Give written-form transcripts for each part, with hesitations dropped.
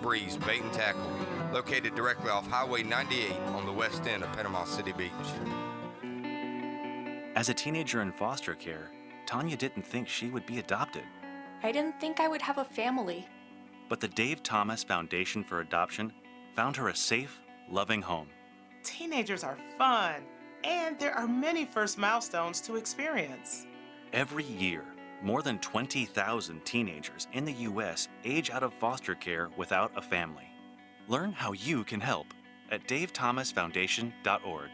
Breeze Bait and Tackle, located directly off Highway 98 on the west end of Panama City Beach. As a teenager in foster care, Tanya didn't think she would be adopted. I didn't think I would have a family. But the Dave Thomas Foundation for Adoption found her a safe, loving home. Teenagers are fun, and there are many first milestones to experience. Every year, more than 20,000 teenagers in the U.S. age out of foster care without a family. Learn how you can help at davethomasfoundation.org.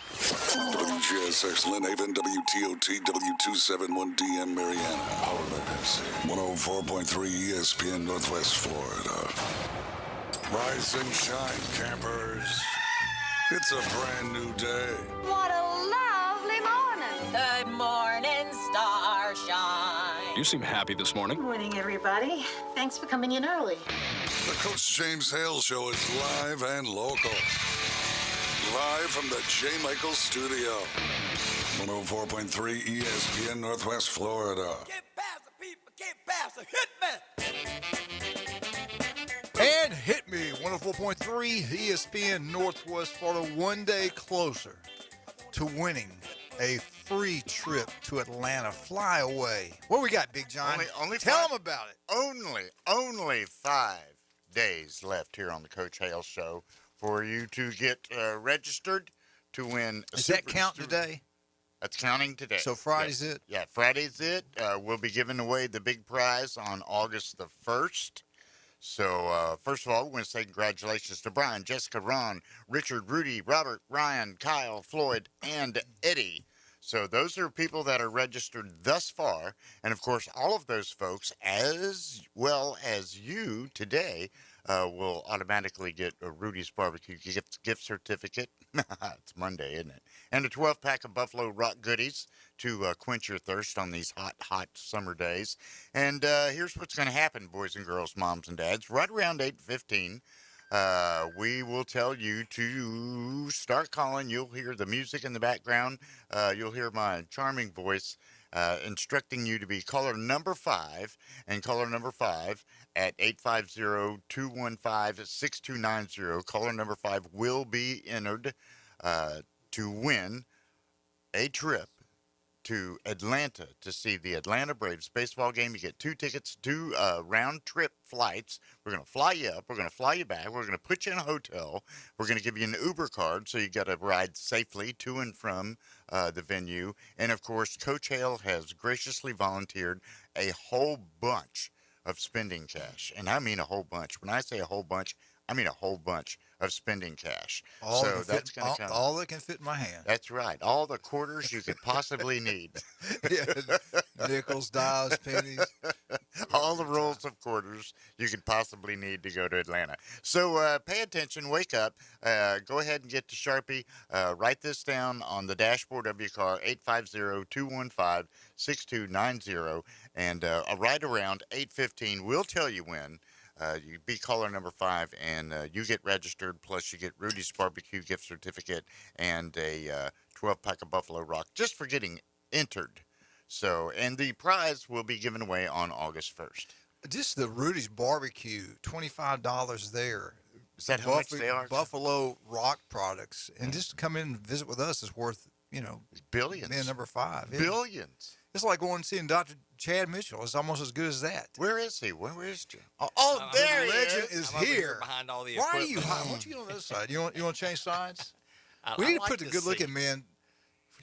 WGSX Lynn Haven, WTOT, W271DM Mariana, powered by Pepsi. 104.3 ESPN Northwest Florida. Rise and shine, campers. It's a brand new day. What a lovely morning. Good morning, Starshine. You seem happy this morning. Good morning, everybody. Thanks for coming in early. The Coach James Hale Show is live and local. Live from the J. Michael Studio. 104.3 ESPN Northwest Florida. Get past the people, get past the hit me. And hit me, 104.3 ESPN Northwest Florida, one day closer to winning a free trip to Atlanta. Fly away. What we got, Big John? Tell them about it. Only 5 days left here on the Coach Hale Show for you to get registered to win. Does that count today? That's counting today. So Friday's it? Yeah, Friday's it. We'll be giving away the big prize on August the 1st. So, first of all, we want to say congratulations to Brian, Jessica, Ron, Richard, Rudy, Robert, Ryan, Kyle, Floyd, and Eddie. So those are people that are registered thus far. And, of course, all of those folks, as well as you today, will automatically get a Rudy's Barbecue gift certificate. It's Monday, isn't it? And a 12-pack of Buffalo Rock goodies to quench your thirst on these hot summer days. And here's what's going to happen, boys and girls, moms and dads. Right around 8:15, we will tell you to start calling. You'll hear the music in the background. You'll hear my charming voice instructing you to be caller number 5, and caller number 5 at 850-215-6290. Caller number 5 will be entered to win a trip to Atlanta to see the Atlanta Braves baseball game. You get 2 tickets, 2 round-trip flights. We're going to fly you up. We're going to fly you back. We're going to put you in a hotel. We're going to give you an Uber card so you got to ride safely to and from the venue. And, of course, Coach Hale has graciously volunteered a whole bunch of spending cash. And I mean a whole bunch. When I say a whole bunch, I mean a whole bunch of spending cash. All so that's going to come. All that can fit in my hand. That's right. All the quarters you could possibly need. Yeah, nickels, dimes, pennies. All the rolls of quarters you could possibly need to go to Atlanta. So pay attention. Wake up. Go ahead and get to Sharpie. Write this down on the dashboard of your car, 850-215-6290. And right around 8:15, we'll tell you when. You be caller number 5, and you get registered, plus you get Rudy's Barbecue gift certificate and a 12-pack of Buffalo Rock just for getting entered. So, and the prize will be given away on August 1st. Just the Rudy's Barbecue, $25 there. Is that how much they are? Buffalo Rock products. And just to come in and visit with us is worth, billions. Being number 5. Yeah. Billions. It's like going and seeing Dr. Chad Mitchell. It's almost as good as that. Where is he? Where is Chad? Oh, there he legend is. is here. Behind all the Why are equipment. you hiding? Why don't you get on the other side? You want to change sides? We need to put the good-looking man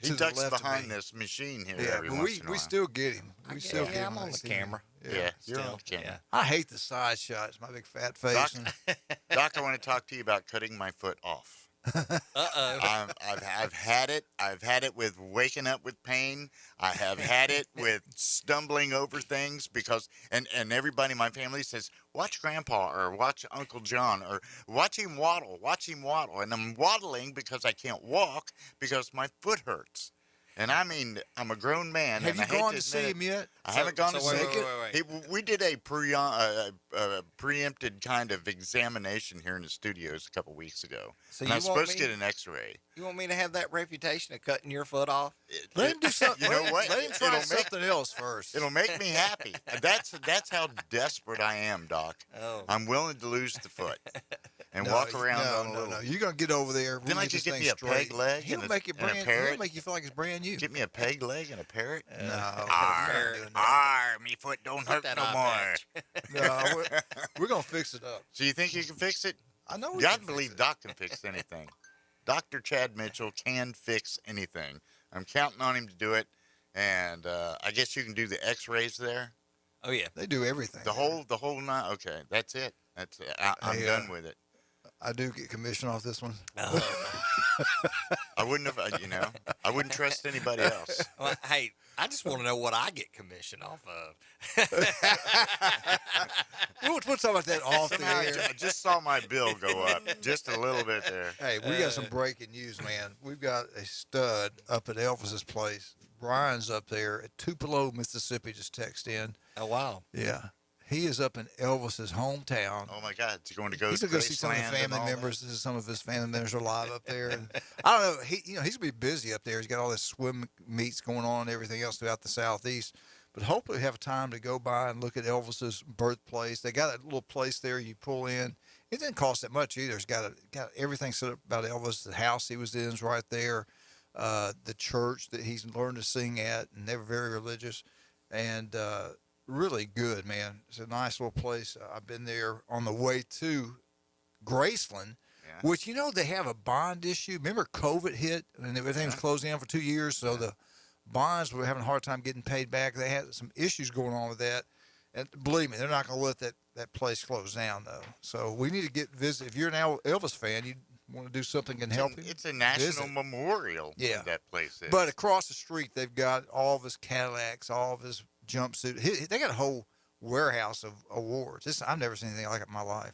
He to the ducks left behind this machine here Yeah, every but once in a while. we still get him. We still get him. I'm on the camera. Yeah, you're Still, on the camera. I hate the side shots. My big fat face. Doc, I want to talk to you about cutting my foot off. Uh-oh. I've had it. I've had it with waking up with pain. I have had it with stumbling over things because, and everybody in my family says, watch Grandpa or watch Uncle John or watch him waddle. And I'm waddling because I can't walk because my foot hurts. And I mean, I'm a grown man. Have and you I hate gone to to see admit him yet? I haven't gone to see wait, him. We did a preempted kind of examination here in the studios a couple weeks ago. So and you I was want supposed to me- get an X-ray. You want me to have that reputation of cutting your foot off? Let him do something. You know what? Let him try It'll make- something else first. It'll make me happy. That's how desperate I am, Doc. Oh. I'm willing to lose the foot and No, walk around on a no, little. no. You're gonna get over there. Then we'll I get just this get thing me a straight. peg leg He'll and make you a brand. parrot. He'll make you feel like it's brand new. Get me a peg leg and a parrot. No, Arr, we're not doing that. arr, me foot don't Put hurt that no eye more. patch. No, we're gonna fix it up. So you think you can fix it? I know. I believe Doc can fix anything. Dr. Chad Mitchell can fix anything. I'm counting on him to do it, and I guess you can do the X-rays there. Oh yeah. They do everything. The whole nine. Okay, that's it. That's it. I'm Hey, done with it. I do get commission off this one. I wouldn't have. I wouldn't trust anybody else. Well, hey, I just want to know what I get commission off of. We'll talk about that off the Somehow air. I just saw my bill go up just a little bit there. Hey, we got some breaking news, man. We've got a stud up at Elvis's place. Brian's up there at Tupelo, Mississippi. Just text in. Oh wow. Yeah, he is up in Elvis's hometown. Oh my God, is he going to go? He's to gonna go see some of the Graceland and family all members. This is some of his family members are live up there. And I don't know. He's gonna be busy up there. He's got all this swim meets going on and everything else throughout the southeast. But hopefully, have time to go by and look at Elvis's birthplace. They got a little place there you pull in. It didn't cost that much either. It's got everything set up about Elvis. The house he was in is right there. The church that he's learned to sing at, and they were very religious, and really good, man. It's a nice little place. I've been there on the way to Graceland, Yeah. which, they have a bond issue. Remember COVID hit and everything was closed down for 2 years, so the bonds were having a hard time getting paid back. They had some issues going on with that. And believe me, they're not going to let that place close down, though. So we need to visit. If you're an Elvis fan, you want to do something can help him. It's a national visit. memorial. Yeah. That place is. But across the street, they've got all of his Cadillacs, all of his jumpsuit. They got a whole warehouse of awards. I've never seen anything like it in my life.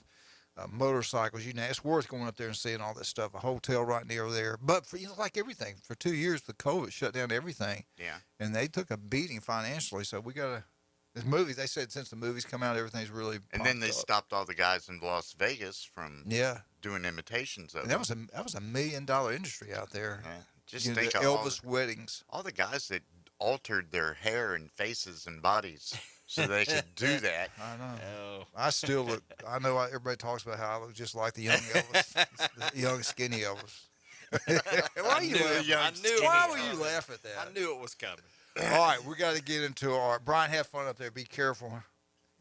Motorcycles, it's worth going up there and seeing all this stuff. A hotel right near there. But for like everything, for 2 years, the COVID shut down everything. Yeah. And they took a beating financially. So we got to. The movies, they said since the movies come out, everything's really. And then they popped up. stopped all the guys in Las Vegas from doing imitations of And that was a $1 million industry out there. Yeah. Just The think of Elvis weddings. all the guys that altered their hair and faces and bodies so they could do that. I know. Oh. I still look. I know everybody talks about how I look just like the young Elvis, the young skinny Elvis. Why are you laughing? Why were you laughing at that? I knew it was coming. All right, we got to get into our Brian. Have fun up there. Be careful.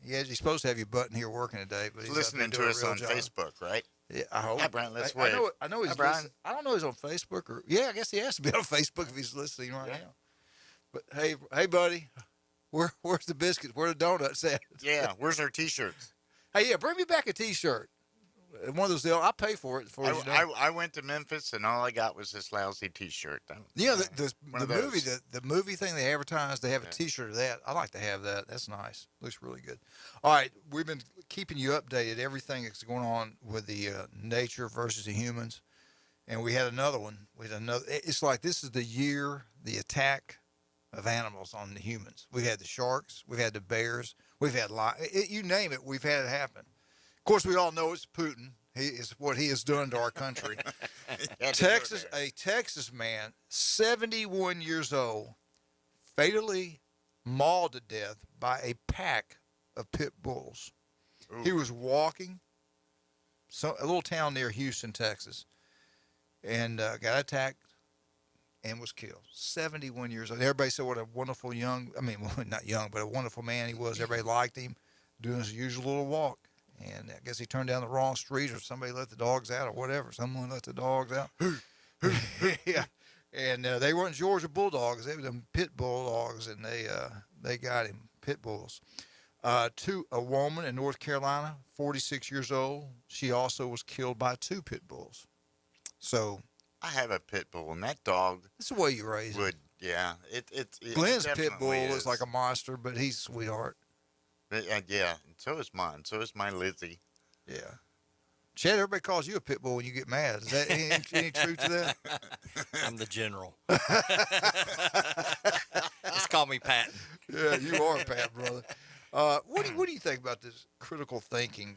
He's supposed to have your button here working today, but he's Listening up there to doing us a real on job. Facebook, right? Yeah, I hope. Hi, Brian. Let's I wave. know he's Hi, Brian. listening. I don't know if he's on Facebook or I guess he has to be on Facebook if he's listening right now. But hey, buddy, where's the biscuits? Where the donuts at? Yeah, where's our T-shirts? Hey, bring me back a T-shirt. One of those deals. I'll pay for it. I went to Memphis and all I got was this lousy T-shirt. The One of movie, those. the movie thing they advertised, they have a T-shirt of that. I like to have that. That's nice. Looks really good. All right, we've been keeping you updated. Everything that's going on with the nature versus the humans, and we had another one. It's like this is the year the attack of animals on the humans. We've had the sharks. We've had the bears. We've had you name it. We've had it happen. Of course, we all know it's Putin. What he has done to our country. A Texas man, 71 years old, fatally mauled to death by a pack of pit bulls. Ooh. He was walking a little town near Houston, Texas, and got attacked and was killed. 71 years old. Everybody said what a wonderful not young, but a wonderful man he was. Everybody liked him, doing his usual little walk. And I guess he turned down the wrong street or somebody let the dogs out or whatever. Someone let the dogs out. Yeah. And they weren't Georgia Bulldogs. They were them pit bulldogs, and they got him, pit bulls. To a woman in North Carolina, 46 years old. She also was killed by 2 pit bulls. So I have a pit bull, and that dog. That's the way you raise it. Yeah. Glenn's pit definitely bull is. is like a monster, but he's a sweetheart. Yeah, so is mine. So is my Lizzie. Yeah. Chad, everybody calls you a pit bull when you get mad. Is that any truth to that? I'm the general. Just call me Patton. Yeah, you are Pat, brother. What do you think about this critical thinking?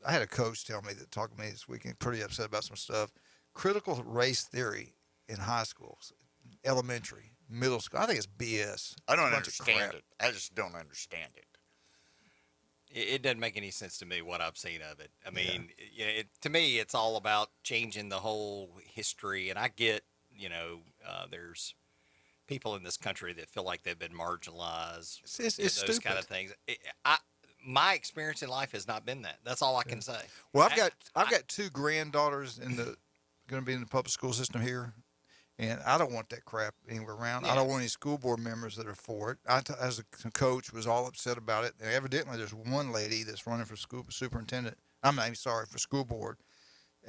I had a coach tell me that talked to me this weekend, pretty upset about some stuff. Critical race theory. in high schools, elementary, middle school. I think it's BS. I don't Bunch of understand crap. it. I just don't understand it. It doesn't make any sense to me what I've seen of it. I mean, to me, it's all about changing the whole history. And I get, there's people in this country that feel like they've been marginalized. It's those stupid. kind of things. My experience in life has not been that. That's all I can say. Well, I've got two granddaughters going to be in the public school system here, and I don't want that crap anywhere around. I don't want any school board members that are for it. As a coach, was all upset about it. And evidently, there's one lady that's running for school superintendent. For school board.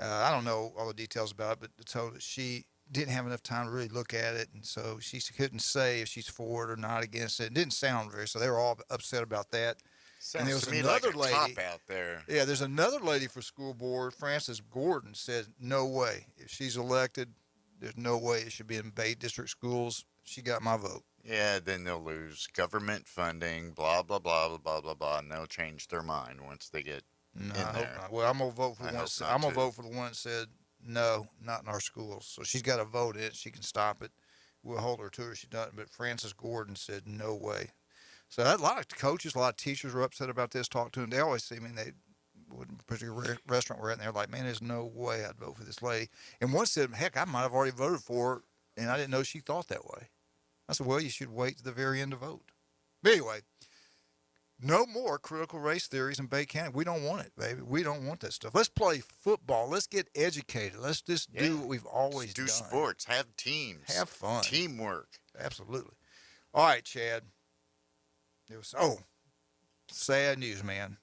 I don't know all the details about it, but it's told that she didn't have enough time to really look at it, and so she couldn't say if she's for it or not against it. It didn't sound very, so they were all upset about that. Sounds and there was to me another like a lady cop out there. Yeah, there's another lady for school board, Frances Gordon, said no way. If she's elected, there's no way it should be in Bay District schools. She got my vote. Yeah, then they'll lose government funding, blah, blah, blah, blah, blah, blah, blah, and they'll change their mind once they get No, in I hope there. not. Well, I'm gonna vote for the I one. hope not, I'm gonna too. vote for the one that said no, not in our schools. So she's got to vote it. She can stop it. We'll hold her to it. She doesn't. But Frances Gordon said no way. So a lot of coaches, a lot of teachers were upset about this. Talk to them. They always see me. They wouldn't particular restaurant we're at, and they're like, "Man, there's no way I'd vote for this lady." And one said, "Heck, I might have already voted for her, and I didn't know she thought that way." I said, "Well, you should wait to the very end to vote." But anyway, no more critical race theories in Bay County. We don't want it, baby. We don't want that stuff. Let's play football. Let's get educated. Let's just do what we've always do done. sports, have teams, Have fun. teamwork. Absolutely. All right, Chad. Sad news, man.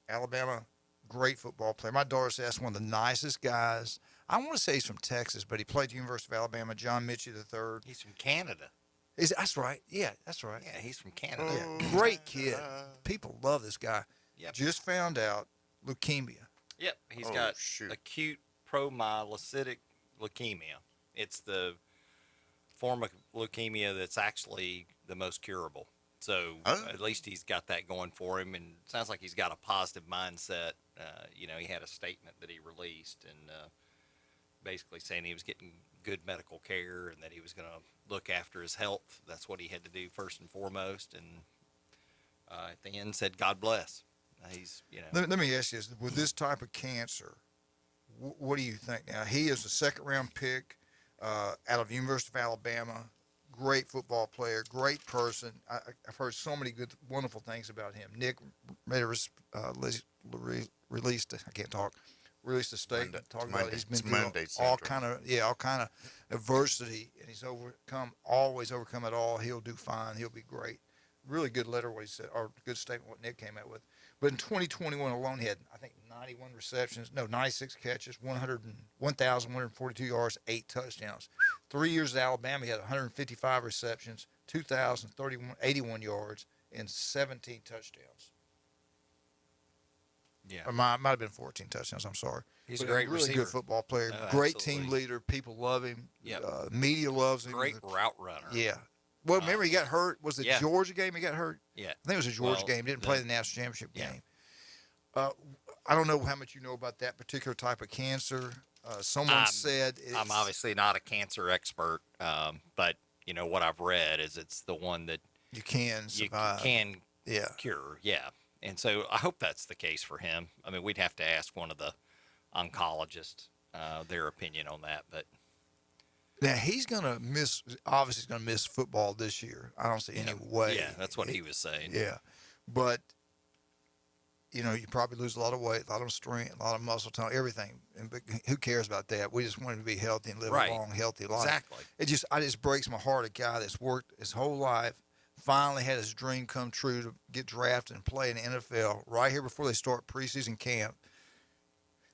Alabama, great football player. My daughter said that's one of the nicest guys. I want to say he's from Texas, but he played at the University of Alabama. John Mitchell III. He's from Canada. That's right. Yeah, that's right. Yeah, he's from Canada. Yeah, great kid. People love this guy. Yep. Just found out leukemia. Yep, he's got shoot. acute promyelocytic leukemia. It's the form of leukemia that's actually the most curable. So at least he's got that going for him, and it sounds like he's got a positive mindset. He had a statement that he released, and basically saying he was getting good medical care and that he was going to look after his health. That's what he had to do first and foremost. And at the end, said, "God bless." He's, Let me ask you this: with this type of cancer, what do you think? Now, he is a second-round pick out of the University of Alabama. Great football player, great person. I've heard so many good, wonderful things about him. Nick made released a statement talking about he's been through all kind of adversity, and he's always overcome it all. He'll do fine. He'll be great. Really good letter what he said, or good statement what Nick came out with. But in 2021 alone, he had, I think, 96 catches, 1,142 yards, 8 touchdowns. 3 years at Alabama, he had 155 receptions, 2,081 yards, and 17 touchdowns. Yeah. Or might have been 14 touchdowns, I'm sorry. He's But a great really receiver. good football player, Oh, great absolutely. team leader. People love him. Yep. Media loves him. Great route runner. Yeah. Well, remember he got hurt. Was the Georgia game he got hurt? Yeah. I think it was a Georgia game. Didn't play the national championship game. I don't know how much you know about that particular type of cancer. Someone said I'm obviously not a cancer expert, but what I've read is it's the one that you can survive. You can cure. Yeah. And so I hope that's the case for him. I mean, we'd have to ask one of the oncologists their opinion on that, but. Now he's gonna miss. Obviously, he's gonna miss football this year. I don't see any way. Yeah, that's what he was saying. Yeah, but you probably lose a lot of weight, a lot of strength, a lot of muscle tone, everything. But who cares about that? We just want him to be healthy and live a long, healthy life. Exactly. It just breaks my heart. A guy that's worked his whole life, finally had his dream come true to get drafted and play in the NFL. Right here before they start preseason camp,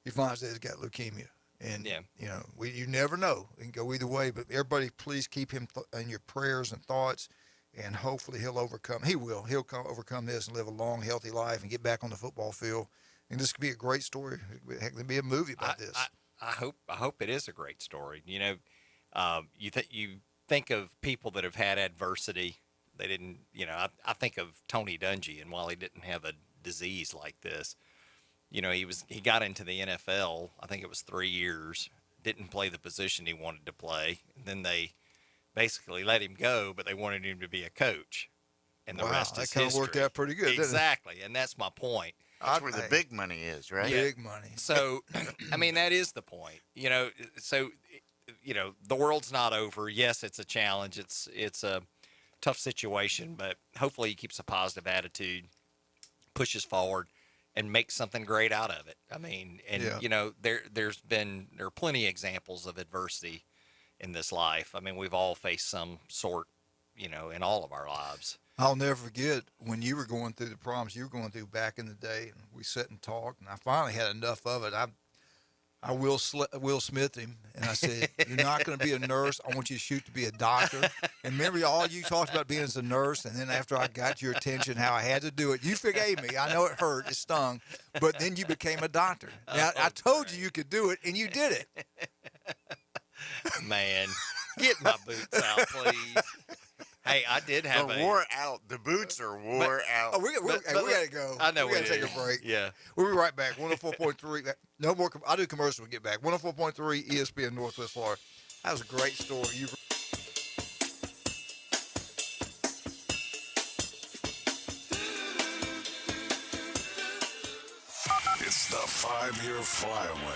he finds out he's got leukemia. And, you never know. It can go either way. But everybody, please keep him in your prayers and thoughts, and hopefully he'll overcome. He will. He'll overcome this and live a long, healthy life and get back on the football field. And this could be a great story. Heck, there'd be a movie about this. I hope it is a great story. You think of people that have had adversity. They didn't. I think of Tony Dungy, and while he didn't have a disease like this, he got into the NFL. I think it was 3 years. didn't play the position he wanted to play. And then they basically let him go, but they wanted him to be a coach. And the rest is that kind of worked out pretty good, exactly, and that's my point. That's where the big money is, right? Big money. So, I mean, that is the point. So, the world's not over. Yes, it's a challenge. It's a tough situation, but hopefully he keeps a positive attitude, pushes forward, and makes something great out of it. I mean, and there are plenty of examples of adversity in this life. I mean, we've all faced some sort, in all of our lives. I'll never forget when you were going through the problems you were going through back in the day, and we sat and talked, and I finally had enough of it. I Will Smith him, and I said, "You're not going to be a nurse. I want you to shoot to be a doctor." And remember, all you talked about being as a nurse, and then after I got your attention, how I had to do it, you forgave me. I know it hurt, it stung, but then you became a doctor. Now, I told you could do it, and you did it. Man, get my boots out, please. Hey, I did have wore out. The boots are wore out. Oh, we got to go. I know we got to take a break. Yeah. We'll be right back. 104.3. No more. I'll do commercial when we get back. 104.3 ESPN Northwest Florida. That was a great story. It's the 5-year flyaway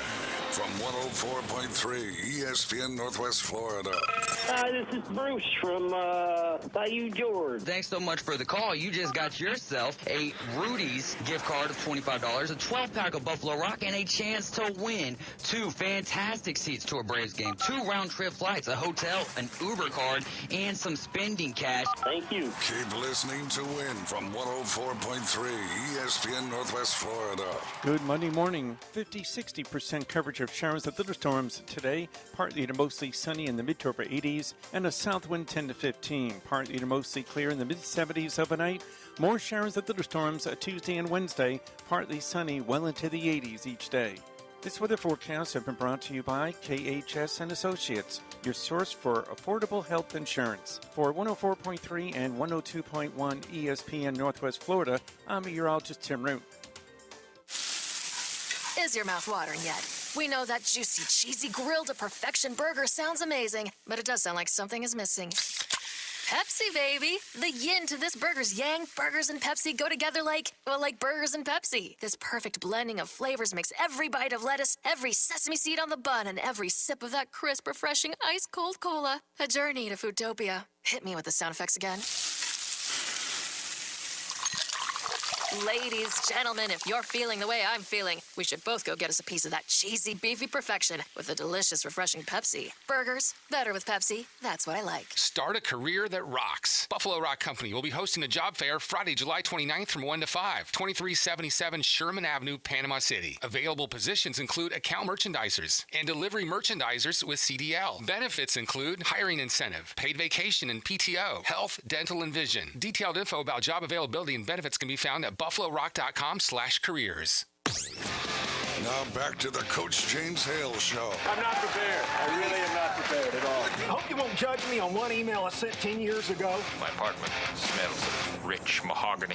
from 104.3 ESPN Northwest Florida. Hi, this is Bruce from Bayou George. Thanks so much for the call. You just got yourself a Rudy's gift card of $25, a 12-pack of Buffalo Rock, and a chance to win 2 fantastic seats to a Braves game, 2 round-trip flights, a hotel, an Uber card, and some spending cash. Thank you. Keep listening to win from 104.3 ESPN Northwest Florida. Good Monday morning. 50-60% coverage of showers and thunderstorms today. Partly to mostly sunny in the mid to upper 80s and a south wind 10 to 15. Partly to mostly clear in the mid 70s overnight. More showers and thunderstorms Tuesday and Wednesday. Partly sunny well into the 80s each day. This weather forecast has been brought to you by KHS and Associates, your source for affordable health insurance. For 104.3 and 102.1 ESPN Northwest Florida, I'm meteorologist Tim Root. Is your mouth watering yet? We know that juicy, cheesy, grilled to perfection burger sounds amazing, but it does sound like something is missing. Pepsi, baby! The yin to this burger's yang. Burgers and Pepsi go together like burgers and Pepsi. This perfect blending of flavors makes every bite of lettuce, every sesame seed on the bun, and every sip of that crisp, refreshing, ice-cold cola a journey to Foodtopia. Hit me with the sound effects again. Ladies, gentlemen, if you're feeling the way I'm feeling, we should both go get us a piece of that cheesy, beefy perfection with a delicious, refreshing Pepsi. Burgers, better with Pepsi. That's what I like. Start a career that rocks. Buffalo Rock Company will be hosting a job fair Friday, July 29th from 1 to 5, 2377 Sherman Avenue, Panama City. Available positions include account merchandisers and delivery merchandisers with CDL. Benefits include hiring incentive, paid vacation and PTO, health, dental, and vision. Detailed info about job availability and benefits can be found at buffalorock.com/careers. Now back to the Coach James Hale Show. I'm not prepared. I really am not prepared at all. I hope you won't judge me on one email I sent 10 years ago. My apartment smells of rich mahogany.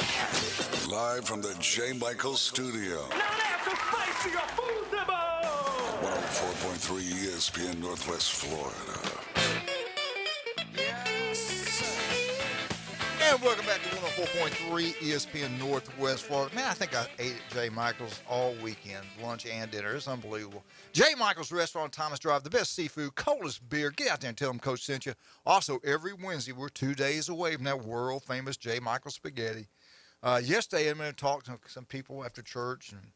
Live from the J. Michael Studio. Not after spicy or foosable! 104.3 ESPN Northwest Florida. And welcome back to 104.3 ESPN Northwest Florida. Man, I think I ate at J. Michael's all weekend, lunch and dinner. It's unbelievable. J. Michael's Restaurant, Thomas Drive, the best seafood, coldest beer. Get out there and tell them Coach sent you. Also, every Wednesday, we're 2 days away from that world-famous J. Michael's spaghetti. Yesterday, I'm going to talk to some people after church. And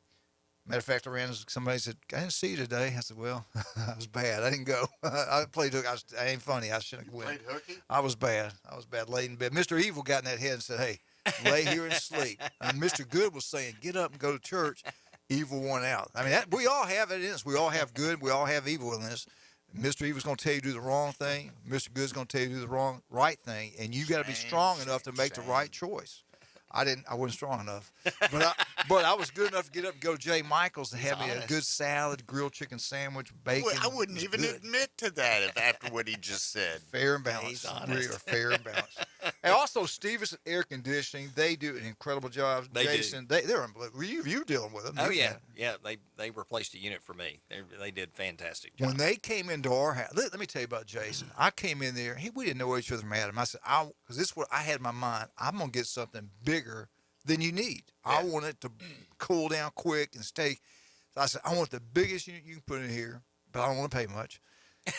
matter of fact, I ran into somebody said, I didn't see you today. I said, well, I was bad. I didn't go. I played hooky. I ain't funny. I shouldn't have went. Played hooky? I was bad. Laid in bed. Mr. Evil got in that head and said, hey, lay here and sleep. And Mr. Good was saying, get up and go to church. Evil won out. I mean, we all have it in us. We all have good. We all have evil in us. Mr. Evil's going to tell you to do the wrong thing. Mr. Good's going to tell you to do the right thing. And you got to be strong enough to make the right choice. I wasn't strong enough. But But I was good enough to get up and go to J. Michael's and He's have me a honest. good salad, grilled chicken sandwich, bacon. I wouldn't It was even good. admit to that if after what he just said. Fair and balanced. He's honest. We are fair and balanced. And also, Stevenson Air Conditioning, they do an incredible job. They do. Jason, they're unbelievable. You dealing with them. Oh You've yeah, had- yeah. They replaced a unit for me. They did a fantastic job. When they came into our house, let me tell you about Jason. I came in there. We didn't know each other from Adam. I said, because this is what I had in my mind. I'm going to get something bigger than you need. I want it to cool down quick and stay. So I said, I want the biggest unit you can put in here, but I don't want to pay much.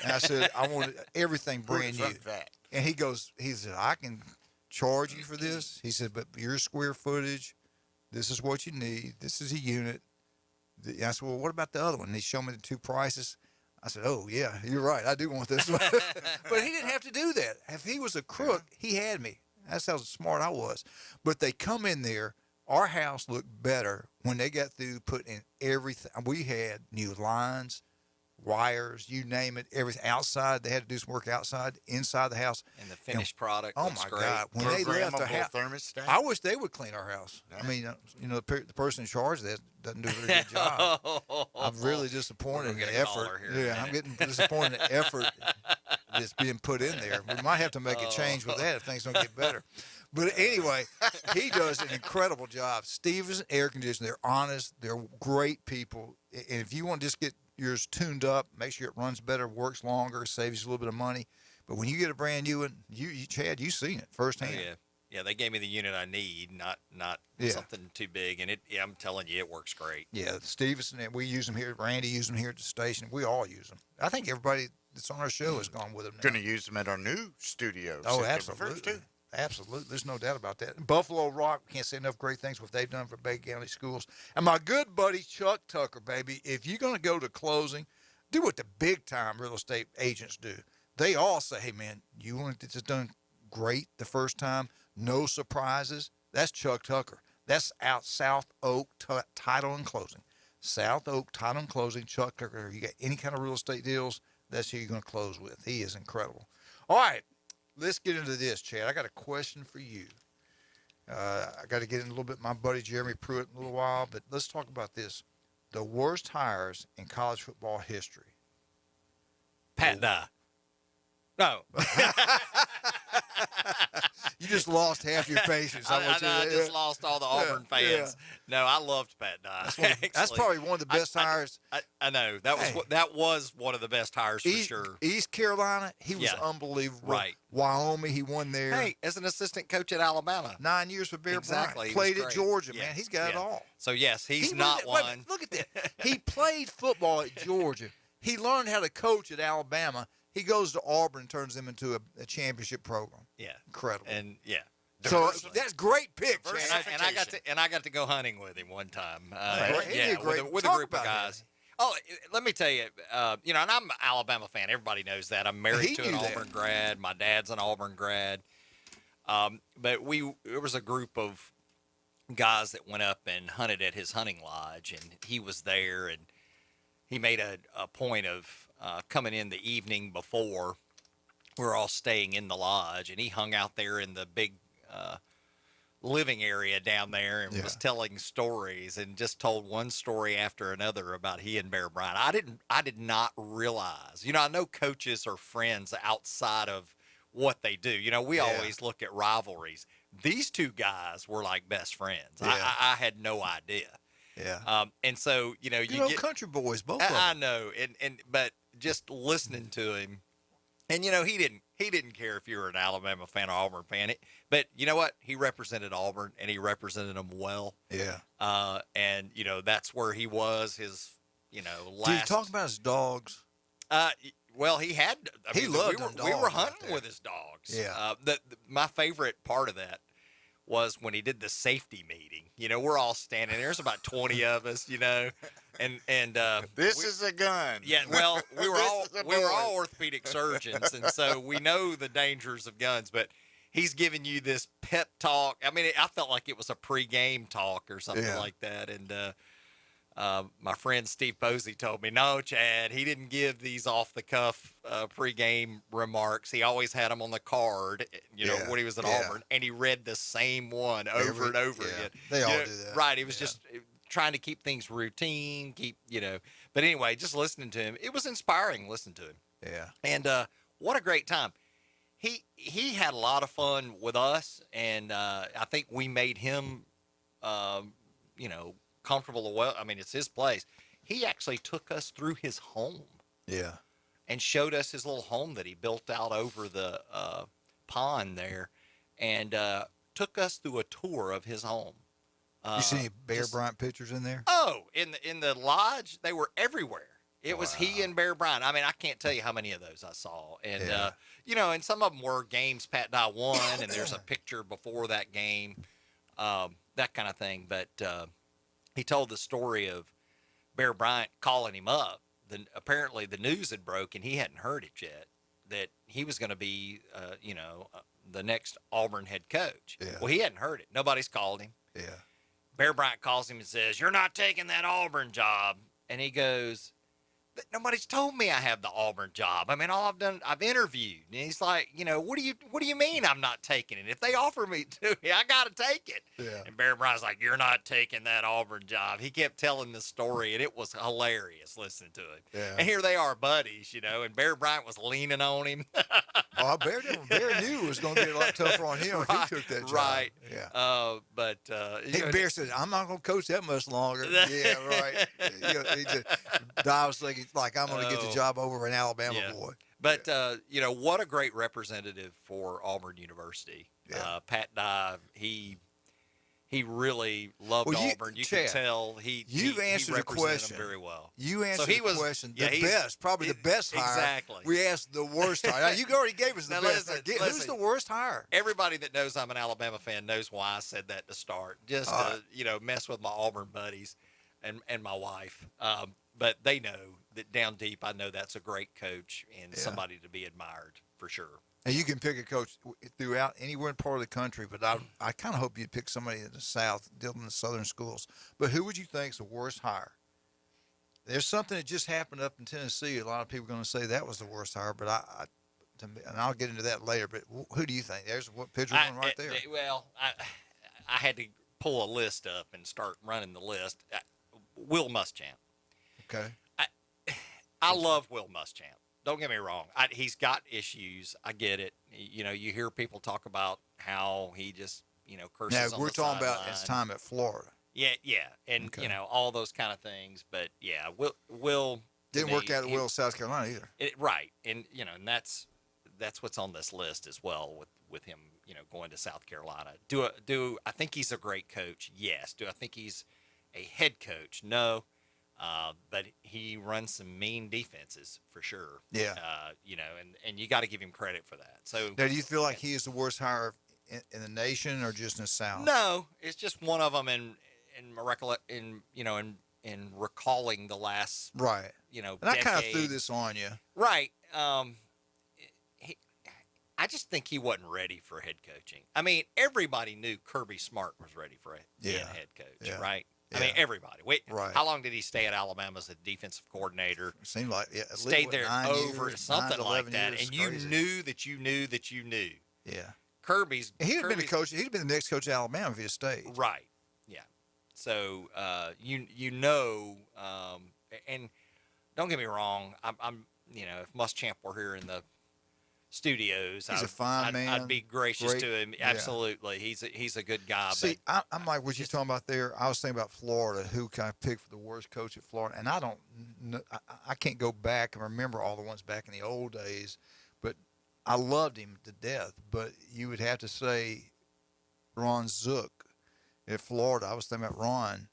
And I said, I want everything brand new. And he said, I can charge you for this. He said, but your square footage, this is what you need. This is a unit. And I said, well, what about the other one? And he showed me the two prices. I said, oh, yeah, you're right. I do want this one. But he didn't have to do that. If he was a crook, he had me. That's how smart I was. But they come in there. Our house looked better when they got through putting in everything. We had new lines, wires, you name it, everything. Outside, they had to do some work outside, inside the house. And the finished product Oh, looks my great. God. When they left the house, thermostat. I wish they would clean our house. I mean, the person in charge of that doesn't do a very good job. I'm really disappointed in the effort. Yeah, I'm getting disappointed in the effort that's being put in there. We might have to make a change with that if things don't get better. But anyway, he does an incredible job. Stevenson Air Conditioning, they're honest. They're great people. And if you want to just get yours tuned up, make sure it runs better, works longer, saves you a little bit of money. But when you get a brand new one, Chad, you've seen it firsthand. Oh, yeah. They gave me the unit I need, not something too big. And I'm telling you, it works great. Yeah, Stevenson, and we use them here. Randy used them here at the station. We all use them. I think everybody that's on our show has gone with them now. Going to use them at our new studio. Oh, September absolutely. 1st, too. Absolutely. There's no doubt about that. Buffalo Rock, can't say enough great things what they've done for Bay County schools. And my good buddy Chuck Tucker, baby, if you're going to go to closing, do what the big-time real estate agents do. They all say, hey, man, you want this done great the first time, no surprises. That's Chuck Tucker. That's out South Oak Title and Closing. South Oak Title and Closing, Chuck Tucker. You got any kind of real estate deals, that's who you're going to close with. He is incredible. All right. Let's get into this, Chad. I got a question for you. I got to get in a little bit with my buddy Jeremy Pruitt in a little while, but let's talk about this. The worst hires in college football history. Pat Dye. No. You just lost half your patience. I just lost all the Auburn fans. Yeah. No, I loved Pat Dye. That's probably one of the best hires. I know. That was one of the best hires for sure. East Carolina, he was unbelievable. Right. Wyoming, he won there. Hey, as an assistant coach at Alabama. 9 years for Bear Bryant. Played at Georgia, man. He's got it all. So, yes, he's not one. Look at that. He played football at Georgia. He learned how to coach at Alabama. He goes to Auburn and turns them into a championship program. Yeah. Incredible. And, yeah. So that's great pick, and I got to go hunting with him one time. With a group of guys. Him. Oh, let me tell you, and I'm an Alabama fan. Everybody knows that. I'm married to an Auburn grad. My dad's an Auburn grad. But there was a group of guys that went up and hunted at his hunting lodge, and he was there, and he made a point of coming in the evening before. We were all staying in the lodge, and he hung out there in the big living area down there and was telling stories and just told one story after another about he and Bear Bryant. I did not realize, I know coaches are friends outside of what they do. We always look at rivalries. These two guys were like best friends. I had no idea. Yeah. And so, you get country boys, both of them. I know. But just listening to him, and he didn't care if you were an Alabama fan or Auburn fan. But you know what? He represented Auburn, and he represented them well. Yeah. And that's where he was. His last. Did you talk about his dogs? Well, he had. He loved we were hunting with his dogs. Yeah. My favorite part of that was when he did the safety meeting. We're all standing there. There's about 20 of us. And this is a gun. Yeah, well, we were all orthopedic surgeons, and so we know the dangers of guns. But he's giving you this pep talk. I mean, I felt like it was a pregame talk or something like that. And my friend Steve Posey told me, no, Chad, he didn't give these off-the-cuff pregame remarks. He always had them on the card, when he was at Auburn, and he read the same one over and over again. They all do that. Right. He was just trying to keep things routine, But anyway, just listening to him, it was inspiring listening to him. Yeah. And what a great time. He had a lot of fun with us, and I think we made him, comfortable. Well, I mean, it's his place. He actually took us through his home. Yeah. And showed us his little home that he built out over the pond there, and took us through a tour of his home. You see any Bear Bryant pictures in there? Oh, in the lodge, they were everywhere. It was he and Bear Bryant. I mean, I can't tell you how many of those I saw. And, and some of them were games Pat and I won, and there's a picture before that game, that kind of thing. But he told the story of Bear Bryant calling him up. Apparently the news had broke, and he hadn't heard it yet, that he was going to be, the next Auburn head coach. Yeah. Well, he hadn't heard it. Nobody's called him. Yeah. Bear Bryant calls him and says, "You're not taking that Auburn job." And he goes, "Nobody's told me I have the Auburn job. I mean, I've interviewed." And he's like, what do you mean I'm not taking it? If they offer me to, I got to take it. Yeah. And Bear Bryant's like, "You're not taking that Auburn job." He kept telling the story, and it was hilarious listening to it. Yeah. And here they are buddies, and Bear Bryant was leaning on him. Bear knew it was going to be a lot tougher on him if he took that job. Right. Yeah. Bear said, "I'm not going to coach that much longer." Yeah, right. He just, I was thinking, I'm going to get the job over an Alabama boy. But, what a great representative for Auburn University. Yeah. Pat Dye, he really loved Auburn. You Chad, can tell you've answered the question very well. You answered the question. Probably the best hire. Exactly. We asked the worst hire. Now, you already gave us the best. Listen, who's the worst hire? Everybody that knows I'm an Alabama fan knows why I said that to start. Just to, mess with my Auburn buddies and my wife. But they know that down deep, I know that's a great coach and somebody to be admired for sure. And you can pick a coach throughout anywhere part of the country, but I kind of hope you'd pick somebody in the South, dealing in the Southern schools. But who would you think is the worst hire? There's something that just happened up in Tennessee. A lot of people are going to say that was the worst hire, but and I'll get into that later. But who do you think? There's what picture one right there. Well, I had to pull a list up and start running the list. Will Muschamp. Okay. I love Will Muschamp. Don't get me wrong. He's got issues. I get it. You hear people talk about how he just, curses on the sideline. Now, we're talking about his time at Florida. Yeah. And, all those kind of things. But, yeah, Will didn't work out at Will, South Carolina either. Right. And, and that's what's on this list as well with him, going to South Carolina. Do I think he's a great coach? Yes. Do I think he's a head coach? No. But he runs some mean defenses for sure. Yeah. And you got to give him credit for that. So now, do you feel like he is the worst hire in the nation or just in the South? No, it's just one of them in recalling the last right. And I kind of threw this on you. Right. I just think he wasn't ready for head coaching. I mean, everybody knew Kirby Smart was ready for being head coach, right? I mean, everybody. Right. How long did he stay at Alabama as a defensive coordinator? It seemed like stayed there over years, something like that, years, and you knew that you knew that you knew. Yeah. Kirby's. He'd have been the coach. He'd have been the next coach of Alabama if he had stayed. Right. Yeah. So and don't get me wrong. I'm if Muschamp were here in the studios, he's a fine man. I'd be gracious to him. Absolutely, he's a good guy. See, I'm like what you're talking about there. I was thinking about Florida. Who can I pick for the worst coach at Florida? And I don't know. I can't go back and remember all the ones back in the old days, but I loved him to death. But you would have to say Ron Zook at Florida. I was thinking about Ron.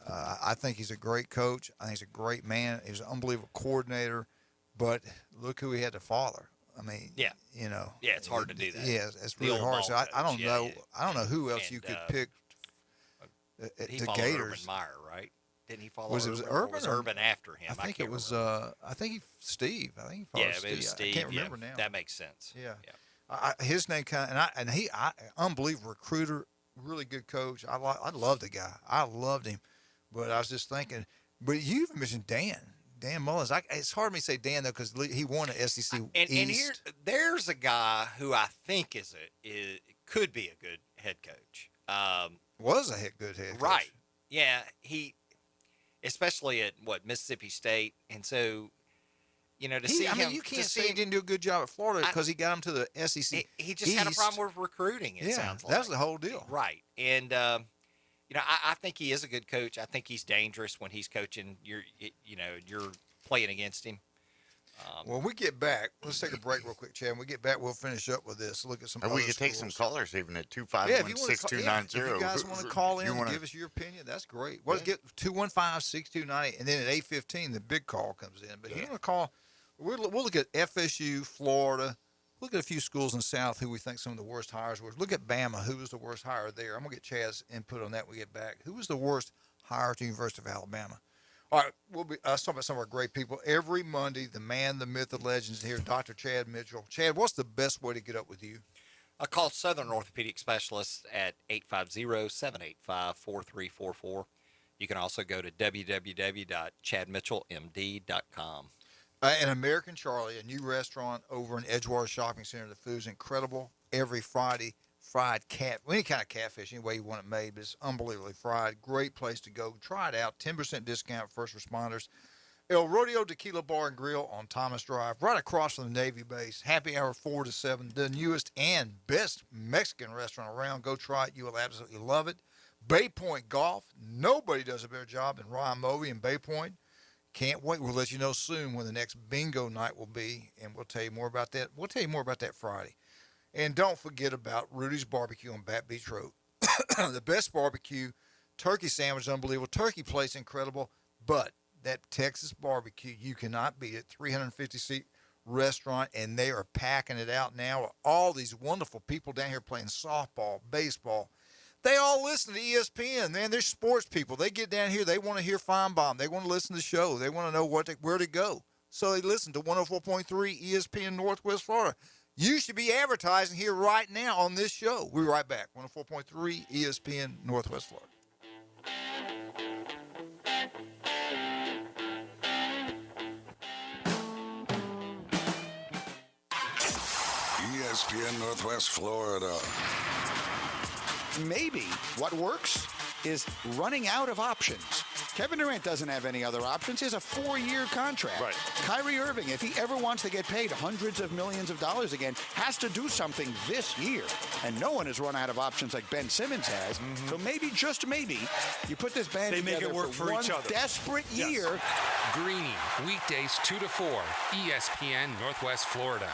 I think he's a great coach. I think he's a great man. He's an unbelievable coordinator. But look who he had to father. I mean, yeah, it's hard to do that. Yeah, it's really hard. So I don't know. Yeah. I don't know who else you could pick. He the followed Gators. Urban Meyer, right? Didn't he follow? Was Urban? It Urban? Was Urban after him? I think it was. I think Steve. I think he followed Steve. It was Steve. I can't remember now. That makes sense. Yeah. His name kind of, and unbelievable recruiter, really good coach. I loved the guy. I loved him, But I was just thinking, but you even mentioned Dan Mullins. It's hard for me to say Dan, though, because he won the SEC And East. there's a guy who I think could be a good head coach. Was a good head coach. Right. Yeah. He, especially at Mississippi State. And so, you know, you can't say he didn't do a good job at Florida because he got him to the SEC. He just had a problem with recruiting, it sounds like. That's the whole deal. Right. And, you know, I think he is a good coach. I think he's dangerous when he's coaching. You're playing against him. When we get back, let's take a break real quick, Chad. When we get back, we'll finish up with this. Look at some. Or we could take some callers even at 251-6290. If you guys want to call in and give us your opinion, that's great. Well, let's get 215-6298, and then at 8:15 the big call comes in. But if you want to call, we'll look at FSU, Florida. Look at a few schools in the South who we think some of the worst hires were. Look at Bama. Who was the worst hire there? I'm going to get Chad's input on that when we get back. Who was the worst hire at the University of Alabama? All right, let's talk about some of our great people. Every Monday, the man, the myth, the legend is here, Dr. Chad Mitchell. Chad, what's the best way to get up with you? Call Southern Orthopedic Specialists at 850-785-4344. You can also go to www.chadmitchellmd.com. And American Charlie, a new restaurant over in Edgewater Shopping Center. The food's incredible. Every Friday, fried any kind of catfish, any way you want it made, but it's unbelievably fried. Great place to go. Try it out. 10% discount for first responders. El Rodeo Tequila Bar and Grill on Thomas Drive, right across from the Navy base. Happy hour 4 to 7. The newest and best Mexican restaurant around. Go try it. You will absolutely love it. Bay Point Golf. Nobody does a better job than Ryan Movey in Bay Point. Can't wait. We'll let you know soon when the next bingo night will be, and we'll tell you more about that. We'll tell you more about that Friday. And don't forget about Rudy's Barbecue on Bat Beach Road. The best barbecue, turkey sandwich, unbelievable. Turkey place, incredible. But that Texas barbecue, you cannot beat it. 350-seat restaurant, and they are packing it out now with all these wonderful people down here playing softball, baseball. They all listen to ESPN, man. They're sports people. They get down here. They want to hear Feinbaum. They want to listen to the show. They want to know where to go. So they listen to 104.3 ESPN Northwest Florida. You should be advertising here right now on this show. We'll be right back. 104.3 ESPN Northwest Florida. ESPN Northwest Florida. Maybe what works is running out of options. Kevin Durant doesn't have any other options. He has a 4-year contract. Right. Kyrie Irving, if he ever wants to get paid hundreds of millions of dollars again, has to do something this year. And no one has run out of options like Ben Simmons has. Mm-hmm. So maybe, just maybe, you put this band together make it work for one each other. Desperate year. Greeny, weekdays 2 to 4, ESPN Northwest Florida.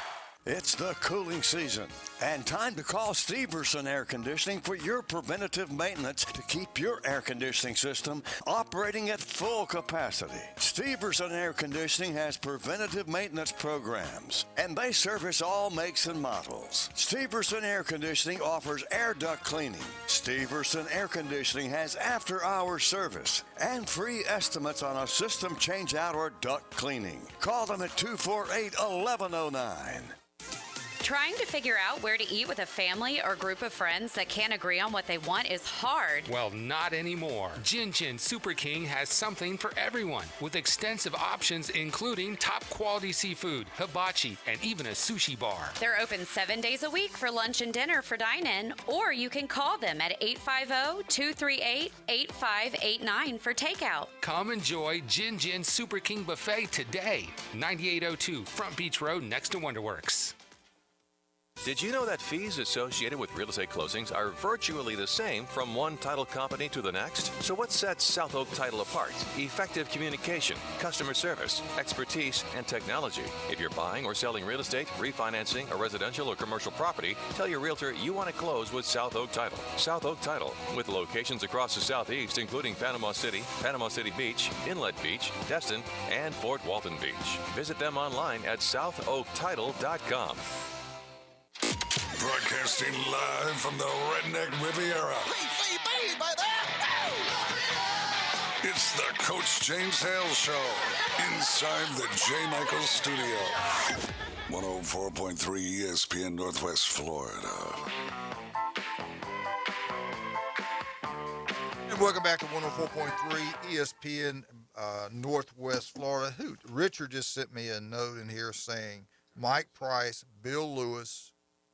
It's the cooling season, and time to call Steverson Air Conditioning for your preventative maintenance to keep your air conditioning system operating at full capacity. Steverson Air Conditioning has preventative maintenance programs, and they service all makes and models. Steverson Air Conditioning offers air duct cleaning. Steverson Air Conditioning has after-hours service and free estimates on a system change-out or duct cleaning. Call them at 248-1109. Trying to figure out where to eat with a family or group of friends that can't agree on what they want is hard. Well, not anymore. Jin Jin Super King has something for everyone with extensive options including top quality seafood, hibachi, and even a sushi bar. They're open 7 days a week for lunch and dinner for dine-in, or you can call them at 850-238-8589 for takeout. Come enjoy Jin Jin Super King Buffet today. 9802 Front Beach Road next to Wonderworks. Did you know that fees associated with real estate closings are virtually the same from one title company to the next? So what sets South Oak Title apart? Effective communication, customer service, expertise, and technology. If you're buying or selling real estate, refinancing a residential or commercial property, tell your realtor you want to close with South Oak Title. South Oak Title, with locations across the Southeast, including Panama City Beach, Inlet Beach, Destin, and Fort Walton Beach. Visit them online at southoaktitle.com. Broadcasting live from the Redneck Riviera. It's the Coach James Hale Show inside the J. Michaels Studio. 104.3 ESPN Northwest Florida. And welcome back to 104.3 ESPN Northwest Florida. Richard just sent me a note in here saying Mike Price, Bill Lewis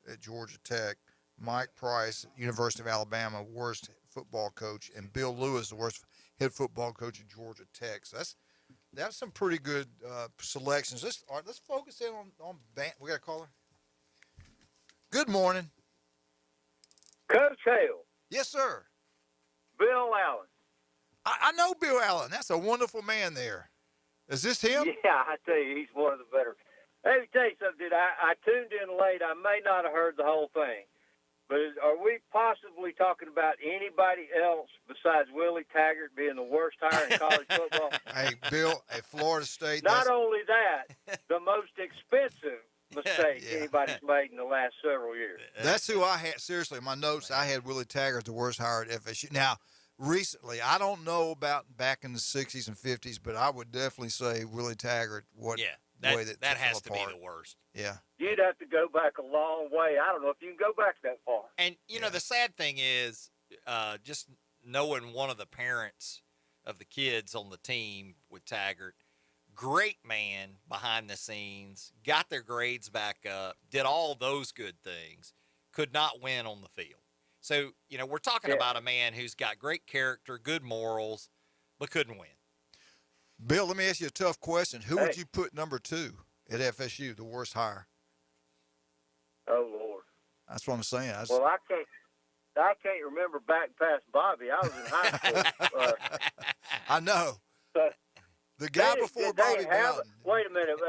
at Georgia Tech, Mike Price, University of Alabama, worst football coach, and Bill Lewis, the worst head football coach at Georgia Tech. So that's some pretty good selections. Let's focus in on we got a caller. Good morning, Coach Hale. Yes, sir. Bill Allen. I know Bill Allen. That's a wonderful man there. Is this him? Yeah, I tell you, he's one of the better. Let me tell you something, dude. I tuned in late. I may not have heard the whole thing. But are we possibly talking about anybody else besides Willie Taggart being the worst hire in college football? Hey, Bill, at Florida State. Not only that, the most expensive mistake anybody's made in the last several years. That's who I had. Seriously, my notes, I had Willie Taggart the worst hire at FSU. Now, recently, I don't know about back in the 60s and 50s, but I would definitely say Willie Taggart. That has to be the worst. Yeah. You'd have to go back a long way. I don't know if you can go back that far. And, the sad thing is just knowing one of the parents of the kids on the team with Taggart, great man behind the scenes, got their grades back up, did all those good things, could not win on the field. So, we're talking about a man who's got great character, good morals, but couldn't win. Bill, let me ask you a tough question. Who would you put number 2 at FSU, the worst hire? Oh, Lord. That's what I'm saying. Well, I can't remember back past Bobby. I was in high school. I know. The guy before Bobby Bowden. Wait a minute.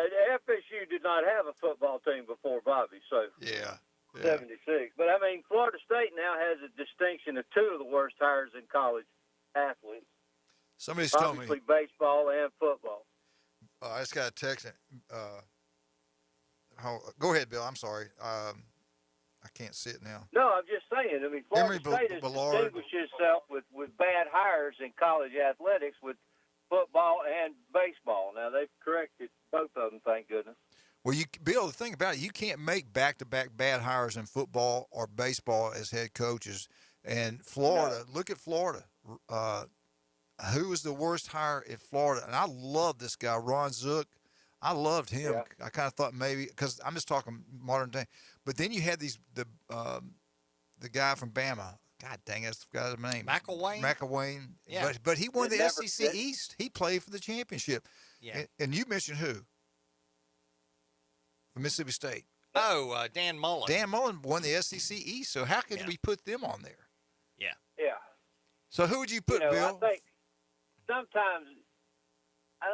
FSU did not have a football team before Bobby, so. Yeah. 76. But, Florida State now has a distinction of 2 of the worst hires in college athletes. Somebody's told me. Obviously, baseball and football. I just got a text. Go ahead, Bill. I'm sorry. I can't see it now. No, I'm just saying. Florida State has distinguished itself with bad hires in college athletics with football and baseball. Now, they've corrected both of them, thank goodness. Well, Bill, the thing about it, you can't make back-to-back bad hires in football or baseball as head coaches. And Florida, look at Florida. Who was the worst hire at Florida? And I love this guy, Ron Zook. I loved him. Yeah. I kind of thought maybe, because I'm just talking modern day. But then you had the guy from Bama. God dang it, I forgot his name. McElwain. Yeah. But he won the SEC East. He played for the championship. Yeah. And you mentioned who? From Mississippi State. Oh, Dan Mullen. Dan Mullen won the SEC East. So how could we put them on there? Yeah. Yeah. So who would you put, Bill? I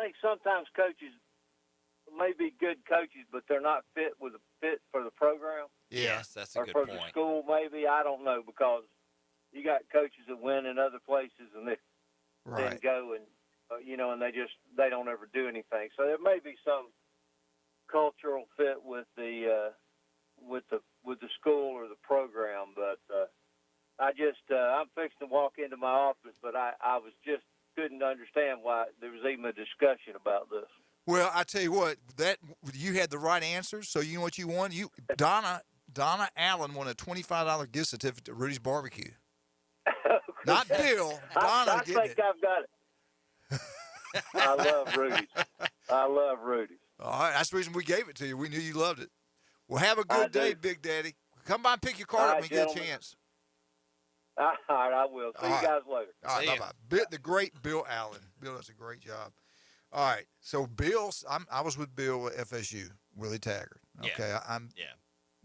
think sometimes coaches may be good coaches, but they're not fit for the program. Yes, that's a good point. Or point. for the school, maybe. I don't know, because you got coaches that win in other places and they then go and and they don't ever do anything. So there may be some cultural fit with the school or the program, but I'm fixing to walk into my office, but I was just couldn't understand why there was even a discussion about this. Well, I tell you what, that you had the right answers. So you know what you won? Donna Allen won a $25 gift certificate to Rudy's Barbecue. Not Bill. Donna. I think I've got it. I love Rudy's. All right, that's the reason we gave it to you. We knew you loved it. Well, have a good day, Big Daddy. Come by and pick your card up when you get a chance. All right, I will. See you guys later. All right, bye-bye. The great Bill Allen. Bill does a great job. All right, so I was with Bill at FSU, Willie Taggart. Okay,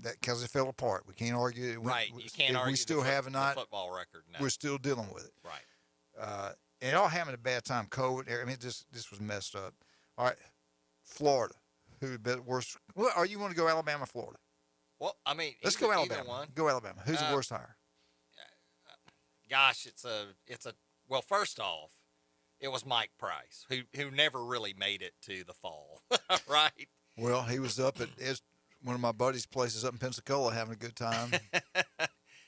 that because it fell apart. We can't argue it. Right, you can't argue. We still have not the football record. No. We're still dealing with it. Right. And it all happened at a bad time. COVID. This was messed up. All right, Florida. Who worst? Well, or you want to go Alabama, Florida? Well, let's go Alabama. Go Alabama. Who's the worst hire? Gosh, well, first off, it was Mike Price, who never really made it to the fall, right? Well, he was up at one of my buddies' places up in Pensacola having a good time.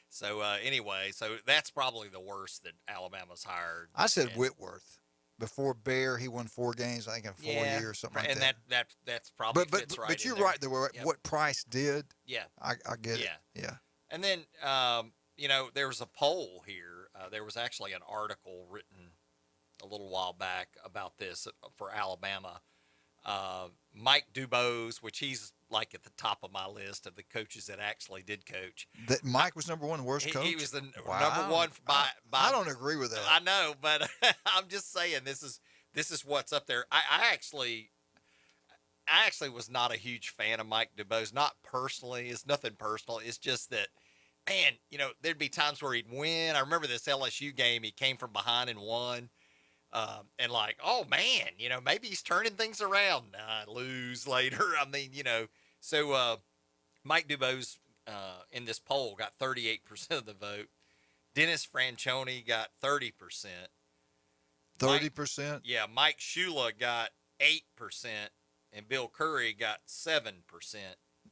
So anyway, that's probably the worst that Alabama's hired. I said Whitworth. Before Bear, he won 4 games, I think, in 4 years, something like that. And that's probably fits right. But you're there. right. What Price did. Yeah. I get it. Yeah. And then, there was a poll here there was actually an article written a little while back about this for Alabama. Mike Dubose, which he's like at the top of my list of the coaches that actually did coach. That Mike was number one, the worst coach? He was the Wow. number one by I don't agree with that. I know, but I'm just saying this is what's up there. I actually was not a huge fan of Mike Dubose, not personally. It's nothing personal. It's just that, man, there'd be times where he'd win. I remember this LSU game. He came from behind and won. And like, oh man, maybe he's turning things around. Nah, lose later. I mean, so Mike Dubose in this poll got 38% of the vote. Dennis Franchione got 30%. 30%? Yeah, Mike Shula got 8%, and Bill Curry got 7%.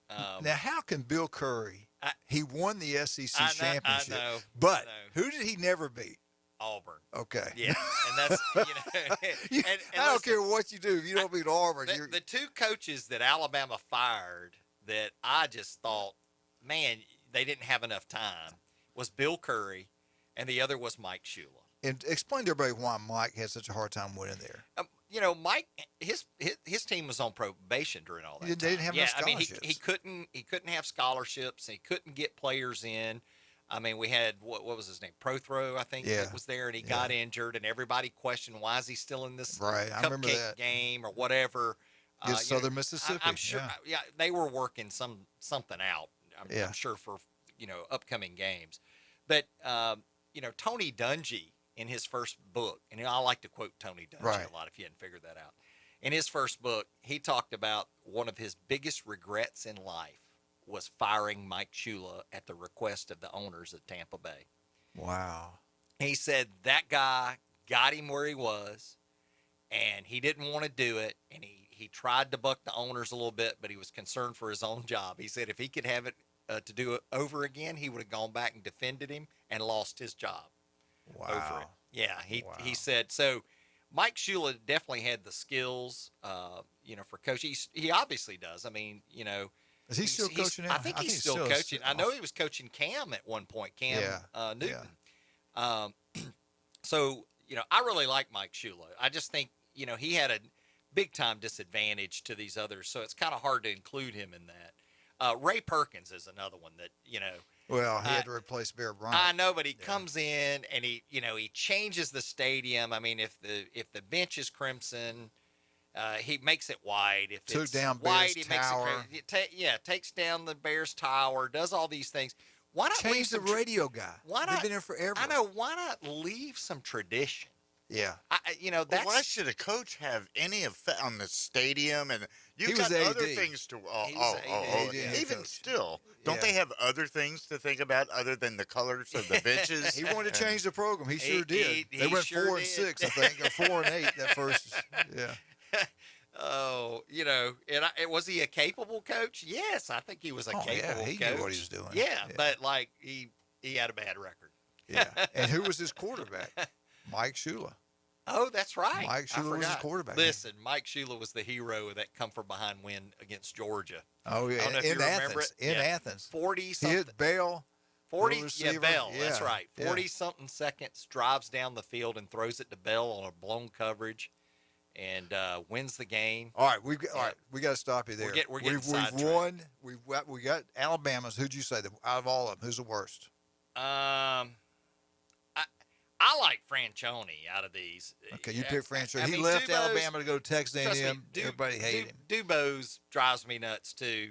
Now, how can Bill Curry? He won the SEC championship, I know, but who did he never beat? Auburn. Okay. Yeah, and that's and I don't care what you do if you don't beat Auburn. The two coaches that Alabama fired that I just thought, man, they didn't have enough time was Bill Curry, and the other was Mike Shula. And explain to everybody why Mike had such a hard time winning there. Mike, his team was on probation during all that. They didn't have enough scholarships. I mean, he couldn't have scholarships. He couldn't get players in. I mean, we had what was his name, Prothro, I think, that was there, and he got injured, and everybody questioned why is he still in this cupcake game or whatever. Southern Mississippi. I'm sure. Yeah, they were working something out. I'm sure for upcoming games, but Tony Dungy in his first book, and I like to quote Tony Dungy a lot if you hadn't figured that out. In his first book, he talked about one of his biggest regrets in life was firing Mike Shula at the request of the owners of Tampa Bay. Wow. He said that guy got him where he was, and he didn't want to do it, and he tried to buck the owners a little bit, but he was concerned for his own job. He said if he could have it to do it over again, he would have gone back and defended him and lost his job. Wow. Over it. Yeah, he said so. Mike Shula definitely had the skills, for coaching. He obviously does. I mean, Is he still coaching now? I think he's still coaching. I know he was coaching Cam at one point, Newton. Yeah. So, I really like Mike Shula. I just think, he had a big-time disadvantage to these others, so it's kind of hard to include him in that. Ray Perkins is another one that, Well, he had to replace Bear Bryant. I know, but he comes in and he changes the stadium. I mean, if the bench is crimson, he makes it white. If took it's down white, Bears he Tower. makes it takes down the Bears Tower. Does all these things. Why not change the radio guy? Why not? They've been there forever. I know. Why not leave some tradition? Yeah. That's why should a coach have any effect on the stadium? And He you've was got other AD. things to. AD Even coach. still, don't they have other things to think about other than the colors of the benches? He wanted to change the program. He sure did. he They went sure 4-6, I think, or 4-8 that first. Yeah. Oh, and was he a capable coach? Yes, I think he was a capable he coach. knew what he was doing. Yeah, but he had a bad record. Yeah. And who was his quarterback? Mike Shula. Oh, that's right. Mike Shula was his quarterback. Listen, Mike Shula was the hero of that come from behind win against Georgia. Oh, yeah. I don't know if you remember it. In Athens. 40 He something. hit Bell. 40, receiver. Bell, that's Yeah, right. 40-something seconds, drives down the field and throws it to Bell on a blown coverage and wins the game. All right, we got to stop you there. We're getting we've sidetracked. won. We got Alabama's. Who'd you say out of all of them? Who's the worst? I like Franchione out of these. Okay, you pick Franchione. I He mean, left Dubose, Alabama to go to Texas trust me, A&M. Everybody hated him. Dubose drives me nuts too.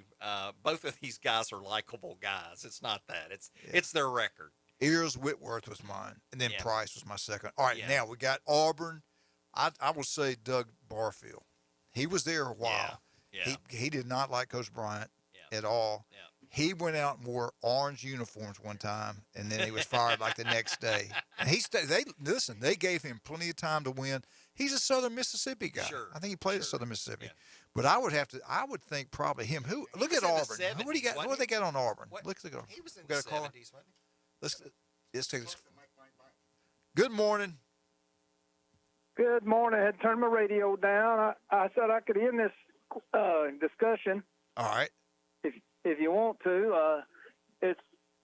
Both of these guys are likable guys. It's not that. It's their record. Ears Whitworth was mine, and then Price was my second. All right, Yeah. now we got Auburn. I will say Doug Barfield. He was there a while. Yeah. He did not like Coach Bryant at all. Yeah. He went out and wore orange uniforms one time, and then he was fired like the next day. And they gave him plenty of time to win. He's a Southern Mississippi guy. Sure. I think he played at Southern Mississippi. But I would think probably him. Look at Auburn. What do you got? What they got on Auburn? Look at He was in we the got a caller? 70s, wasn't he? Let's take this. Good morning. Good morning. I had turned my radio down. I said I could end this discussion. All right. If you want to, it's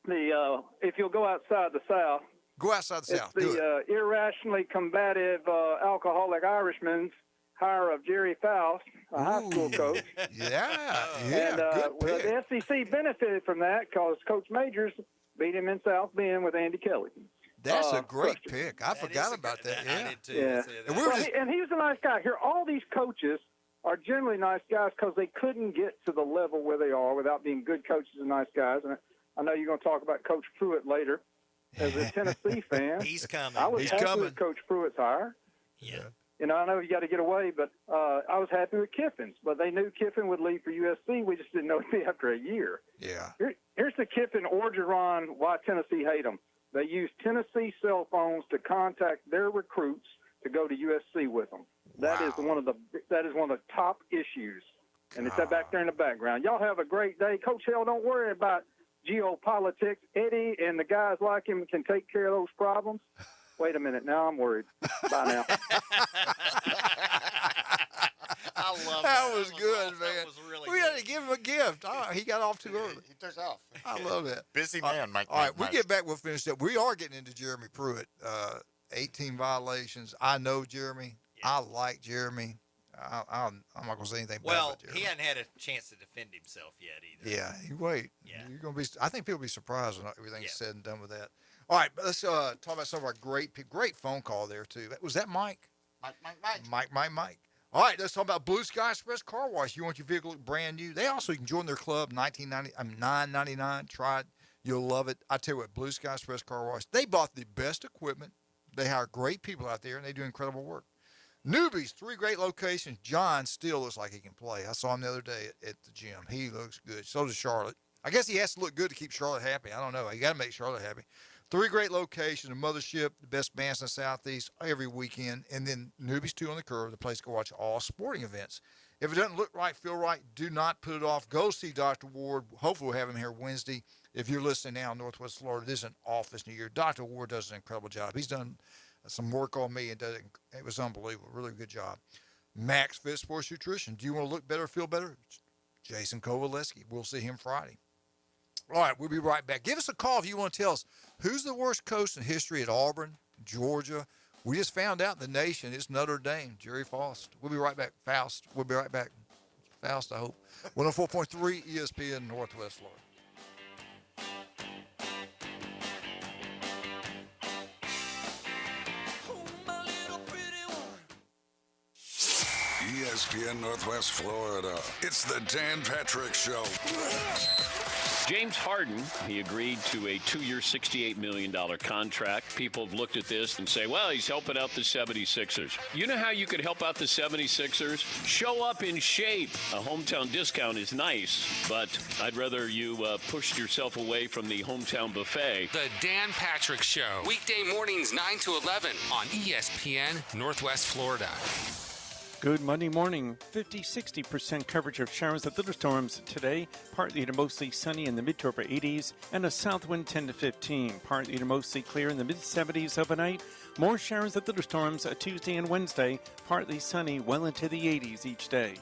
the if you'll go outside the South. Go outside the South. It's the irrationally combative alcoholic Irishman's hire of Jerry Faust, a high school coach. Yeah, And good pick. the SEC benefited from that because Coach Majors beat him in South Bend with Andy Kelly. That's a great pick. I forgot about that. Yeah. I did too. Yeah. And we were just, and he was a nice guy. Here, all these coaches are generally nice guys because they couldn't get to the level where they are without being good coaches and nice guys. And I know you're going to talk about Coach Pruitt later. As a Tennessee fan, He's coming. I was happy with Coach Pruitt's hire. Yeah. You know, I know you got to get away, but I was happy with Kiffin's. But they knew Kiffin would leave for USC. We just didn't know it'd be after a year. Yeah. Here's the Kiffin orgeron why Tennessee hate them. They use Tennessee cell phones to contact their recruits to go to USC with them. That is one of the top issues, and it's back there in the background. Y'all have a great day, Coach Hale. Don't worry about geopolitics. Eddie and the guys like him can take care of those problems. Wait a minute, now I'm worried. Bye now. I love that was good, man. That was really we had to give him a gift. Oh, he got off too early. He took off. I love that. Busy man, Mike. All right, we get back. We'll finish that. We are getting into Jeremy Pruitt. 18 violations. I know Jeremy. Yeah. I like Jeremy. I'm not going to say anything bad about Jeremy. He hadn't had a chance to defend himself yet either. Yeah, you wait. Yeah. You're going to be. I think people will be surprised when everything's said and done with that. All right, let's talk about some of our great phone call there too. Was that Mike? Mike. All right, let's talk about Blue Sky Express Car Wash. You want your vehicle to look brand new? They also, you can join their club, $9.99. Try it. You'll love it. I tell you what, Blue Sky Express Car Wash, they bought the best equipment. They hire great people out there, and they do incredible work. Newbies, 3 great locations. John still looks like he can play. I saw him the other day at the gym. He looks good. So does Charlotte. I guess he has to look good to keep Charlotte happy. I don't know. You got to make Charlotte happy. 3 great locations, a mothership, the best bands in the Southeast every weekend, and then Newbies 2 on the Curve, the place to go watch all sporting events. If it doesn't look right, feel right, do not put it off. Go see Dr. Ward. Hopefully we'll have him here Wednesday. If you're listening now in Northwest Florida, this is an office near you. Dr. Ward does an incredible job. He's done some work on me, and it was unbelievable. Really good job. Max Fit Sports Nutrition. Do you want to look better, feel better? Jason Kowaleski. We'll see him Friday. All right, we'll be right back. Give us a call if you want to tell us who's the worst coach in history at Auburn, Georgia. We just found out in the nation it's Notre Dame, Jerry Faust. We'll be right back. Faust, we'll be right back. Faust, I hope. 104.3 ESPN Northwest Florida. ESPN Northwest Florida. It's the Dan Patrick Show. James Harden, he agreed to a 2-year, $68 million contract. People have looked at this and say, well, he's helping out the 76ers. You know how you could help out the 76ers? Show up in shape. A hometown discount is nice, but I'd rather you push yourself away from the hometown buffet. The Dan Patrick Show. Weekday mornings 9 to 11 on ESPN Northwest Florida. Good Monday morning. 50-60% coverage of showers and thunderstorms today. Partly to mostly sunny in the mid to upper 80s and a south wind 10 to 15. Partly to mostly clear in the mid 70s overnight. More showers and thunderstorms Tuesday and Wednesday. Partly sunny well into the 80s each day.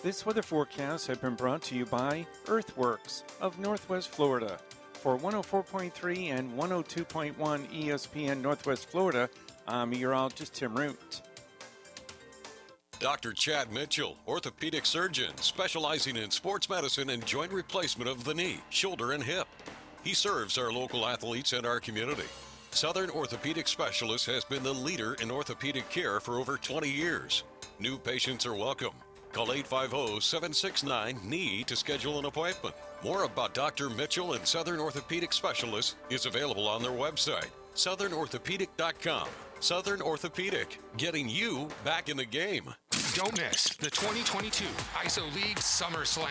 This weather forecast has been brought to you by Earthworks of Northwest Florida. For 104.3 and 102.1 ESPN Northwest Florida, I'm meteorologist Tim Root. Dr. Chad Mitchell, orthopedic surgeon specializing in sports medicine and joint replacement of the knee, shoulder, and hip. He serves our local athletes and our community. Southern Orthopedic Specialist has been the leader in orthopedic care for over 20 years. New patients are welcome. Call 850-769-KNEE to schedule an appointment. More about Dr. Mitchell and Southern Orthopedic Specialist is available on their website, southernorthopedic.com. Southern Orthopedic, getting you back in the game. Don't miss the 2022 ISO League Summer Slam.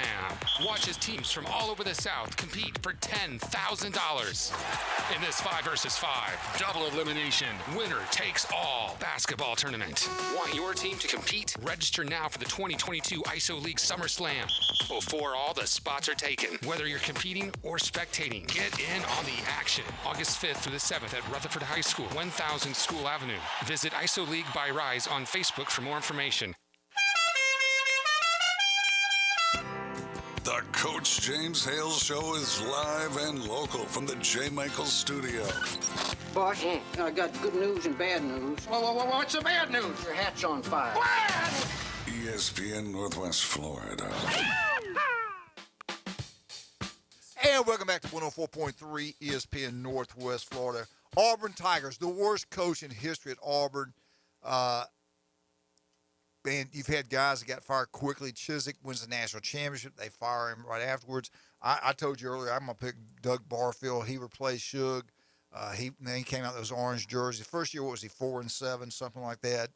Watch as teams from all over the South compete for $10,000. In this 5 versus 5, double elimination, winner takes all basketball tournament. Want your team to compete? Register now for the 2022 ISO League Summer Slam before all the spots are taken. Whether you're competing or spectating, get in on the action. August 5th through the 7th at Rutherford High School, 1000 School Avenue. Visit ISO League by Rise on Facebook for more information. The Coach James Hale Show is live and local from the J. Michael Studio. Boss, I got good news and bad news. What's the bad news? Your hat's on fire. ESPN Northwest Florida. And welcome back to 104.3 ESPN Northwest Florida. Auburn Tigers, the worst coach in history at Auburn. And you've had guys that got fired quickly. Chiswick wins the national championship. They fire him right afterwards. I told you earlier, I'm going to pick Doug Barfield. He replaced Shug. He came out in those orange jerseys. First year, what was he, 4-7, something like that?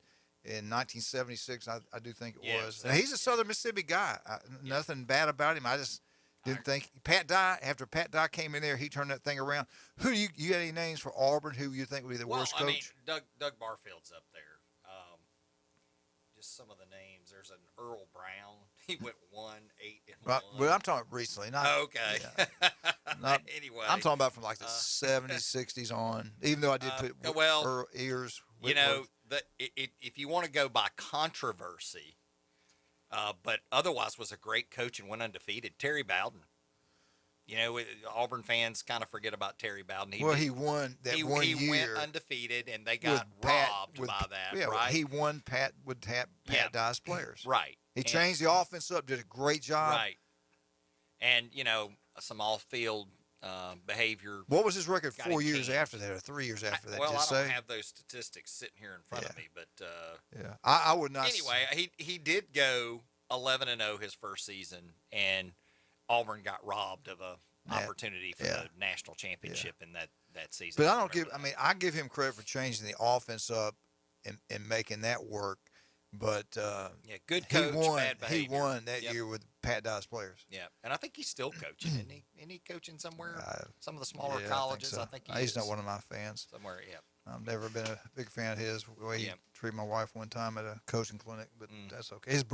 In 1976, I do think it was. And he's a Southern Mississippi guy. Nothing bad about him. I just didn't think. After Pat Dye came in there, he turned that thing around. Who you got any names for Auburn who you think would be the worst coach? I mean, Doug Barfield's up there. Just some of the names. There's an Earl Brown. He went 1-8-1. Well, I'm talking recently. Not, okay. Yeah. Anyway. I'm talking about from like the 70s, 60s on. Even though I did put ears. You know, if you want to go by controversy, but otherwise was a great coach and went undefeated, Terry Bowden. You know, Auburn fans kind of forget about Terry Bowden. He won that he year. Went undefeated, and they got robbed by that, right? He won Pat Dye's players. Right. He changed the offense up, did a great job. Right. And, you know, some off-field behavior. What was his record 4 years after that or 3 years after that? Well, I don't have those statistics sitting here in front of me, but I would not. Anyway, he did go 11-0 his first season, and Auburn got robbed of a opportunity for the national championship in that season. But I give him credit for changing the offense up and making that work. But good coach, bad behavior. He won that year with Pat Dye's players. Yeah, and I think he's still coaching, isn't he? Isn't he coaching somewhere? Some of the smaller colleges, I think he's not one of my fans. Somewhere, yeah. I've never been a big fan of his. The way he treated my wife one time at a coaching clinic, but that's okay. His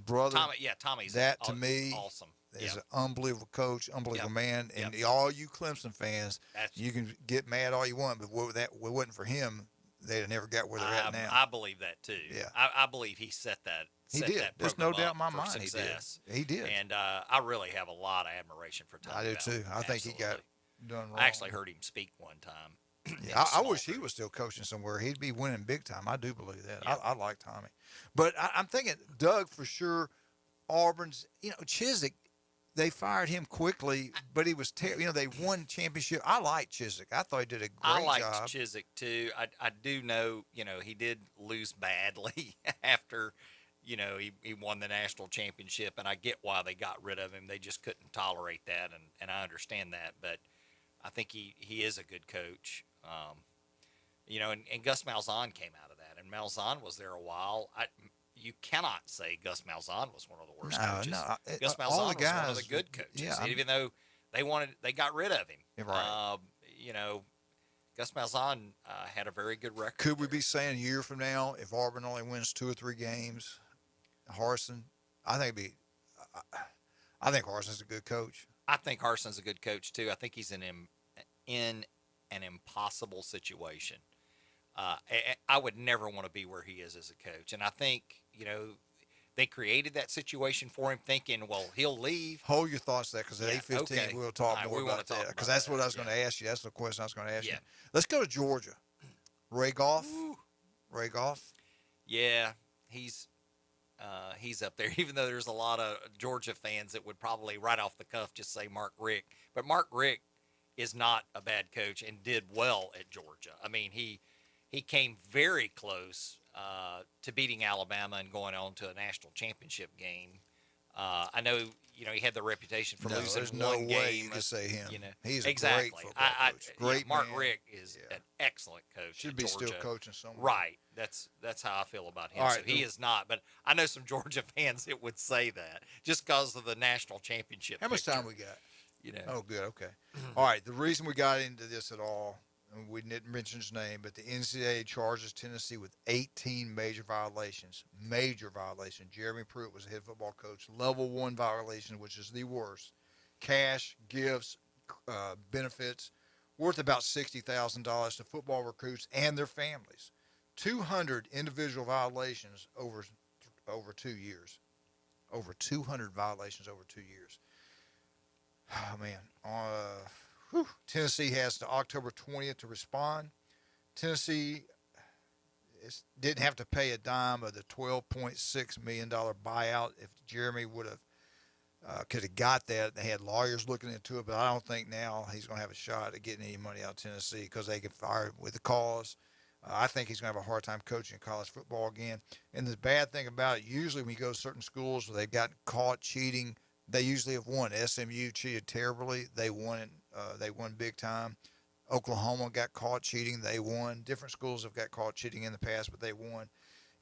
brother, Tommy's that to me awesome. Is an unbelievable coach, unbelievable man, and all you Clemson fans, you can get mad all you want, but it wasn't for him, they'd have never got where they're at now. I believe that too. Yeah, I believe he set that. He did. There's no doubt in my mind. Success. He did. And I really have a lot of admiration for Tommy. I do too. I think he got done wrong. I actually heard him speak one time. I wish he was still coaching somewhere. He'd be winning big time. I do believe that. Yeah. I like Tommy, but I'm thinking Doug for sure. Auburn's, Chiswick. They fired him quickly, but he was terrible. They won championship. I like Chiswick. I thought he did a great job. I liked Chiswick too. I do know, he did lose badly after, he won the national championship, and I get why they got rid of him. They just couldn't tolerate that, and I understand that. But I think he is a good coach. And Gus Malzahn came out of that, and Malzahn was there a while. You cannot say Gus Malzahn was one of the worst coaches. No, Gus Malzahn was one of the good coaches, even though they got rid of him. Right. Gus Malzahn had a very good record. Could we be saying a year from now, if Auburn only wins 2 or 3 games, Harsin? I think Harson's a good coach. I think Harson's a good coach too. I think he's in an impossible situation. I would never want to be where he is as a coach. And I think, they created that situation for him thinking, well, he'll leave. Hold your thoughts there, because at 8:15 we'll talk more about that. Because that's what I was going to ask you. That's the question I was going to ask you. Let's go to Georgia. Ray Goff. Ray Goff. Yeah, he's up there, even though there's a lot of Georgia fans that would probably right off the cuff just say Mark Richt. But Mark Richt is not a bad coach and did well at Georgia. I mean, he came very close to beating Alabama and going on to a national championship game. I know, he had the reputation for losing there's one no game. way you can say him. He's a exactly. great football coach. Great Mark man. Richt is an excellent coach. Should be Georgia. still coaching somewhere. Right. That's how I feel about him. All So right. he is not. But I know some Georgia fans that would say that just because of the national championship. How much picture. time we got? Oh, good. Okay. All right. The reason we got into this at all, and we didn't mention his name, but the NCAA charges Tennessee with 18 major violations. Major violations. Jeremy Pruitt was the head football coach. Level 1 violation, which is the worst. Cash, gifts, benefits, worth about $60,000 to football recruits and their families. 200 individual violations over 2 years. Over 200 violations over 2 years. Oh, man. Tennessee has to October 20th to respond. Tennessee didn't have to pay a dime of the $12.6 million buyout. If Jeremy would have could have got that, they had lawyers looking into it, but I don't think now he's going to have a shot at getting any money out of Tennessee because they can fire him with the cause. I think he's going to have a hard time coaching college football again. And the bad thing about it, usually when you go to certain schools where they've gotten caught cheating, they usually have won. SMU cheated terribly. They won. They won big time. Oklahoma got caught cheating. They won. Different schools have got caught cheating in the past, but they won.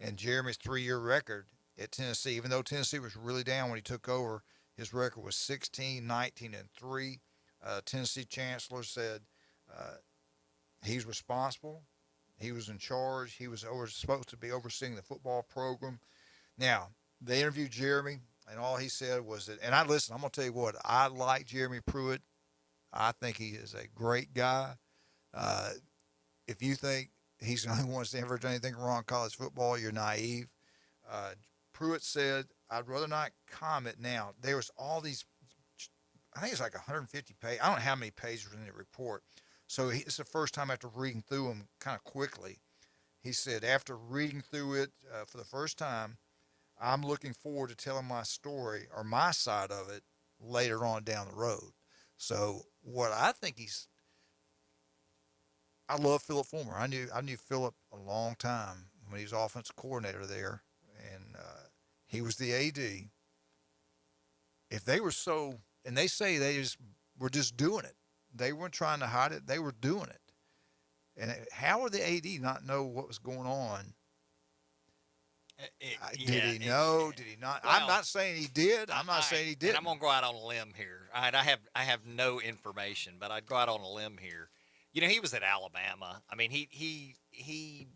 And Jeremy's 3-year record at Tennessee, even though Tennessee was really down when he took over, his record was 16, 19, and 3. Tennessee chancellor said he's responsible. He was in charge. He was supposed to be overseeing the football program. Now, they interviewed Jeremy, and all he said was that, and I'm going to tell you what, I like Jeremy Pruitt. I think he is a great guy. If you think he's the only one that's ever done anything wrong in college football, you're naive. Pruitt said, I'd rather not comment now. There was all these, I think it's like 150 pages. I don't know how many pages were in the report. So it's the first time after reading through them kind of quickly. He said, after reading through it for the first time, I'm looking forward to telling my story or my side of it later on down the road. So what I think I love Philip Fulmer. I knew Philip a long time when he was offensive coordinator there, and he was the AD. If they were so, and they say they were just doing it. They weren't trying to hide it. They were doing it. And how would the AD not know what was going on? Did he know? Did he not? Well, I'm not saying he did. I'm not saying he did. And I'm going to go out on a limb here. All right, I have no information, but I'd go out on a limb here. You know, he was at Alabama. I mean, he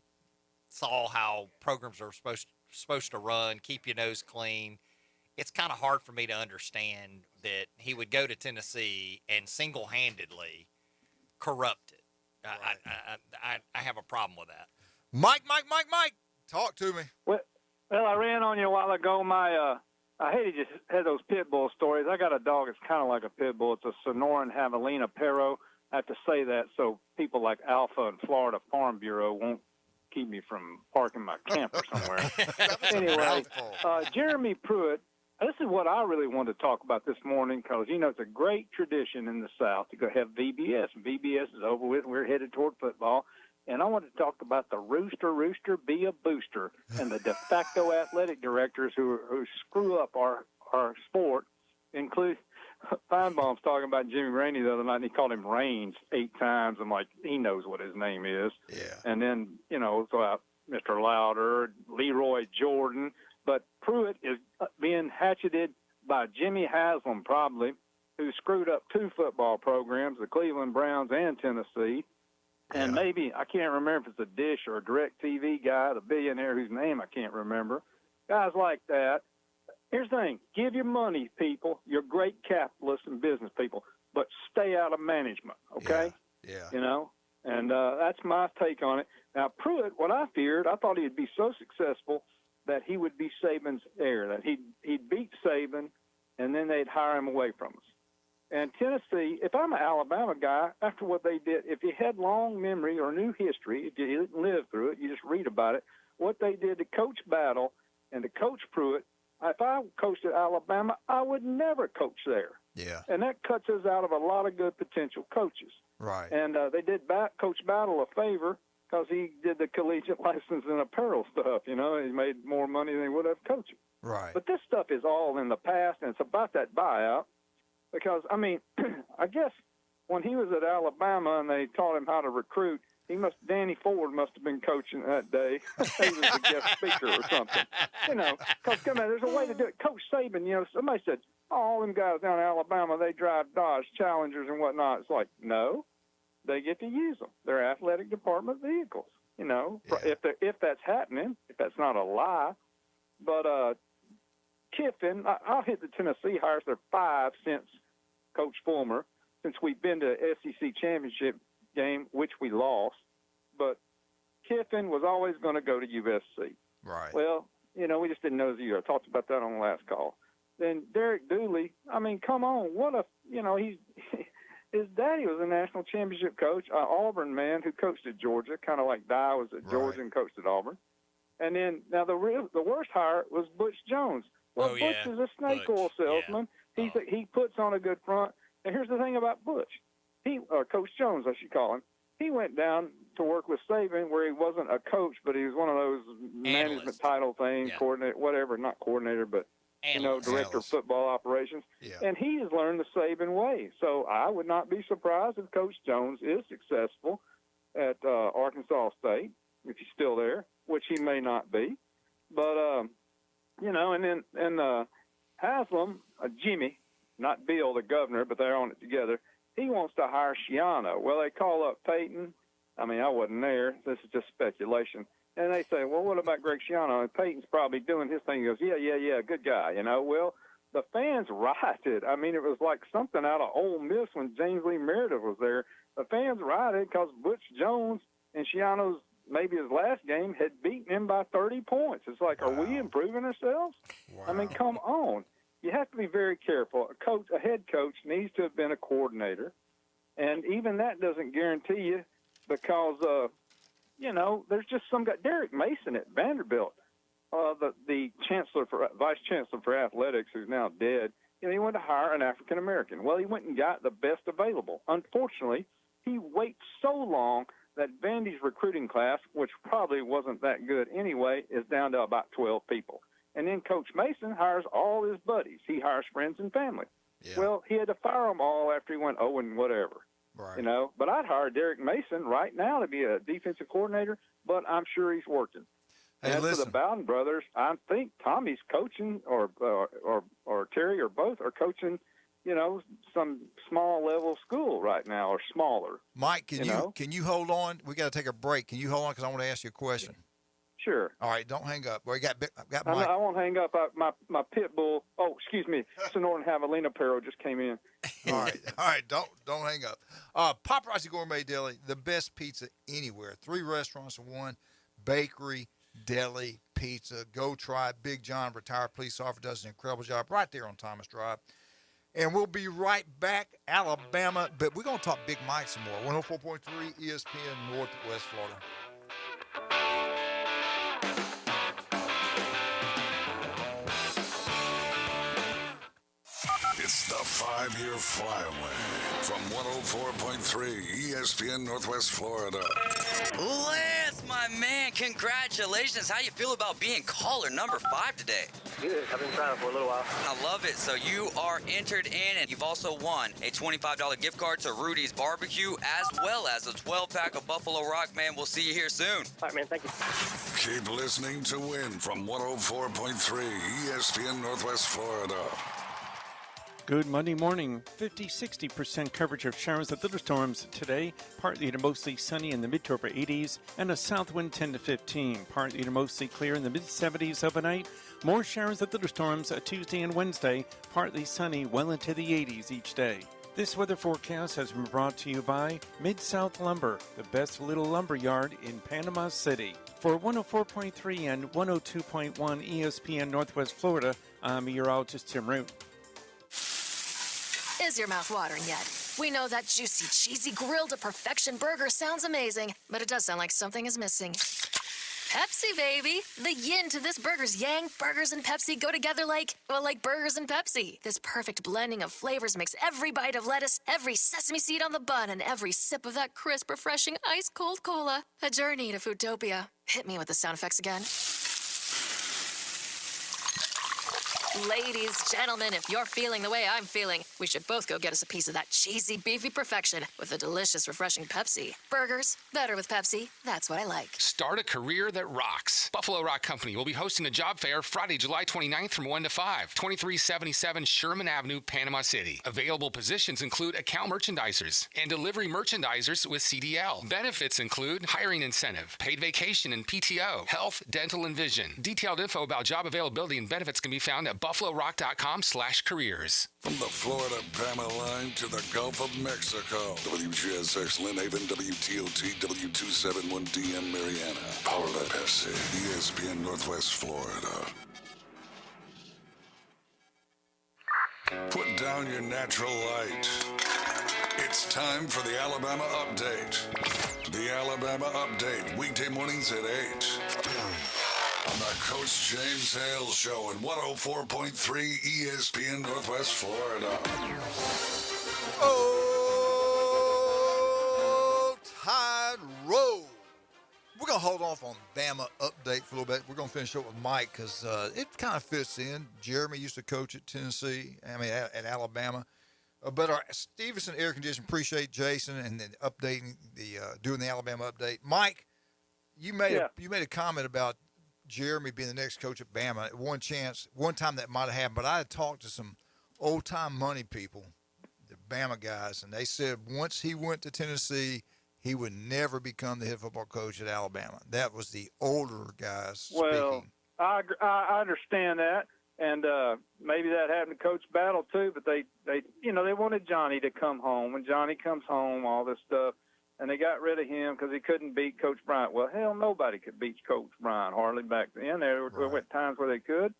saw how programs are supposed to run, keep your nose clean. It's kind of hard for me to understand that he would go to Tennessee and single-handedly corrupt it. I have a problem with that. Mike, talk to me. Well, I ran on you a while ago. I hate to just have those pit bull stories. I got a dog that's kind of like a pit bull. It's a Sonoran Javelina Perro. I have to say that so people like Alpha and Florida Farm Bureau won't keep me from parking my camper somewhere. Anyway, Jeremy Pruitt, this is what I really wanted to talk about this morning because, you know, it's a great tradition in the South to go have VBS. VBS is over with. We're headed toward football. And I want to talk about the Rooster, be a booster, and the de facto athletic directors who screw up our sport, include Feinbaum's talking about Jimmy Rainey the other night, and he called him Raines 8 times. I'm like, he knows what his name is. Yeah. And then, you know, throw out Mr. Louder, Leroy Jordan. But Pruitt is being hatcheted by Jimmy Haslam, probably, who screwed up 2 football programs, the Cleveland Browns and Tennessee. And maybe, I can't remember if it's a Dish or a DirecTV guy, the billionaire whose name I can't remember. Guys like that. Here's the thing. Give your money, people. You're great capitalists and business people, but stay out of management, okay? Yeah. You know? And that's my take on it. Now, Pruitt, what I feared, I thought he'd be so successful that he would be Saban's heir, that he'd beat Saban, and then they'd hire him away from us. And Tennessee, if I'm an Alabama guy, after what they did, if you had long memory or knew history, if you didn't live through it, you just read about it, what they did to Coach Battle and to Coach Pruitt, if I coached at Alabama, I would never coach there. Yeah. And that cuts us out of a lot of good potential coaches. Right. And they did Coach Battle a favor because he did the collegiate license and apparel stuff, you know. He made more money than he would have coaching. Right. But this stuff is all in the past, and it's about that buyout. Because, I mean, I guess when he was at Alabama and they taught him how to recruit, Danny Ford must have been coaching that day. He was a guest speaker or something. You know, because, come on, there's a way to do it. Coach Saban, you know, somebody said, oh, all them guys down in Alabama, they drive Dodge Challengers and whatnot. It's like, no, they get to use them. They're athletic department vehicles, you know, if that's happening, if that's not a lie. But Kiffin, I'll hit the Tennessee hires. They're 5 since Coach Fulmer, since we've been to SEC championship game, which we lost. But Kiffin was always going to go to USC. Right. Well, you know, we just didn't know the year. I talked about that on the last call. Then Derek Dooley, I mean, come on. What a, you know, his daddy was a national championship coach, an Auburn man who coached at Georgia, kind of like Dye was at Georgia and coached at Auburn. And then now the worst hire was Butch Jones. Well, Butch is a snake oil salesman. He puts on a good front. And here's the thing about Butch. Coach Jones, I should call him. He went down to work with Saban where he wasn't a coach, but he was one of those management title things, coordinator, whatever, not coordinator, but director of football operations. Yeah. And he has learned the Saban way. So I would not be surprised if Coach Jones is successful at Arkansas State, if he's still there, which he may not be. But, and then Haslam, Jimmy, not Bill, the governor, but they're on it together, he wants to hire Schiano. Well, they call up Peyton. I mean, I wasn't there. This is just speculation. And they say, well, what about Greg Schiano? And Peyton's probably doing his thing. He goes, yeah, good guy, Well, the fans rioted. I mean, it was like something out of Ole Miss when James Lee Meredith was there. The fans rioted because Butch Jones and Schiano's maybe his last game had beaten him by 30 points. It's like, are we improving ourselves? Wow. I mean, come on. You have to be very careful. A head coach needs to have been a coordinator, and even that doesn't guarantee you because, there's just some guy, Derek Mason at Vanderbilt, the vice chancellor for athletics, who's now dead. He went to hire an African American. Well, he went and got the best available. Unfortunately, he waits so long that Vandy's recruiting class, which probably wasn't that good anyway, is down to about 12 people. And then Coach Mason hires all his buddies. He hires friends and family. Yeah. Well, he had to fire them all after he went 0 and whatever. Right. But I'd hire Derek Mason right now to be a defensive coordinator, but I'm sure he's working. Hey, and for the Bowden brothers, I think Tommy's coaching or Terry or both are coaching, some small level school right now or smaller. Mike, can you hold on? We got to take a break. Can you hold on because I want to ask you a question? Sure. All right, don't hang up. Well, got Mike. I won't hang up. My pit bull. Oh, excuse me. Sonoran Javelina Perro just came in. All right. Don't hang up. Paparazzi Gourmet Deli, the best pizza anywhere. 3 restaurants in one. Bakery, deli, pizza. Go try it. Big John, retired police officer, does an incredible job right there on Thomas Drive. And we'll be right back, Alabama. But we're going to talk Big Mike some more. 104.3 ESPN Northwest Florida. It's the 5-year flyaway from 104.3 ESPN Northwest Florida. Lance, my man, congratulations. How you feel about being caller number 5 today? Good. I've been trying for a little while. I love it. So you are entered in, and you've also won a $25 gift card to Rudy's Barbecue, as well as a 12-pack of Buffalo Rock. Man, we'll see you here soon. All right, man. Thank you. Keep listening to win from 104.3 ESPN Northwest Florida. Good Monday morning. 50-60% coverage of showers and thunderstorms today. Partly to mostly sunny in the mid to upper 80s and a south wind 10 to 15. Partly to mostly clear in the mid 70s overnight. More showers and thunderstorms Tuesday and Wednesday. Partly sunny well into the 80s each day. This weather forecast has been brought to you by Mid-South Lumber, the best little lumber yard in Panama City. For 104.3 and 102.1 ESPN Northwest Florida, I'm meteorologist Tim Root. Is your mouth watering yet? We know that juicy, cheesy, grilled to perfection burger sounds amazing, but it does sound like something is missing. Pepsi, baby. The yin to this burger's yang. Burgers and Pepsi go together like burgers and Pepsi. This perfect blending of flavors makes every bite of lettuce, every sesame seed on the bun, and every sip of that crisp, refreshing, ice-cold cola a journey to Foodtopia. Hit me with the sound effects again. Ladies, gentlemen, if you're feeling the way I'm feeling, we should both go get us a piece of that cheesy, beefy perfection with a delicious, refreshing Pepsi. Burgers, better with Pepsi. That's what I like. Start a career that rocks. Buffalo Rock Company will be hosting a job fair Friday, July 29th from 1 to 5, 2377 Sherman Avenue, Panama City. Available positions include account merchandisers and delivery merchandisers with CDL. Benefits include hiring incentive, paid vacation and PTO, health, dental, and vision. Detailed info about job availability and benefits can be found at buffalorock.com/careers. From the Florida Panama line to the Gulf of Mexico. WGSX Lynn Haven, WTOT, W271DM Mariana. Powered by Pepsi. ESPN Northwest Florida. Put down your natural light. It's time for the Alabama Update. The Alabama Update, weekday mornings at 8. On the Coach James Hale Show at 104.3 ESPN Northwest Florida. Oh, Tide Roll. We're going to hold off on Bama update for a little bit. We're going to finish up with Mike because it kind of fits in. Jeremy used to coach at Tennessee, at Alabama. But our Stevenson Air Conditioning, appreciate Jason and then updating doing the Alabama update. Mike, you made a comment about Jeremy being the next coach at Bama. One time that might have happened, but I had talked to some old-time money people, the Bama guys, and they said once he went to Tennessee, he would never become the head football coach at Alabama. That was the older guys speaking. I understand that, and maybe that happened to Coach Battle too. But they wanted Johnny to come home. When Johnny comes home, all this stuff, and they got rid of him because he couldn't beat Coach Bryant. Well, hell, nobody could beat Coach Bryant hardly back then. There were times where they could,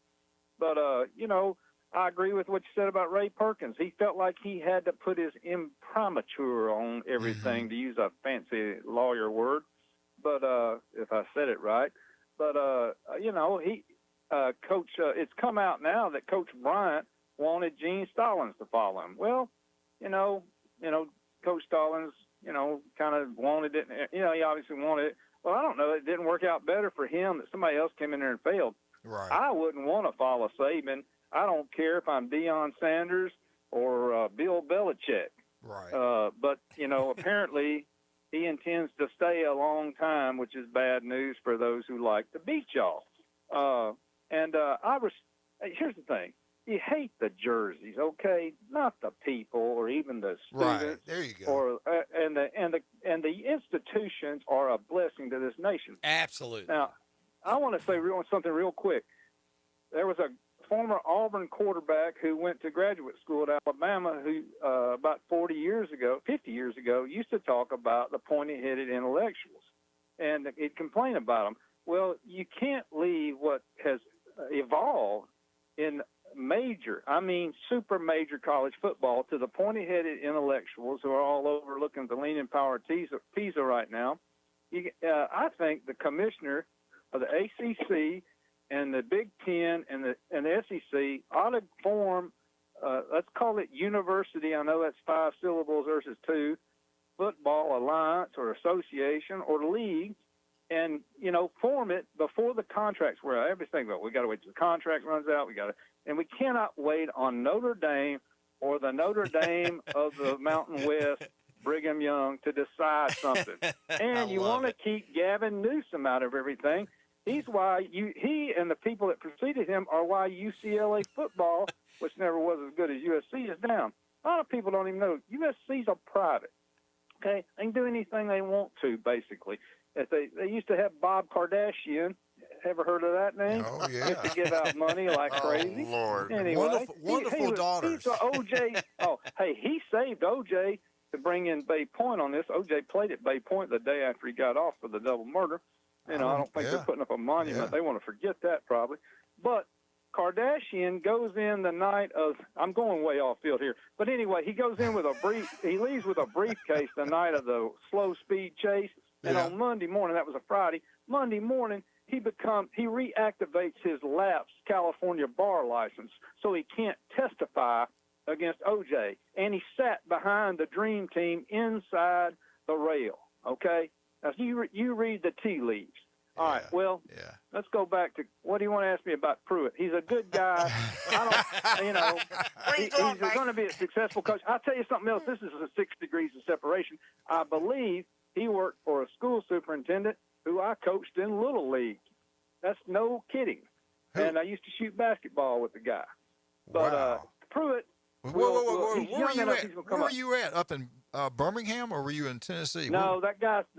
but I agree with what you said about Ray Perkins. He felt like he had to put his imprimatur on everything, to use a fancy lawyer word, but if I said it right. But, it's come out now that Coach Bryant wanted Gene Stallings to follow him. Well, Coach Stallings, kind of wanted it. He obviously wanted it. Well, I don't know. It didn't work out better for him that somebody else came in there and failed. Right. I wouldn't want to follow Saban. I don't care if I'm Deion Sanders or Bill Belichick. Right. But, apparently he intends to stay a long time, which is bad news for those who like to beat y'all. Here's the thing. You hate the jerseys, okay? Not the people or even the students. Right. There you go. And the institutions are a blessing to this nation. Absolutely. Now, I want to say something real quick. There was a former Auburn quarterback who went to graduate school at Alabama who about 50 years ago, used to talk about the pointy-headed intellectuals. And he'd complain about them. Well, you can't leave what has evolved in super major college football to the pointy-headed intellectuals who are all over looking at the Leaning Tower of Pisa right now. I think the commissioner of the ACC and the Big Ten and the SEC ought to form, let's call it university. I know that's 5 syllables versus 2, football alliance or association or league, and form it before the contracts. Where everything, but we got to wait till the contract runs out. And we cannot wait on Notre Dame or the Notre Dame of the Mountain West, Brigham Young, to decide something. And you want to keep Gavin Newsom out of everything. He and the people that preceded him are why UCLA football, which never was as good as USC, is down. A lot of people don't even know USC's a private. Okay, they can do anything they want to, basically. If they used to have Bob Kardashian. Ever heard of that name? Oh, yeah. Used to give out money like crazy. Oh, Lord. Anyway, wonderful daughters. OJ. He saved OJ to bring in Bay Point on this. OJ played at Bay Point the day after he got off for the double murder. I don't think they're putting up a monument. Yeah. They want to forget that probably. But Kardashian goes in the night of, I'm going way off field here, but anyway, he goes in with he leaves with a briefcase the night of the slow speed chase, and on Monday morning, that was a Friday, Monday morning, he reactivates his lapsed California bar license, so he can't testify against OJ, and he sat behind the Dream Team inside the rail, okay? Now, you read the tea leaves. All right, well, let's go back to, what do you want to ask me about Pruitt? He's a good guy. He's going to be a successful coach. I'll tell you something else. This is a 6 degrees of separation. I believe he worked for a school superintendent who I coached in Little League. That's no kidding. And I used to shoot basketball with the guy. But Pruitt, whoa. Where were you at? Up in Birmingham, or were you in Tennessee? No, the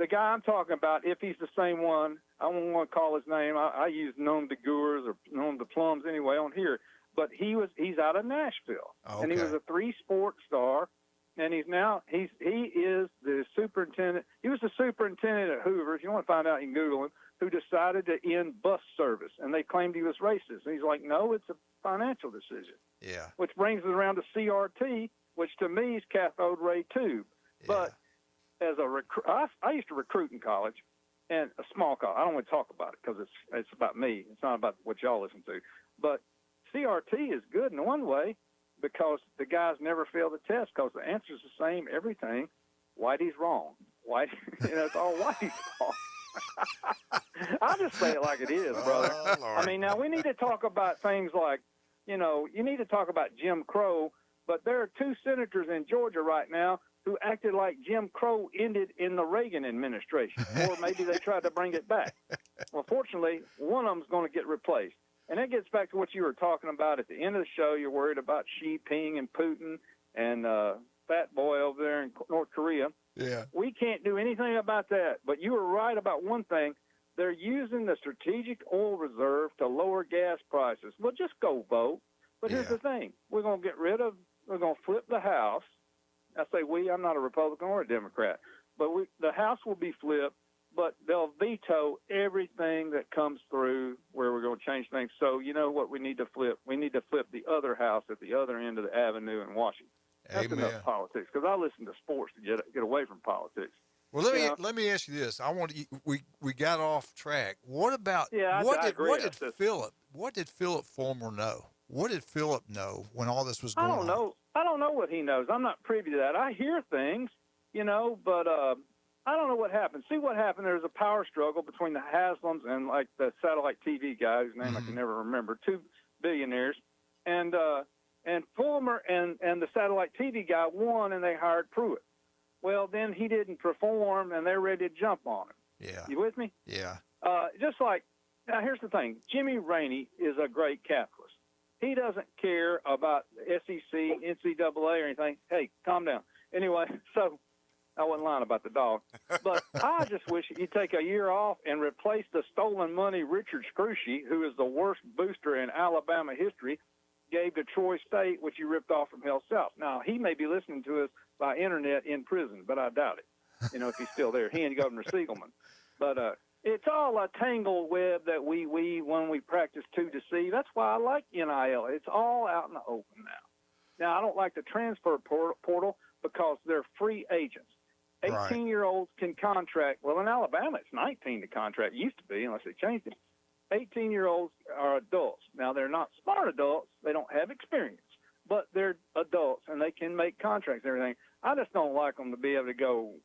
guy I'm talking about, if he's the same one, I don't want to call his name. I use Noam de Gours or Noam de Plums anyway on here. But he's out of Nashville. Okay. And he was a 3-sport star. And he is the superintendent. He was the superintendent at Hoover. If you want to find out, you can Google him, who decided to end bus service. And they claimed he was racist. And he's like, no, it's a financial decision. Yeah. Which brings us around to CRT, which to me is cathode ray tube. But as a recruit, I used to recruit in college, and a small college. I don't want to talk about it because it's about me. It's not about what y'all listen to. But CRT is good in one way because the guys never fail the test because the answer's the same, everything. Whitey's wrong. It's all Whitey's fault. I'll just say it like it is, brother. I mean, now we need to talk about things like, you need to talk about Jim Crow, but there are 2 senators in Georgia right now who acted like Jim Crow ended in the Reagan administration, or maybe they tried to bring it back. Well, fortunately, one of them's going to get replaced. And that gets back to what you were talking about at the end of the show. You're worried about Xi Jinping and Putin and Fat Boy over there in North Korea. Yeah. We can't do anything about that. But you were right about one thing. They're using the strategic oil reserve to lower gas prices. Well, just go vote. But here's the thing. We're going to flip the House. I say we, I'm not a Republican or a Democrat. But the House will be flipped, but they'll veto everything that comes through where we're going to change things. So you know what we need to flip? We need to flip the other house at the other end of the avenue in Washington. That's enough politics, because I listen to sports to get away from politics. Well, let me ask you this. We got off track. What about what did Philip Fulmer know? What did Philip know when all this was going on? I don't know what he knows. I'm not privy to that. I hear things, but I don't know what happened. See what happened? There was a power struggle between the Haslams and like the satellite TV guy whose name I can never remember, 2 billionaires, and Fulmer and the satellite TV guy won, and they hired Pruitt. Well, then he didn't perform, and they're ready to jump on him. Yeah. You with me? Yeah. Just like, now here's the thing. Jimmy Rainey is a great capitalist. He doesn't care about SEC, NCAA, or anything. Hey, calm down. Anyway, so I wasn't lying about the dog. But I just wish he'd take a year off and replace the stolen money Richard Scrushy, who is the worst booster in Alabama history, gave to Troy State, which he ripped off from Hale South. Now, he may be listening to us by internet in prison, but I doubt it, if he's still there. He and Governor Siegelman. But it's all a tangled web that we weave when we practice to deceive. That's why I like NIL. It's all out in the open now. Now, I don't like the transfer portal because they're free agents. 18-year-olds can contract. Well, in Alabama, it's 19 to contract. It used to be, unless they changed it. 18-year-olds are adults. Now, they're not smart adults. They don't have experience. But they're adults, and they can make contracts and everything. I just don't like them to be able to go,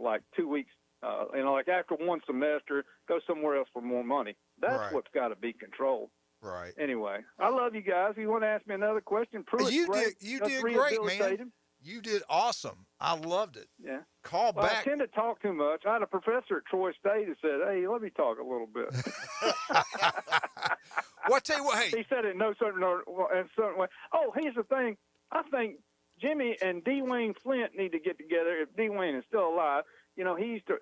like 2 weeks, like after one semester, go somewhere else for more money. That's what's got to be controlled. Right. Anyway, I love you guys. If you want to ask me another question, you did great, man. You did awesome. I loved it. Yeah. Call back. I tend to talk too much. I had a professor at Troy State who said, "Hey, let me talk a little bit." Well, I tell you what, hey. He said it in no certain way. Oh, here's the thing. I think Jimmy and D. Wayne Flint need to get together. If D. Wayne is still alive, he used to.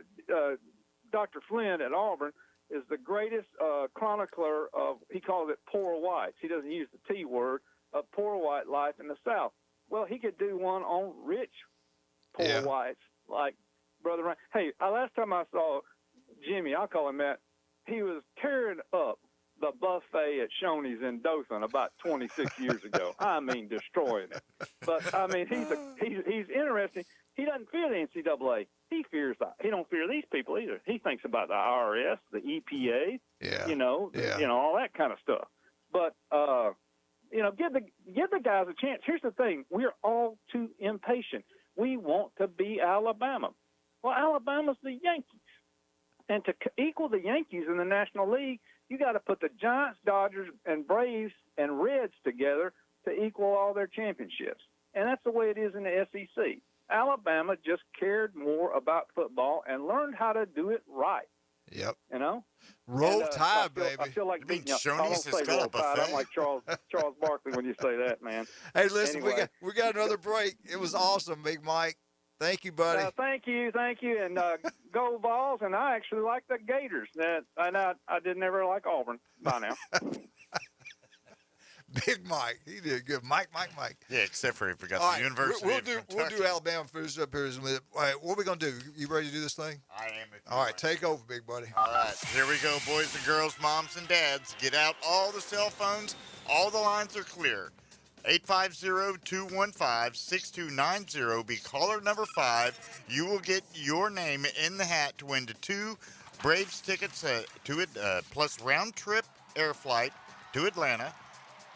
Dr. Flint at Auburn is the greatest chronicler of. He calls it poor whites. He doesn't use the T word of poor white life in the South. Well, he could do one on rich poor whites like Brother Ryan. Hey, last time I saw Jimmy, I'll call him that, he was tearing up the buffet at Shoney's in Dothan about 26 years ago. I mean, destroying it. But, I mean, he's interesting. He doesn't fear the NCAA. He don't fear these people either. He thinks about the IRS, the EPA, all that kind of stuff. But, give the guys a chance. Here's the thing. We're all too impatient. We want to be Alabama. Well, Alabama's the Yankees. And to equal the Yankees in the National League, you got to put the Giants, Dodgers, and Braves and Reds together to equal all their championships. And that's the way it is in the SEC. Alabama just cared more about football and learned how to do it right. Yep. Roll Tide, baby. I feel like beating up. I don't Shoney's say roll Tide. I'm like Charles Barkley when you say that, man. Hey, listen, anyway. we got another break. It was awesome, Big Mike. Thank you, buddy. Thank you, and go Vols. And I actually like the Gators. I didn't ever like Auburn. Bye now. Big Mike, he did good. Mike. Yeah, except for he forgot All the University we'll of Kentucky. We'll do Alabama finish up here. All right, what are we going to do? You ready to do this thing? I am. All right, take over, big buddy. All right, here we go, boys and girls, moms and dads. Get out all the cell phones. All the lines are clear. 850-215-6290. Be caller number 5. You will get your name in the hat to win the 2 Braves tickets to it, plus round-trip air flight to Atlanta,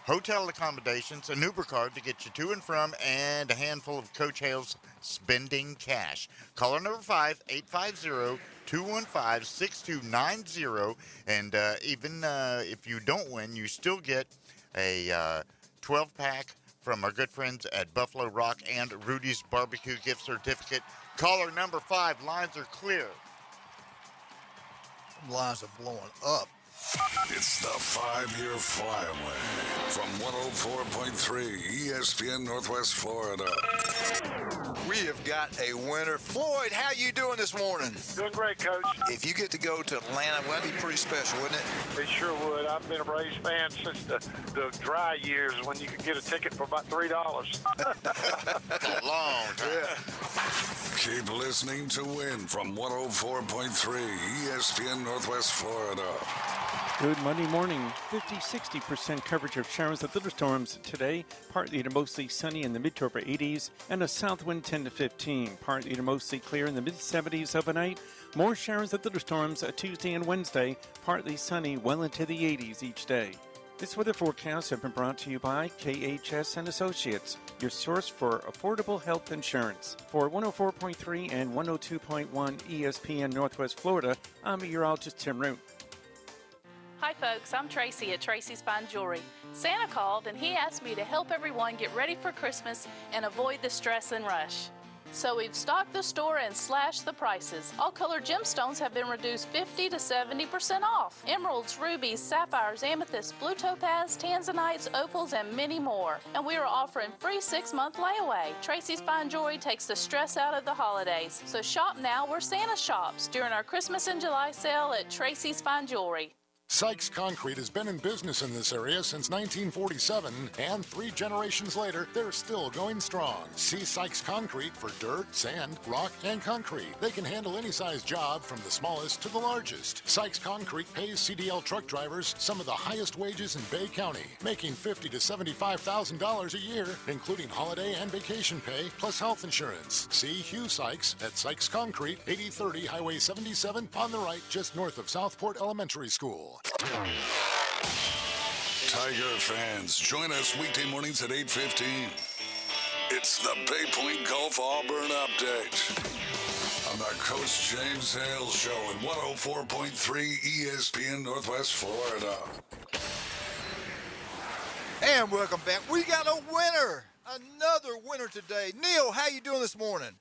hotel accommodations, an Uber card to get you to and from, and a handful of Coach Hale's spending cash. Caller number 5, 850-215-6290. And even if you don't win, you still get a 12-pack from our good friends at Buffalo Rock and Rudy's Barbecue gift certificate. Caller number 5, lines are clear. Lines are blowing up. It's the 5-year flyaway from 104.3 ESPN Northwest Florida. We have got a winner. Floyd, how you doing this morning? Doing great, Coach. If you get to go to Atlanta, well, that'd be pretty special, wouldn't it? It sure would. I've been a Braves fan since the dry years when you could get a ticket for about $3. Long time. Yeah. Keep listening to win from 104.3 ESPN Northwest Florida. Good Monday morning. 50-60% coverage of showers and thunderstorms today. Partly to mostly sunny in the mid to upper 80s and a south wind 10 to 15. Partly to mostly clear in the mid 70s overnight. More showers and thunderstorms Tuesday and Wednesday. Partly sunny well into the 80s each day. This weather forecast has been brought to you by KHS and Associates, your source for affordable health insurance. For 104.3 and 102.1 ESPN Northwest Florida, I'm meteorologist Tim Root. Hi folks, I'm Tracy at Tracy's Fine Jewelry. Santa called and he asked me to help everyone get ready for Christmas and avoid the stress and rush. So we've stocked the store and slashed the prices. All colored gemstones have been reduced 50 to 70% off. Emeralds, rubies, sapphires, amethysts, blue topaz, tanzanites, opals, and many more. And we are offering free 6-month layaway. Tracy's Fine Jewelry takes the stress out of the holidays. So shop now where Santa shops during our Christmas and July sale at Tracy's Fine Jewelry. Sykes Concrete has been in business in this area since 1947, and 3 generations later, they're still going strong. See Sykes Concrete for dirt, sand, rock, and concrete. They can handle any size job from the smallest to the largest. Sykes Concrete pays CDL truck drivers some of the highest wages in Bay County, making $50,000 to $75,000 a year, including holiday and vacation pay, plus health insurance. See Hugh Sykes at Sykes Concrete, 8030 Highway 77 on the right, just north of Southport Elementary School. Tiger fans, join us weekday mornings at 8:15. It's the Bay Point Golf Auburn Update on the Coach James Hale Show at 104.3 ESPN Northwest Florida. And welcome back. We got a winner. Another winner today. Neil, how you doing this morning?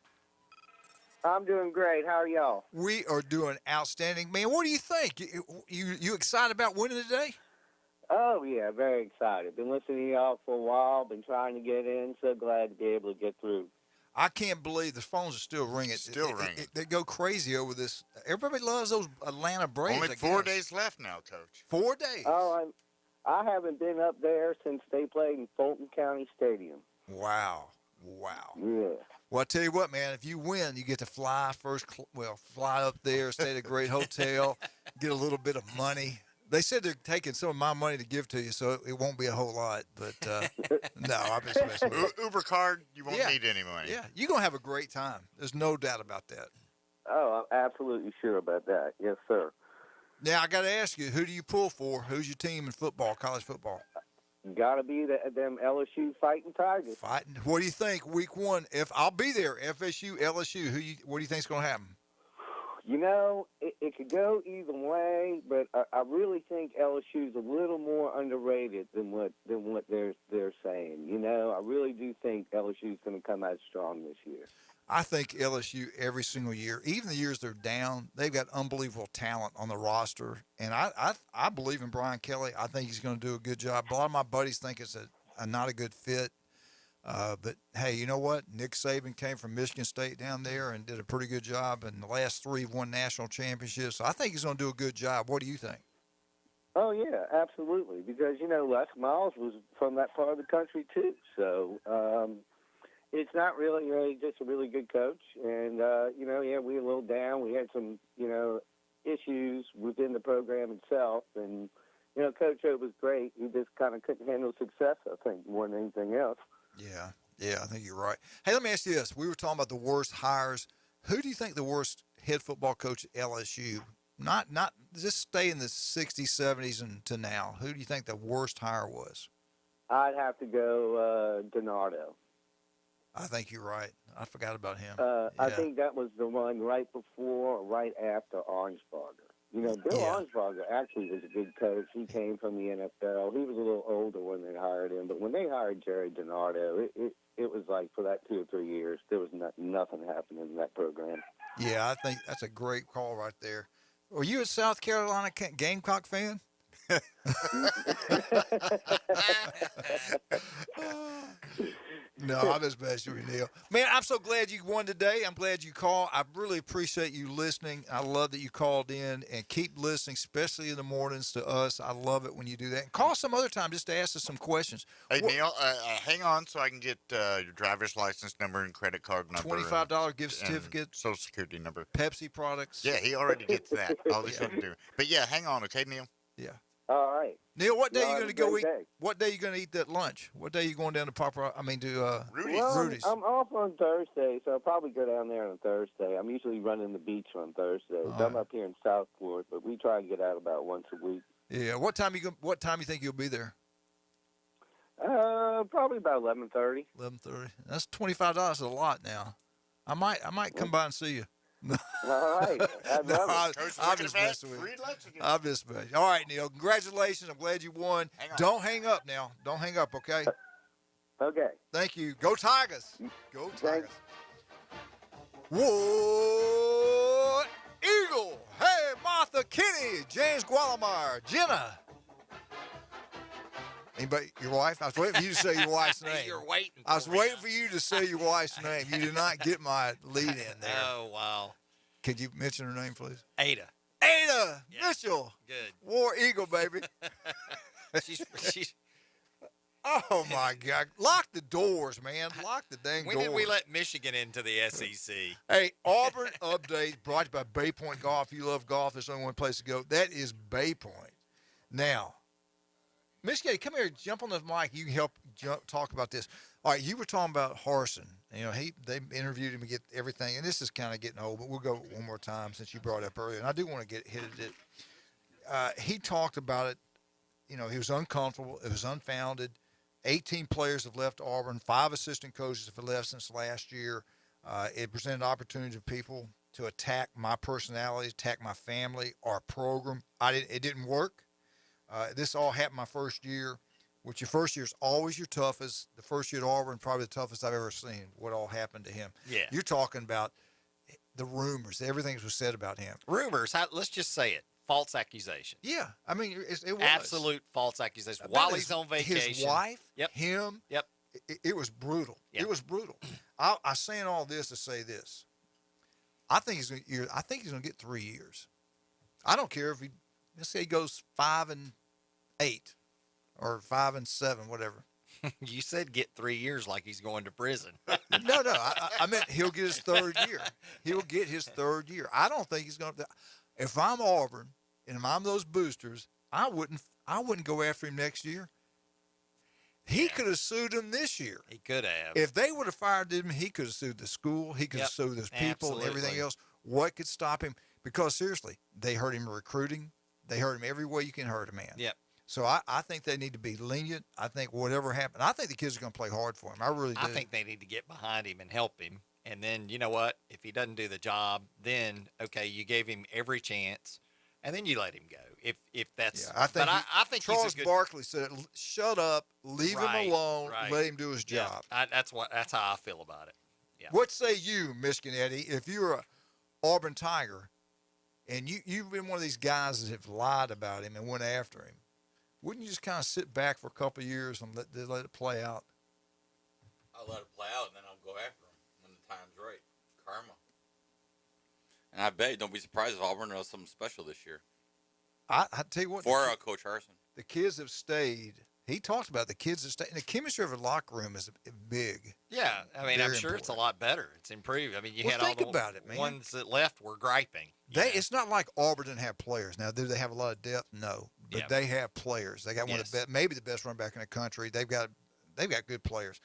I'm doing great. How are y'all? We are doing outstanding. Man, what do you think? You excited about winning today? Oh, yeah, very excited. Been listening to y'all for a while. Been trying to get in. So glad to be able to get through. I can't believe the phones are still ringing. Still ringing. They go crazy over this. Everybody loves those Atlanta Braves. Only 4 days left now, Coach. 4 days? Oh, I haven't been up there since they played in Fulton County Stadium. Wow. Yeah. Well, I tell you what, man, if you win, you get to fly fly up there, stay at a great hotel, get a little bit of money. They said they're taking some of my money to give to you, so it won't be a whole lot. But, no, I've been messing with you. Uber card, you won't need any money. Yeah, you're going to have a great time. There's no doubt about that. Oh, I'm absolutely sure about that. Yes, sir. Now, I got to ask you, who do you pull for? Who's your team in football, college football? Got to be them LSU Fighting Tigers. Fighting. What do you think? Week 1, if I'll be there, FSU, LSU. What do you think's going to happen? You know, it could go either way, but I really think LSU's a little more underrated than what they're saying. You know, I really do think LSU's going to come out strong this year. I think LSU every single year, even the years they're down, they've got unbelievable talent on the roster. And I believe in Brian Kelly. I think he's going to do a good job. A lot of my buddies think it's a not a good fit. But, hey, you know what? Nick Saban came from Michigan State down there and did a pretty good job. And the last 3 have won national championships. So I think he's going to do a good job. What do you think? Oh, yeah, absolutely. Because, you know, Les Miles was from that part of the country, too. So, it's not really just a really good coach. And, you know, yeah, we were a little down. We had some, you know, issues within the program itself. And, Coach O was great. He just kind of couldn't handle success, I think, more than anything else. Yeah, I think you're right. Hey, let me ask you this. We were talking about the worst hires. Who do you think the worst head football coach at LSU? Not just stay in the 60s, 70s, and to now. Who do you think the worst hire was? I'd have to go DiNardo. I think you're right. I forgot about him. I think that was the one right before or right after Orensbarger. Bill Orensbarger actually was a good coach. He came from the NFL. He was a little older when they hired him, but when they hired Jerry DiNardo, it was like for that 2 or 3 years, there was nothing happening in that program. Yeah, I think that's a great call right there. Were you a South Carolina Gamecock fan? No, I'm just messing with you, Neil. Man, I'm so glad you won today. I'm glad you called. I really appreciate you listening. I love that you called in, and keep listening, especially in the mornings to us. I love it when you do that. And call some other time just to ask us some questions. Hey, Neil, hang on so I can get your driver's license number and credit card number. $25 gift certificate. Social security number. Pepsi products. Yeah, he already gets that. All he's going to do. But, yeah, hang on, okay, Neil? Yeah. All right. Neil, what day are you going to go eat? Day. What day are you going to eat that lunch? What day are you going down to Rudy's? Well, Rudy's. I'm off on Thursday, so I'll probably go down there on Thursday. I'm usually running the beach on Thursdays. I'm up here in South Florida, but we try to get out about once a week. Yeah. What time you think you'll be there? Probably about 11:30. 11:30. That's $25 a lot now. I might come by and see you. All right. I'm just messing with you. I'm just messing. All right, Neil. Congratulations. I'm glad you won. Don't hang up now. Don't hang up, okay? Okay. Thank you. Go Tigers. Go Tigers. Whoa, Eagle. Hey, Martha Kinney, James Gualamar, Jenna. Anybody, your wife? I was waiting for you to say your wife's name. You're waiting. I was waiting for you to say your wife's name. You did not get my lead in there. Oh, wow. Could you mention her name, please? Ada. Ada Mitchell. Good. War Eagle, baby. she's. Oh, my God. Lock the doors, man. Lock the dang doors. When did we let Michigan into the SEC? Hey, Auburn Update brought to you by Bay Point Golf. You love golf. There's only one place to go. That is Bay Point. Now, Miss Katie, come here. Jump on the mic. You can help talk about this. All right, you were talking about Harsin. They interviewed him to get everything, and this is kind of getting old, but we'll go one more time since you brought it up earlier, and I do want to hit it. He talked about it. He was uncomfortable. It was unfounded. 18 players have left Auburn. 5 assistant coaches have left since last year. It presented opportunities for people to attack my personality, attack my family, our program. It didn't work. This all happened my first year, which your first year is always your toughest. The first year at Auburn, probably the toughest I've ever seen, what all happened to him. Yeah. You're talking about the rumors, everything was said about him. Rumors, let's just say it. False accusation. Yeah. I mean, it was. Absolute false accusation. While he's on vacation. His wife, yep. him. Yep. It was brutal. Yep. It was brutal. I'm saying all this to say this. I think he's going to get 3 years. I don't care if let's say he goes 5-8 or 5-7, whatever. You said get 3 years like he's going to prison. No. I meant he'll get his third year. He'll get his third year. I don't think he's going to. If I'm Auburn and if I'm those boosters, I wouldn't go after him next year. He could have sued him this year. He could have. If they would have fired him, he could have sued the school. He could have sued those people and everything else. What could stop him? Because seriously, they hurt him recruiting. They hurt him every way you can hurt a man. Yep. So I think they need to be lenient. I think whatever happened, I think the kids are going to play hard for him. I really do. I think they need to get behind him and help him. And then, you know what? If he doesn't do the job, then, okay, you gave him every chance, and then you let him go. If that's I think I think Charles Barkley said, shut up, leave him alone, let him do his job. That's how I feel about it. Yeah. What say you, Michigan Eddie, if you're a Auburn Tiger and you've been one of these guys that have lied about him and went after him, wouldn't you just kind of sit back for a couple of years and let it play out? I'll let it play out, and then I'll go after him when the time's right. Karma. And I bet, don't be surprised if Auburn does something special this year. I tell you what. For Coach Harsin. The kids have stayed. He talked about the kids have stayed. And the chemistry of a locker room is big. Yeah. I mean, I'm sure important. it's a lot better. It's improved. I mean, you had think all the about it, man. ones that left were griping. It's not like Auburn didn't have players. Now, do they have a lot of depth? No. but they have players. They got one of the best, maybe the best running back in the country. They've got good players.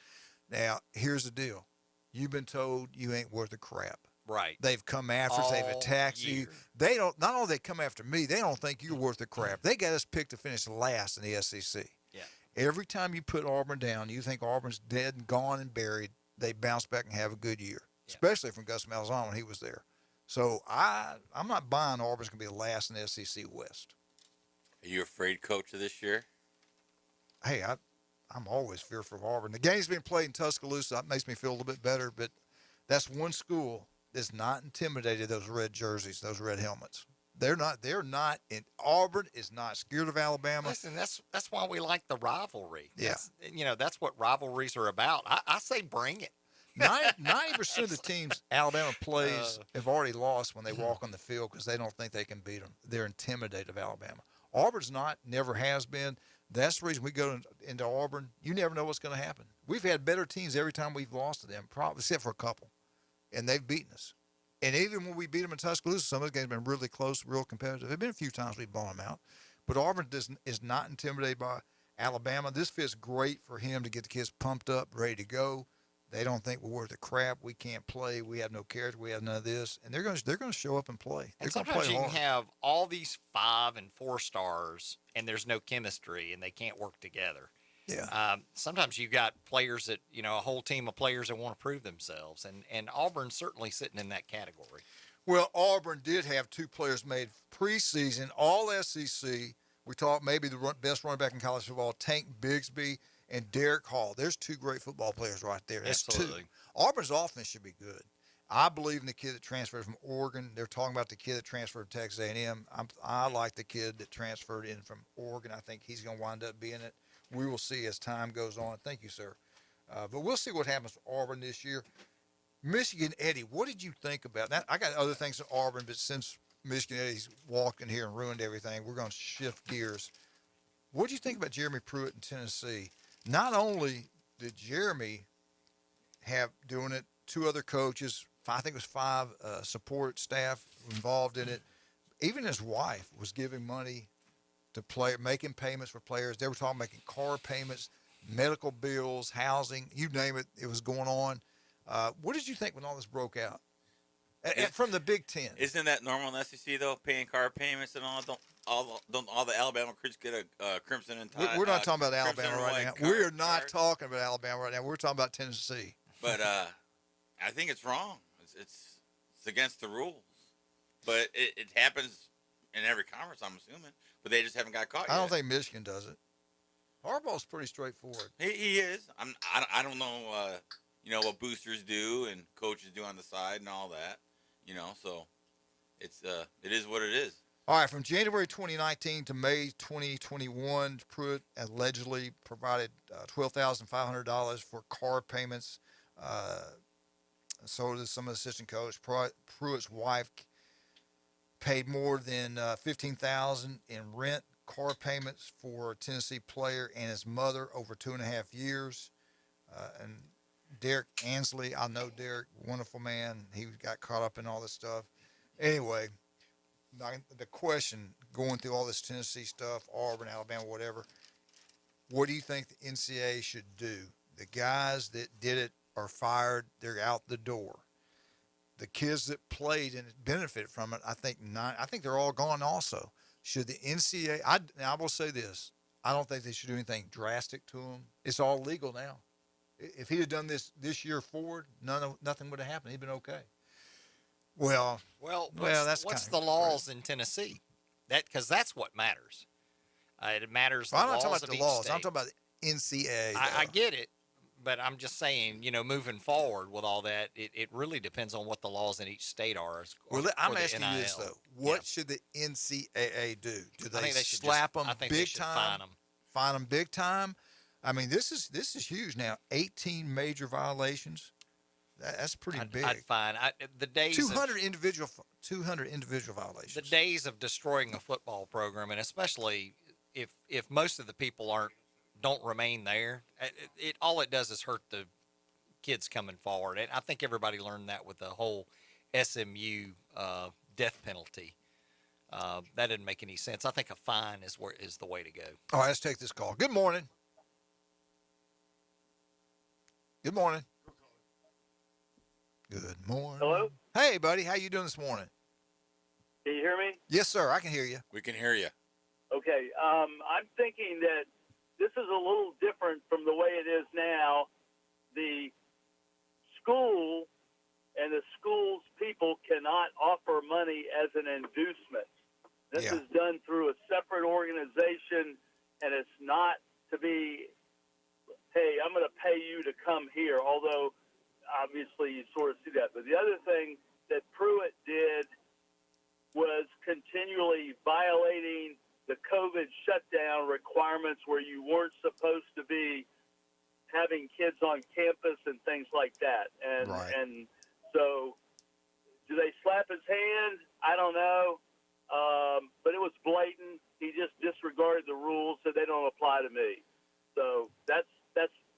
Now, here's the deal. You've been told you ain't worth a crap. Right. They've come after us. They've attacked you. They don't. Not only they come after me, they don't think you're worth a crap. They got us picked to finish last in the SEC. Yeah. Every time you put Auburn down, you think Auburn's dead and gone and buried. They bounce back and have a good year, especially from Gus Malzahn when he was there. So I'm not buying Auburn's going to be the last in the SEC West. Are you afraid, Coach, of this year? Hey, I'm always fearful of Auburn. The game's being played in Tuscaloosa. That makes me feel a little bit better, but that's one school that's not intimidated those red jerseys, those red helmets. They're not. Auburn is not scared of Alabama. Listen, that's why we like the rivalry. Yeah. That's what rivalries are about. I say bring it. 90% of the teams Alabama plays have already lost when they walk on the field because they don't think they can beat them. They're intimidated of Alabama. Auburn's not, never has been. That's the reason we go into Auburn. You never know what's going to happen. We've had better teams every time we've lost to them, probably except for a couple, and they've beaten us. And even when we beat them in Tuscaloosa, some of those games have been really close, real competitive. There have been a few times we've blown them out. But Auburn is not intimidated by Alabama. This fits great for him to get the kids pumped up, ready to go. They don't think we're worth a crap. We can't play. We have no character. We have none of this. And they're going to show up and play. And sometimes you can have all these 5 and 4 stars, and there's no chemistry, and they can't work together. Yeah. Sometimes you got players that, a whole team of players that want to prove themselves, and Auburn's certainly sitting in that category. Well, Auburn did have 2 players made preseason, all SEC. We talked maybe the best running back in college football, Tank Bigsby and Derek Hall. There's 2 great football players right there. That's Absolutely. 2. Auburn's offense should be good. I believe in the kid that transferred from Oregon. They're talking about the kid that transferred from Texas A&M. I like the kid that transferred in from Oregon. I think he's going to wind up being it. We will see as time goes on. Thank you, sir. But we'll see what happens to Auburn this year. Michigan Eddie, what did you think about that? I got other things to Auburn, but since Michigan Eddie's walked in here and ruined everything, we're going to shift gears. What do you think about Jeremy Pruitt in Tennessee? Not only did Jeremy have doing it, 2 other coaches, I think it was 5 support staff involved in it. Even his wife was giving money to play, making payments for players. They were talking making car payments, medical bills, housing, you name it. It was going on. What did you think when all this broke out? From the Big Ten. Isn't that normal in the SEC though? Paying car payments and all. Don't all the Alabama recruits get a crimson and tie? We're not talking about Alabama right now. We're not talking about Alabama right now. We're talking about Tennessee. But I think it's wrong. It's against the rules. But it happens in every conference, I'm assuming. But they just haven't got caught yet. I don't think Michigan does it. Harbaugh's pretty straightforward. He is. I don't know. What boosters do and coaches do on the side and all that. So it is what it is. All right, from January 2019 to May 2021, Pruitt allegedly provided $12,500 for car payments. So did some assistant coach. Pruitt's wife paid more than $15,000 in rent, car payments for a Tennessee player and his mother over 2.5 years. And Derek Ansley, I know Derek, wonderful man. He got caught up in all this stuff. Anyway, the question, going through all this Tennessee stuff, Auburn, Alabama, whatever, what do you think the NCAA should do? The guys that did it are fired. They're out the door. The kids that played and benefited from it, I think they're all gone also. Should the NCAA, I will say this, I don't think they should do anything drastic to them. It's all legal now. If he'd have done this year forward, nothing would have happened. He'd been okay. Well, what's the laws in Tennessee? Because that's what matters. It matters. I'm not talking about the laws. I'm talking about the NCAA. I get it, but I'm just saying, moving forward with all that, it really depends on what the laws in each state are. Well, I'm asking you this though: what should the NCAA do? Do they slap them big time? Fine them big time. I mean, this is huge now. 18 major violations. That's pretty big. I'd fine. The days 200 individual violations. The days of destroying a football program, and especially if most of the people don't remain there, all it does is hurt the kids coming forward. And I think everybody learned that with the whole SMU death penalty. That didn't make any sense. I think a fine is the way to go. All right, let's take this call. Good morning. Good morning. Good morning. Hello? Hey, buddy. How you doing this morning? Can you hear me? Yes, sir. I can hear you. We can hear you. Okay. I'm thinking that this is a little different from the way it is now. The school and the school's people cannot offer money as an inducement. This is done through a separate organization, and it's not to be, hey, I'm going to pay you to come here, although obviously you sort of see that. But the other thing that Pruitt did was continually violating the COVID shutdown requirements where you weren't supposed to be having kids on campus and things like that. And so do they slap his hand? I don't know. But it was blatant. He just disregarded the rules, so they don't apply to me. So that's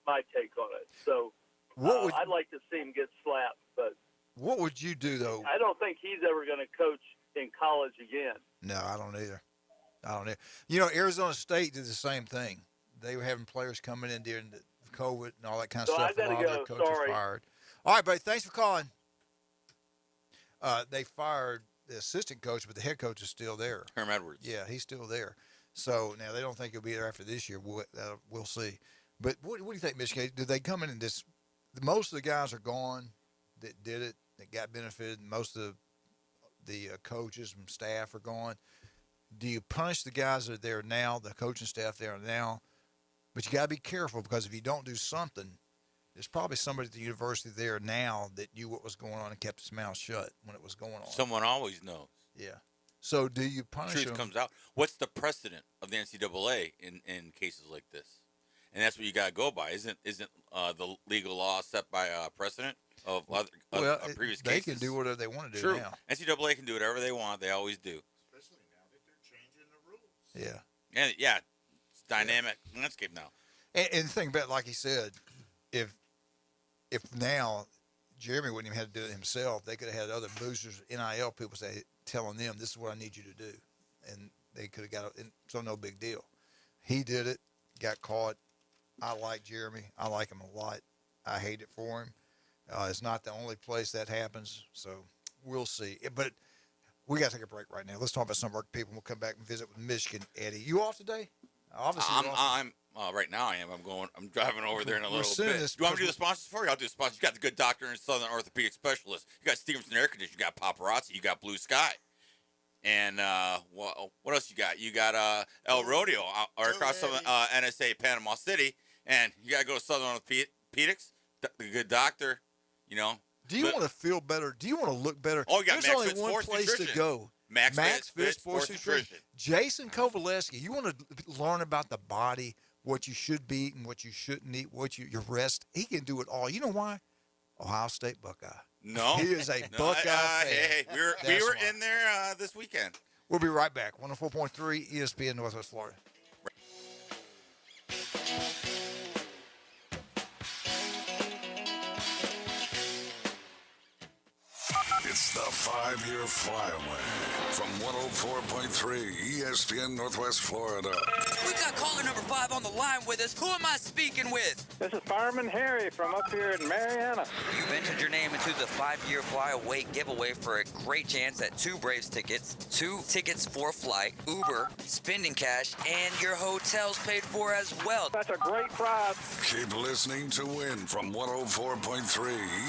my take on it. So I'd like to see him get slapped, but what would you do though? I don't think he's ever going to coach in college again. No, I don't either. You know, Arizona State did the same thing. They were having players coming in during the COVID and all that kind of stuff. I gotta and all their go. coaches Sorry. fired. All right, buddy. Thanks for calling. They fired the assistant coach, but the head coach is still there. Herm Edwards. Yeah, he's still there. So now they don't think he'll be there after this year. We'll see. But what do you think, Michigan? Do they come in and just – most of the guys are gone that did it, that got benefited. Most of the coaches and staff are gone. Do you punish the guys that are there now, the coaching staff there now? But you got to be careful because if you don't do something, there's probably somebody at the university there now that knew what was going on and kept his mouth shut when it was going on. Someone always knows. Yeah. So do you punish Truth them? comes out. What's the precedent of the NCAA in cases like this? And that's what you got to go by. Isn't the legal law set by precedent of other previous they cases? can do whatever they want to do True. now. NCAA can do whatever they want. They always do. Especially now that they're changing the rules. Yeah. And yeah, it's dynamic landscape now. And the thing about, like he said, if now Jeremy wouldn't even have to do it himself, they could have had other boosters, NIL people telling them, this is what I need you to do. And they could have got it. So no big deal. He did it, got caught. I like Jeremy. I like him a lot. I hate it for him. It's not the only place that happens, so we'll see. But we got to take a break right now. Let's talk about some of our people. We'll come back and visit with Michigan. Eddie, you off today? Obviously, I'm right now. I am. I'm driving over there in a little bit. Do you want me to do the sponsors for you? I'll do the sponsors. You got the Good Doctor and Southern Orthopedic Specialist. You got Stevenson Air Conditioning. You got Paparazzi. You got Blue Sky. And what else you got? You got El Rodeo or across from NSA Panama City. And you got to go to Southern Orthopedics, the Good Doctor, you know. Do you want to feel better? Do you want to look better? Oh, you got There's Max only Fit one Sports place Nutrition. to go. Max Fit Sports Nutrition. Jason Kovaleski. You want to learn about the body, what you should be eating, what you shouldn't eat, your rest. He can do it all. You know why? Ohio State Buckeye. No. He is a Buckeye fan. Hey, we were in there this weekend. We'll be right back. 104.3 ESPN Northwest Florida. It's the 5-year flyaway from 104.3 ESPN Northwest Florida. We've got caller number 5 on the line with us. Who am I speaking with? This is Fireman Harry from up here in Mariana. You've entered your name into the 5-year flyaway giveaway for a great chance at 2 Braves tickets, 2 tickets for a flight, Uber, spending cash, and your hotel's paid for as well. That's a great prize. Keep listening to win from 104.3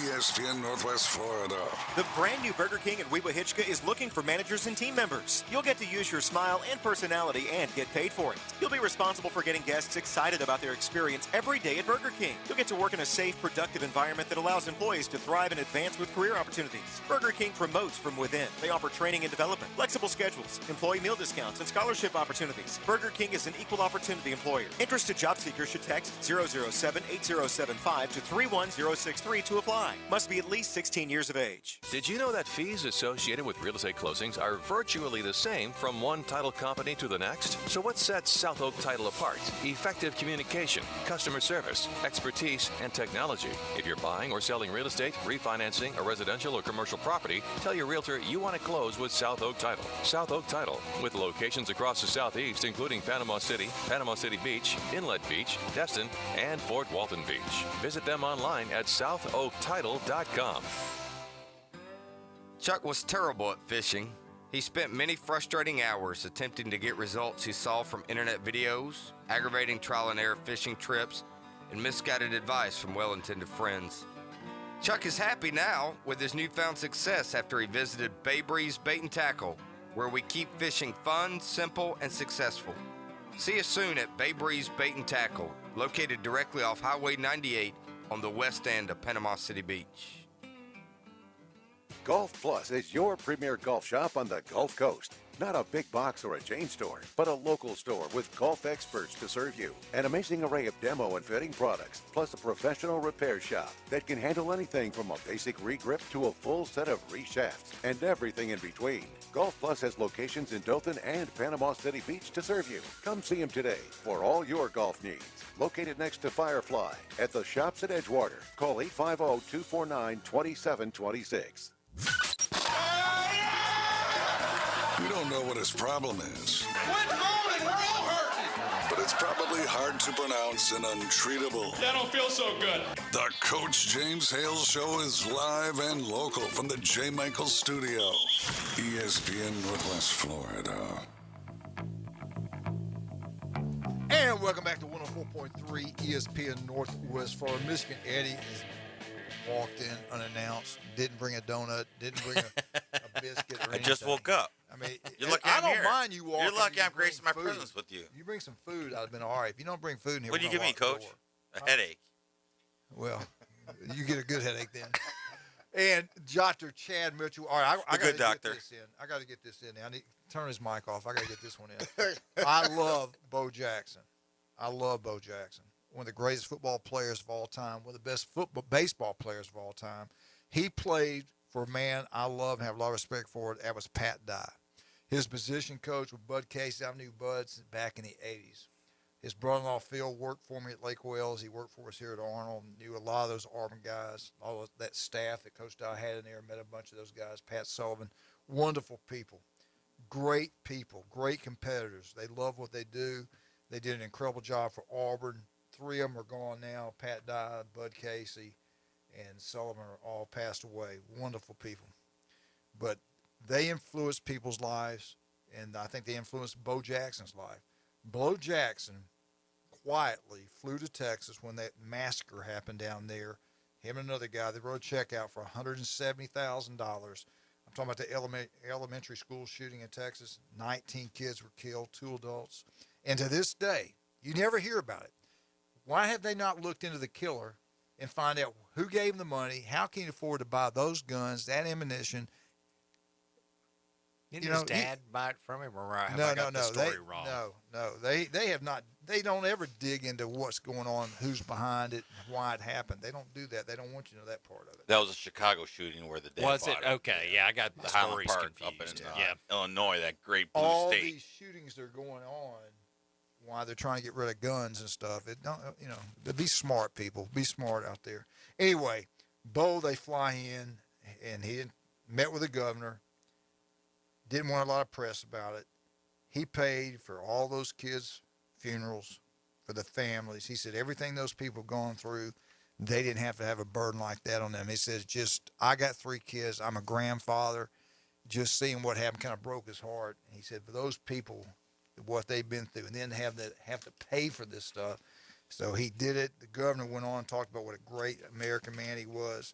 ESPN Northwest Florida. The brand new Burger King in Weewa Hitchka is looking for managers and team members. You'll get to use your smile and personality and get paid for it. You'll be responsible for getting guests excited about their experience every day at Burger King. You'll get to work in a safe, productive environment that allows employees to thrive and advance with career opportunities. Burger King promotes from within. They offer training and development, flexible schedules, employee meal discounts, and scholarship opportunities. Burger King is an equal opportunity employer. Interested job seekers should text 007-8075 to 31063 to apply. Must be at least 16 years of age. Did you know that fees associated with real estate closings are virtually the same from one title company to the next? So what sets South Oak Title apart. Effective communication, customer service, expertise, and technology. If you're buying or selling real estate, refinancing a residential or commercial property, tell your realtor you want to close with South Oak Title. South Oak Title, with locations across the Southeast, including Panama City Beach, Inlet Beach, Destin, and Fort Walton Beach. Visit them online at southoaktitle.com. Chuck was terrible at fishing. He spent many frustrating hours attempting to get results he saw from internet videos, aggravating trial and error fishing trips, and misguided advice from well-intended friends. Chuck is happy now with his newfound success after he visited Bay Breeze Bait and Tackle, where we keep fishing fun, simple, and successful. See us soon at Bay Breeze Bait and Tackle, located directly off Highway 98 on the west end of Panama City Beach. Golf Plus is your premier golf shop on the Gulf Coast. Not a big box or a chain store, but a local store with golf experts to serve you. An amazing array of demo and fitting products, plus a professional repair shop that can handle anything from a basic re-grip to a full set of re-shafts and everything in between. Golf Plus has locations in Dothan and Panama City Beach to serve you. Come see them today for all your golf needs. Located next to Firefly at the shops at Edgewater. Call 850-249-2726. We don't know what his problem is, Quit moaning, we're all hurting. but it's probably hard to pronounce and untreatable. That don't feel so good. The Coach James Hale Show is live and local from the J. Michael Studio, ESPN Northwest Florida. And welcome back to 104.3 ESPN Northwest Florida. Michigan Eddie is walked in unannounced, didn't bring a donut, didn't bring a biscuit or anything. I just woke up. I mean, you're lucky I I'm don't here. mind you walking. You're lucky I'm bring gracing my food. presence with you. You bring some food, I'd have been all right. If you don't bring food in here, What do you give me, Coach? A headache. Well, you get a good headache then. And Dr. Chad Mitchell. All right, I got to get this in. I got to get this in. I need turn his mic off. I got to get this one in. I love Bo Jackson. I love Bo Jackson. One of the greatest football players of all time. One of the best baseball players of all time. He played for a man I love and have a lot of respect for. That was Pat Dye. His position coach with Bud Casey. I knew Bud back in the 80s. His brother-in-law Phil worked for me at Lake Wells. He worked for us here at Arnold. Knew a lot of those Auburn guys, all of that staff that Coach Dye had in there. Met a bunch of those guys. Pat Sullivan, wonderful people, great competitors. They love what they do. They did an incredible job for Auburn. 3 of them are gone now. Pat Dye, Bud Casey, and Sullivan are all passed away. Wonderful people, but they influenced people's lives, and I think they influenced Bo Jackson's life. Bo Jackson quietly flew to Texas when that massacre happened down there. Him and another guy, they wrote a check out for $170,000. I'm talking about the elementary school shooting in Texas. 19 kids were killed, 2 adults. And to this day, you never hear about it. Why have they not looked into the killer and find out who gave him the money? How can he afford to buy those guns, that ammunition? Didn't his dad buy it from him, or have I got the story wrong? No. They have not. They don't ever dig into what's going on, who's behind it, why it happened. They don't do that. They don't want you to know that part of it. That was a Chicago shooting where the dad was bought it? Okay, yeah, I got the Highland stories Park confused. up in Illinois, that great blue all state. These shootings that are going on, why they're trying to get rid of guns and stuff. It don't, be smart, people. Be smart out there. Anyway, Bo, they fly in, and he met with the governor. Didn't want a lot of press about it. He paid for all those kids' funerals, for the families. He said everything those people have gone through, they didn't have to have a burden like that on them. He says, I got 3 kids. I'm a grandfather. Just seeing what happened kind of broke his heart. He said, for those people, what they've been through, and then have to pay for this stuff. So he did it. The governor went on and talked about what a great American man he was.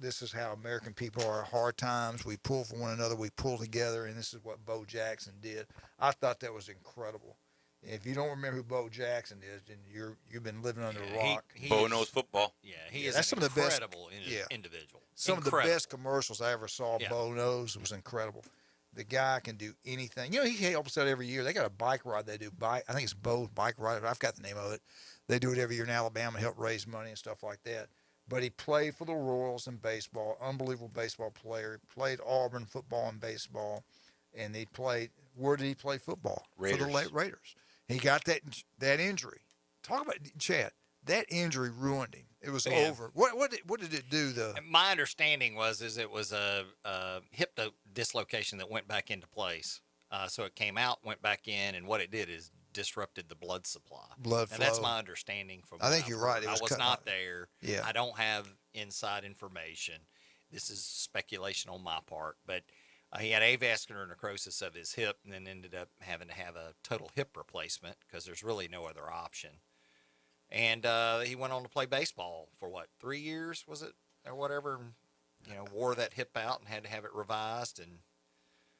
This is how American people are at hard times. We pull for one another. We pull together, and this is what Bo Jackson did. I thought that was incredible. If you don't remember who Bo Jackson is, then you've been living under a rock. Bo knows football. Yeah, he is an incredible individual. Some of the best commercials I ever saw. Yeah. Bo knows. It was incredible. The guy can do anything. He helps out every year. They got a bike ride they do. I think it's Bo's Bike Ride. I've got the name of it. They do it every year in Alabama, help raise money and stuff like that. But he played for the Royals in baseball. Unbelievable baseball player. He played Auburn football and baseball. And he played – where did he play football? Raiders. For the Raiders. He got that injury. Talk about Chad. That injury ruined him. It was over. What did it do? My understanding was it was a hip dislocation that went back into place. So it came out, went back in, and what it did is disrupted the blood supply. Blood flow. And that's my understanding from. I think you're right. I was not there. Yeah. I don't have inside information. This is speculation on my part, but he had avascular necrosis of his hip, and then ended up having to have a total hip replacement because there's really no other option. And he went on to play baseball for 3 years, was it, or whatever? Wore that hip out and had to have it revised, and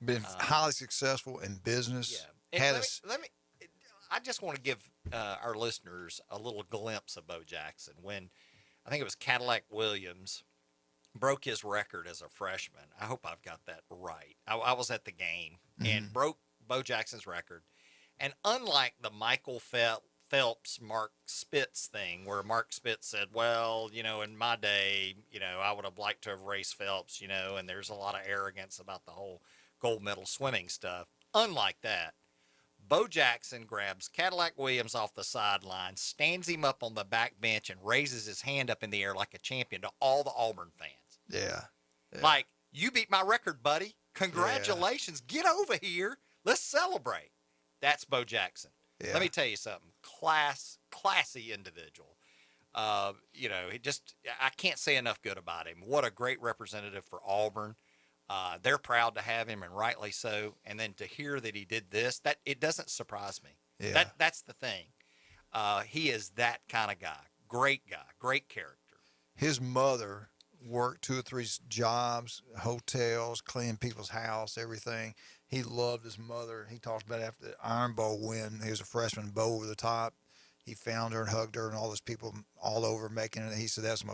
been highly successful in business. Yeah. I just want to give our listeners a little glimpse of Bo Jackson when I think it was Cadillac Williams broke his record as a freshman. I hope I've got that right. I was at the game and broke Bo Jackson's record. And unlike the Michael Phelps, Mark Spitz thing, where Mark Spitz said, well, in my day, I would have liked to have raced Phelps, and there's a lot of arrogance about the whole gold medal swimming stuff. Unlike that, Bo Jackson grabs Cadillac Williams off the sideline, stands him up on the back bench, and raises his hand up in the air like a champion to all the Auburn fans. Yeah. Like, you beat my record, buddy. Congratulations. Yeah. Get over here. Let's celebrate. That's Bo Jackson. Yeah. Let me tell you something. Classy individual. I can't say enough good about him. What a great representative for Auburn. They're proud to have him, and rightly so. And then to hear that he did this, that it doesn't surprise me. Yeah. That's the thing. He is that kind of guy. Great guy. Great character. His mother worked 2 or 3 jobs, hotels, cleaning people's house, everything. He loved his mother. He talked about after the Iron Bowl win, he was a freshman, Bo over the top. He found her and hugged her, and all those people all over making it. He said it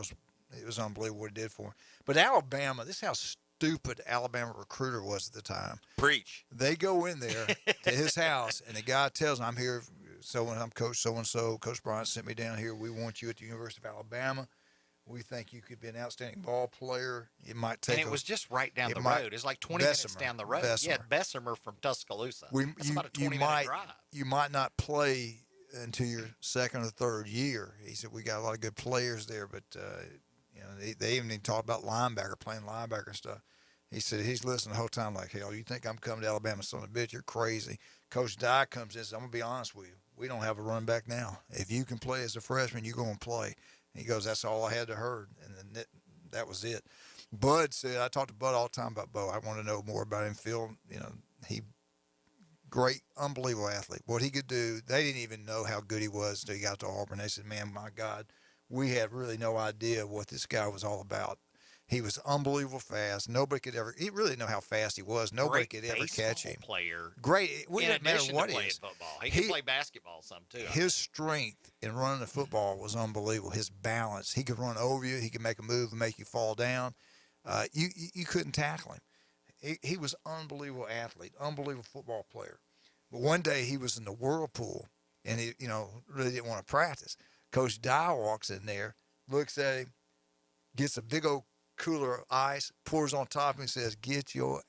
was unbelievable what it did for him. But Alabama, this is how stupid Alabama recruiter was at the time. Preach. They go in there to his house, and the guy tells him, I'm here, I'm Coach so-and-so. Coach Bryant sent me down here. We want you at the University of Alabama. We think you could be an outstanding ball player. It might take. And it was just right down the road. It's like 20 minutes down the road. Yeah, Bessemer from Tuscaloosa. That's about a 20-minute drive. You might not play until your second or third year. He said we got a lot of good players there, but they even talk about playing linebacker and stuff. He said he's listening the whole time like, hell, you think I'm coming to Alabama, son of a bitch? You're crazy. Coach Dye comes in and says, I'm going to be honest with you. We don't have a running back now. If you can play as a freshman, you're going to play. He goes, that's all I had to heard, and then that was it. Bud said, I talk to Bud all the time about Bo. I want to know more about him. Phil, he great, unbelievable athlete. What he could do, they didn't even know how good he was until he got to Auburn. They said, man, my God, we had really no idea what this guy was all about. He was unbelievable fast. Nobody could ever. He really didn't know how fast he was. Nobody could ever catch him. Player. Great. It didn't matter what he is. Football. He could play basketball some too. His strength in running the football was unbelievable. His balance. He could run over you. He could make a move and make you fall down. You couldn't tackle him. He was an unbelievable athlete, unbelievable football player. But one day he was in the whirlpool and he, really didn't want to practice. Coach Dye walks in there, looks at him, gets a big old cooler of ice, pours on top of him and says, get your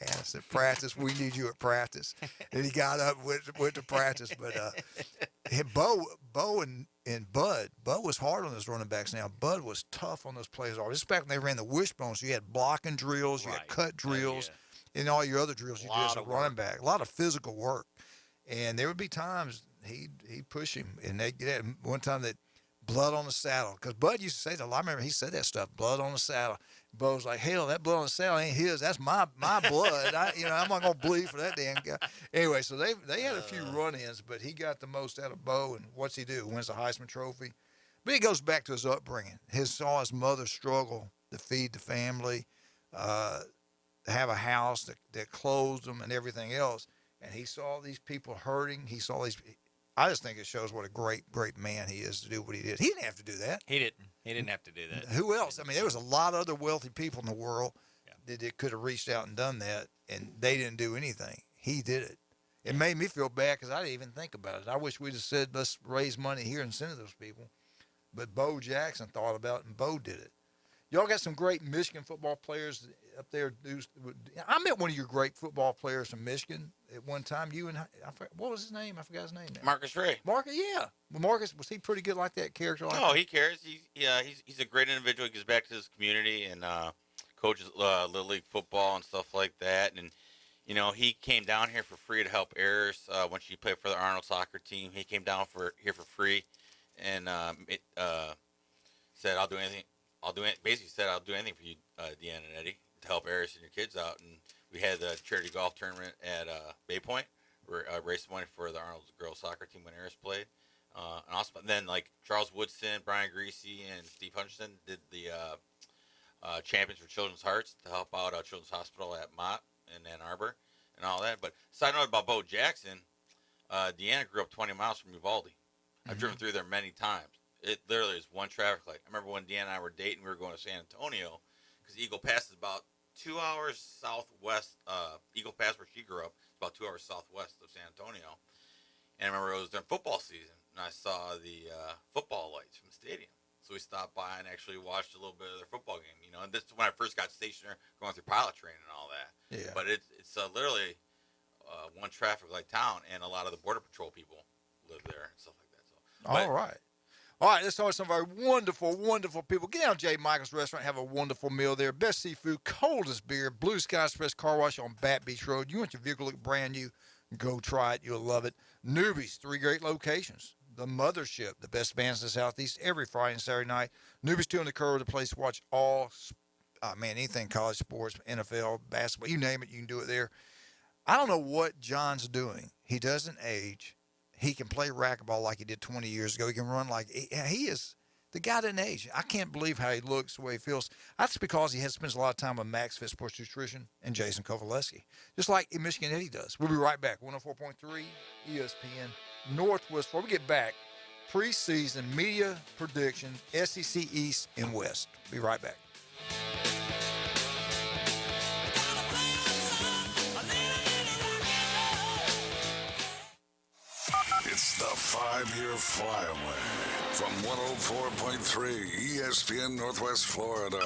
ass at practice. We need you at practice. And he got up and went to practice. But Bo and Bud was hard on those running backs now. Bud was tough on those players. This is back when they ran the wishbone. So you had blocking drills, you had cut drills, and all your other drills you did as a running back. A lot of physical work. And there would be times he'd push him. And they get one time that blood on the saddle, because Bud used to say that. I remember he said that stuff, blood on the saddle. Bo's like, hell, that blood on the saddle ain't his. That's my blood. I'm not gonna bleed for that damn guy. Anyway, so they had a few run-ins, but he got the most out of Bo. And what's he do? Wins the Heisman Trophy. But he goes back to his upbringing. Saw his mother struggle to feed the family, have a house that clothed them and everything else. And he saw these people hurting. He saw these. I just think it shows what a great, great man he is to do what he did. He didn't have to do that. He didn't have to do that. Who else? I mean, there was a lot of other wealthy people in the world that could have reached out and done that, and they didn't do anything. He did it. It made me feel bad because I didn't even think about it. I wish we'd have said, let's raise money here and send it to those people. But Bo Jackson thought about it, and Bo did it. Y'all got some great Michigan football players up there. I met one of your great football players from Michigan at one time. What was his name? I forgot his name now. Marcus Ray. Marcus, yeah. Well, Marcus, was he pretty good like that character? He cares. He's a great individual. He gives back to his community and coaches Little League football and stuff like that. And, he came down here for free to help Eris when she played for the Arnold soccer team. He came down here for free and said, I'll do anything. Basically said, I'll do anything for you, Deanna and Eddie, to help Eris and your kids out. And we had the charity golf tournament at Bay Point. We raised money for the Arnold girls soccer team when Eris played. And also, then Charles Woodson, Brian Greasy, and Steve Hutchinson did the Champions for Children's Hearts to help out Children's Hospital at Mott in Ann Arbor and all that. But side note about Bo Jackson, Deanna grew up 20 miles from Uvalde. I've driven through there many times. It literally is one traffic light. I remember when Deanna and I were dating, we were going to San Antonio because Eagle Pass is about 2 hours southwest. Eagle Pass, where she grew up, is about 2 hours southwest of San Antonio. And I remember it was during football season, and I saw the football lights from the stadium. So we stopped by and actually watched a little bit of their football game. And this is when I first got stationed there, going through pilot training and all that. Yeah. But it's literally one traffic light town, and a lot of the Border Patrol people live there and stuff like that. All right. All right, let's talk to some of our wonderful, wonderful people. Get down to J. Michael's Restaurant, have a wonderful meal there. Best seafood, coldest beer, Blue Sky Express Car Wash on Bat Beach Road. You want your vehicle to look brand new, go try it. You'll love it. Newbies, 3 great locations. The Mothership, the best bands in the Southeast, every Friday and Saturday night. Newbies 2 on the Curve, the place to watch anything college sports, NFL, basketball, you name it, you can do it there. I don't know what John's doing. He doesn't age. He can play racquetball like he did 20 years ago. He can run he is the guy doesn't age. I can't believe how he looks, the way he feels. That's because he spends a lot of time with Max Fit Sports Nutrition and Jason Kovaleski, just like in Michigan Eddie does. We'll be right back. 104.3 ESPN Northwest. Before we get back, preseason media predictions, SEC East and West. Be right back. It's the 5-year flyaway from 104.3 ESPN Northwest Florida.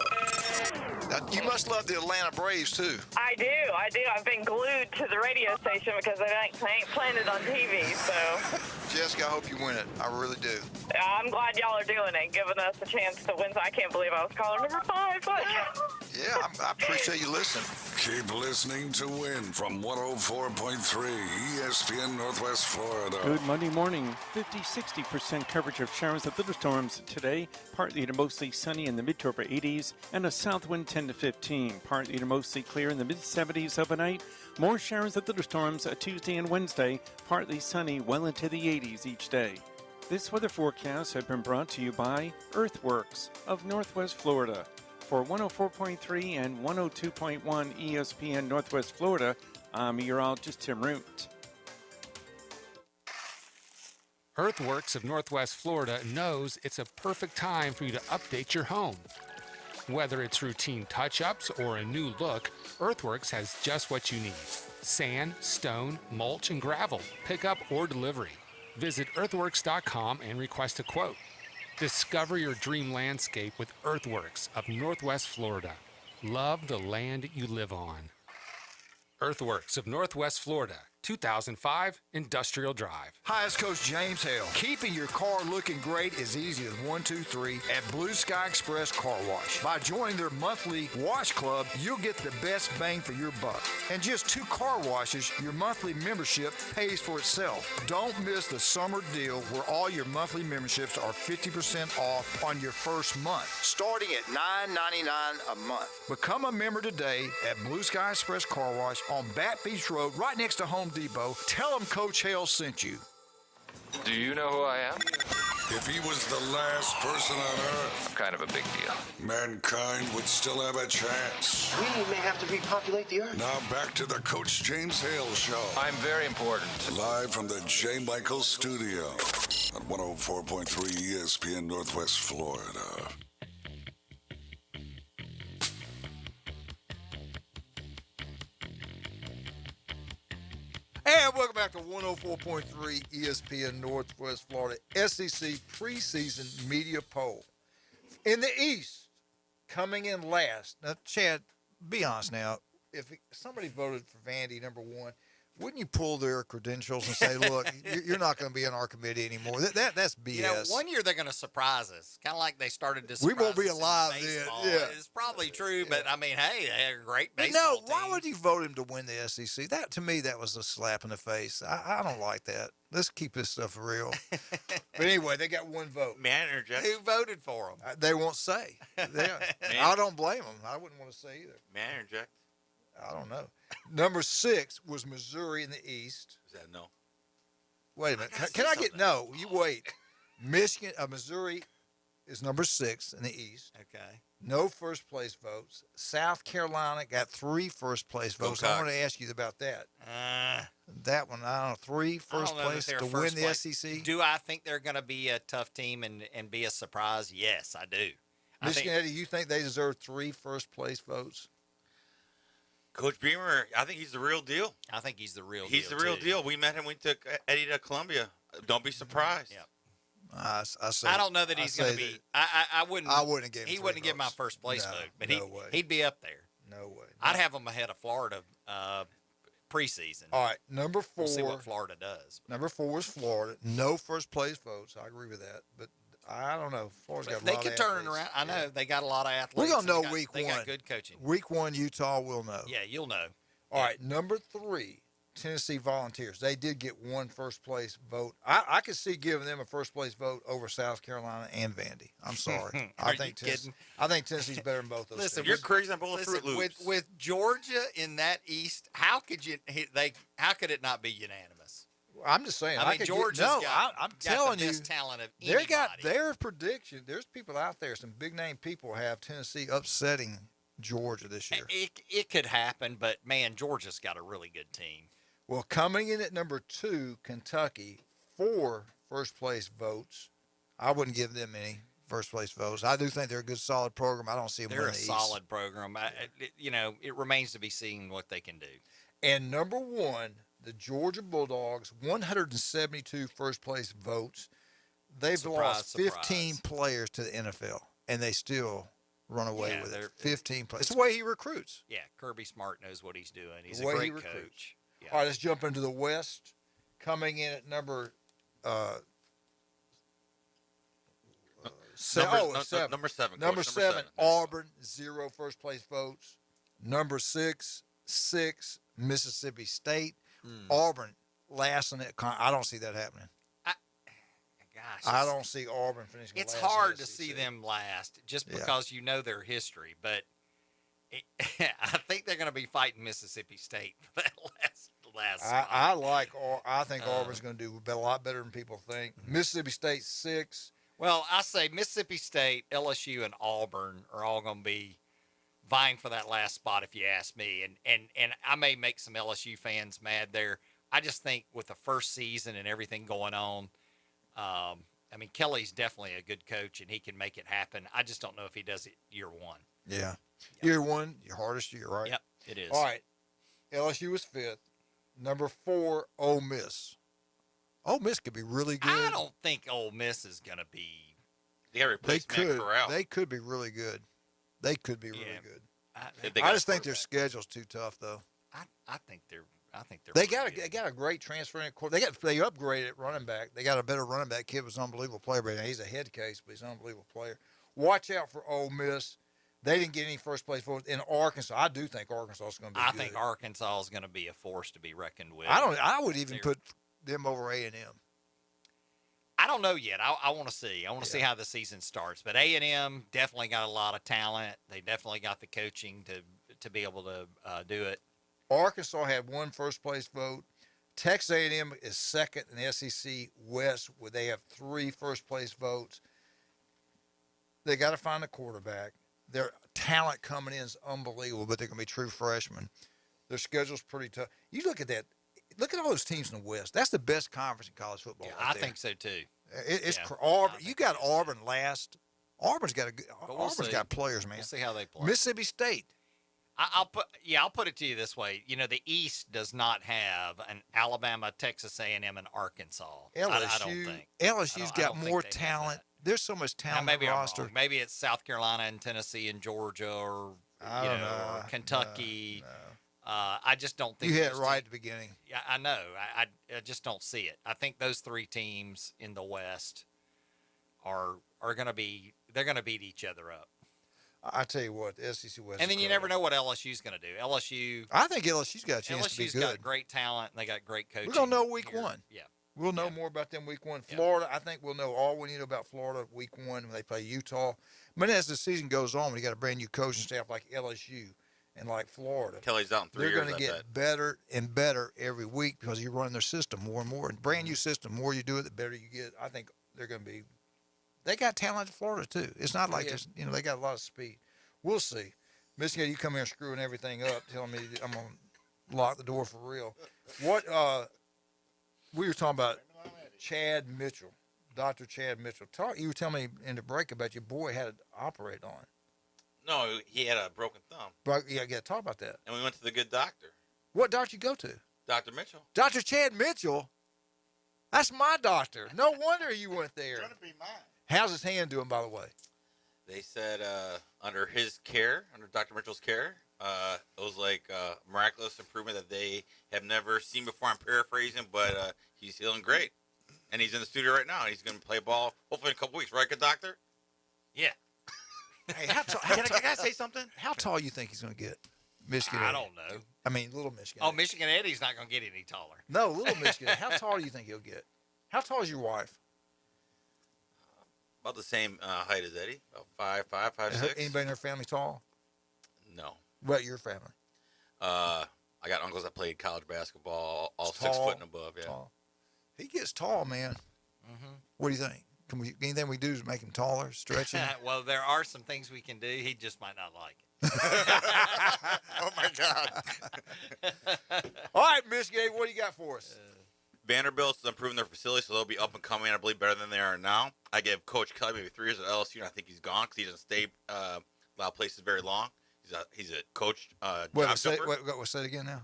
Now, you must love the Atlanta Braves, too. I do. I've been glued to the radio station because I ain't playing it on TV, so. Jessica, I hope you win it. I really do. I'm glad y'all are doing it, giving us a chance to win. I can't believe I was caller number 5, but. Yeah, I appreciate you listening. Keep listening to win from 104.3 ESPN Northwest Florida. Good Monday morning. 50-60% coverage of showers and thunderstorms today. Partly to mostly sunny in the mid to upper 80s and a south wind 10 to 15. Partly to mostly clear in the mid 70s overnight. More showers and thunderstorms Tuesday and Wednesday. Partly sunny well into the 80s each day. This weather forecast has been brought to you by Earthworks of Northwest Florida. For 104.3 and 102.1 ESPN Northwest Florida, I'm meteorologist Tim Root. Earthworks of Northwest Florida knows it's a perfect time for you to update your home. Whether it's routine touch-ups or a new look, Earthworks has just what you need. Sand, stone, mulch, and gravel, pickup or delivery. Visit earthworks.com and request a quote. Discover your dream landscape with Earthworks of Northwest Florida. Love the land you live on. Earthworks of Northwest Florida, 2005 Industrial Drive. Hi, it's Coach James Hale. Keeping your car looking great is easy as 1, 2, 3 at Blue Sky Express Car Wash. By joining their monthly wash club, you'll get the best bang for your buck. And just 2 car washes, your monthly membership pays for itself. Don't miss the summer deal where all your monthly memberships are 50% off on your first month, starting at $9.99 a month. Become a member today at Blue Sky Express Car Wash on Bat Beach Road, right next to Home Depot. Tell them Coach Hale sent you. Do you know who I am? If he was the last person on Earth, I'm kind of a big deal. mankind would still have a chance. We may have to repopulate the Earth. Now back to the Coach James Hale Show. I'm very important. Live from the J. Michael Studio at 104.3 ESPN Northwest Florida. And welcome back to 104.3 ESPN Northwest Florida SEC preseason media poll. In the East, coming in last. Now, Chad, be honest now. If somebody voted for Vandy number 1, wouldn't you pull their credentials and say, look, you're not going to be in our committee anymore? That's BS. You know, one year they're going to surprise us, kind of like they started to surprise we won't be us alive in then. baseball. Yeah. It's probably true, but I mean, hey, they're a great But baseball no, team. why would you vote him to win the SEC? That, to me, that was a slap in the face. I don't like that. Let's keep this stuff real. But anyway, they got 1 vote. May I interject? Who voted for them? They won't say. I don't blame them. I wouldn't want to say either. May I interject? I don't know. Number 6 was Missouri in the East. Is that no? Wait a minute. Can I get no? You wait. Missouri is number 6 in the East. Okay. No first place votes. South Carolina got 3 first place votes. I want to ask you about that. That one, I don't know. 3 first place to win the SEC. Do I think they're going to be a tough team and be a surprise? Yes, I do. Michigan, do you think they deserve 3 first place votes? Coach Beamer, I think he's the real deal. I think he's the real deal. He's the real deal. We met him. We took Eddie to Columbia. Don't be surprised. Yeah. I don't know that he's going to be. I wouldn't. I wouldn't give him. He wouldn't give my first place vote, but he'd be up there. No way. I'd have him ahead of Florida preseason. All right, number 4. We'll see what Florida does. Number 4 is Florida. No first place votes. I agree with that, but I don't know. Florida's got a lot of athletes. They could turn it around. I know they got a lot of athletes. We're gonna know week 1. They got good coaching. Week 1, Utah will know. Yeah, you'll know. All right, number 3, Tennessee Volunteers. They did get 1 first place vote. I could see giving them a first place vote over South Carolina and Vandy. I'm sorry. I think Tennessee's better than both those. Listen, teams. You're crazy on both Fruit Loops. With Georgia in that East, how could it not be unanimous? I'm just saying. I mean, Georgia's I'm telling the you, best talent of they anybody. got their prediction. There's people out there, some big name people have Tennessee upsetting Georgia this year. It could happen, but man, Georgia's got a really good team. Well, coming in at number 2, Kentucky, 4 first place votes. I wouldn't give them any first place votes. I do think they're a good, solid program. I don't see them winning the East. They're a solid program. It remains to be seen what they can do. And number 1, the Georgia Bulldogs, 172 first place votes. They've lost 15 players to the NFL, and they still run away with it. 15 players. It's the way he recruits. Yeah, Kirby Smart knows what he's doing. He's a great coach. Yeah. All right, let's jump into the West. Coming in at number 7. Number 7. Number 7, Auburn, 0 first place votes. Number 6, Mississippi State. Auburn last in it. I don't see that happening. I don't see Auburn finishing It's last. hard to see them last just because you know their history, but I think they're going to be fighting Mississippi State for that last spot. I think Auburn's going to do a lot better than people think. Mississippi State 6. Well, I say Mississippi State, LSU, and Auburn are all going to be vying for that last spot, if you ask me. And I may make some LSU fans mad there. I just think with the first season and everything going on, I mean, Kelly's definitely a good coach, and he can make it happen. I just don't know if he does it year 1. Yeah. Year 1, your hardest year, right? Yep, it is. All right. LSU is 5th. Number 4, Ole Miss. Ole Miss could be really good. I don't think Ole Miss is going to be. They could be really good. They could be really good. I just think their schedule's too tough, though. I think they're. They got a great transfer in court. They upgraded running back. They got a better running back. Kid was an unbelievable player, but he's a head case, but he's an unbelievable player. Watch out for Ole Miss. They didn't get any first place votes in Arkansas. I do think Arkansas is going to be good. I think Arkansas is going to be a force to be reckoned with. I would even put them over A&M. I don't know yet. I want to see. I want to see how the season starts. But A&M definitely got a lot of talent. They definitely got the coaching to be able to do it. Arkansas had 1 first place vote. Texas A&M is 2nd in the SEC West, where they have 3 first place votes. They got to find a quarterback. Their talent coming in is unbelievable, but they're going to be true freshmen. Their schedule's pretty tough. You look at that. Look at all those teams in the West. That's the best conference in college football. Yeah, I think so too. It's Auburn. You got Auburn last. Auburn's got Auburn's got players, man. We'll see how they play. Mississippi State. I'll put it to you this way. You know, the East does not have an Alabama, Texas A&M, and Arkansas. LSU, I don't think. LSU's got more talent there's so much talent maybe on the I'm roster. wrong. Maybe it's South Carolina and Tennessee and Georgia, or or Kentucky. No. I just don't think You had it right at the beginning. Yeah, I know. I just don't see it. I think those three teams in the West are going to be, they're going to beat each other up. I tell you what, the SEC West. And then you never know what LSU's going to do. I think LSU's got a chance to be good. LSU's got great talent, and they got great coaching. We're going to know week one. Yeah. We'll know more about them week one. Florida, I think we'll know all we need about Florida week one when they play Utah. But as the season goes on, when you got a brand new coaching staff like LSU and like Florida, Kelly's out in 3 years. They're going to get better and better every week because you run their system more and more. And brand new system, the more you do it, the better you get. I think they're going to be. They got talent in Florida too. It's not like this, they got a lot of speed. We'll see. Michigan, you come here screwing everything up, telling me I'm going to lock the door for real. What we were talking about Chad Mitchell, Dr. Chad Mitchell. You were telling me in the break about your boy had to operate on. No, he had a broken thumb. Yeah, I got to talk about that. And we went to the good doctor. What doctor you go to? Dr. Mitchell. Dr. Chad Mitchell? That's my doctor. No wonder you went there. It's going to be mine. How's his hand doing, by the way? They said under his care, under Dr. Mitchell's care, it was like a miraculous improvement that they have never seen before. I'm paraphrasing, but he's feeling great. And he's in the studio right now. He's going to play ball hopefully in a couple weeks. Right, good doctor? Yeah. Hey, can I say something? How tall you think he's going to get? Michigan I Eddie. don't know. I mean, little Michigan. Oh, Michigan Eddie's not going to get any taller. No, little Michigan. How tall do you think he'll get? How tall is your wife? About the same height as Eddie. About 5'5", 5'6". Anybody in her family tall? No. What, your family? I got uncles that played college basketball, all Tall, 6 foot and above. Yeah. Tall. He gets tall, man. Mm-hmm. What do you think? Anything we do is make him taller, stretch him? Well, there are some things we can do. He just might not like it. Oh, my God. All right, Michigan, what do you got for us? Vanderbilt's improving their facility, so they'll be up and coming, I believe, better than they are now. I give Coach Kelly maybe 3 years at LSU, and I think he's gone because he doesn't stay a lot of places very long. He's a coach. Say it again now.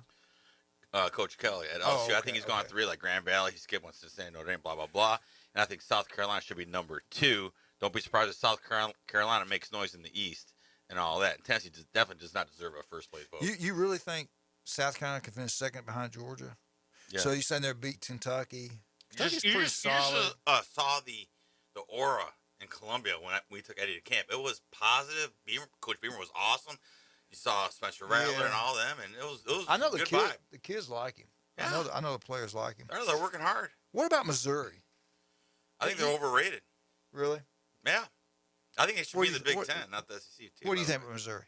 Coach Kelly at LSU. I think he's gone 3, like Grand Valley. He skipped one Cincinnati, Notre Dame, blah, blah, blah. And I think South Carolina should be number 2. Don't be surprised if South Carolina makes noise in the East and all that. And Tennessee definitely does not deserve a first-place vote. You really think South Carolina can finish second behind Georgia? Yeah. So you're saying they'll beat Kentucky? Kentucky's pretty solid. You saw the aura in Columbia when we took Eddie to camp. It was positive. Coach Beamer was awesome. You saw Spencer Rattler and all them, and it was I know a good vibe. The kids like him. Yeah. I know the players like him. They're working hard. What about Missouri? I think they're overrated. Really? Yeah. I think they should be the Big Ten, not the SEC. What do you think about Missouri?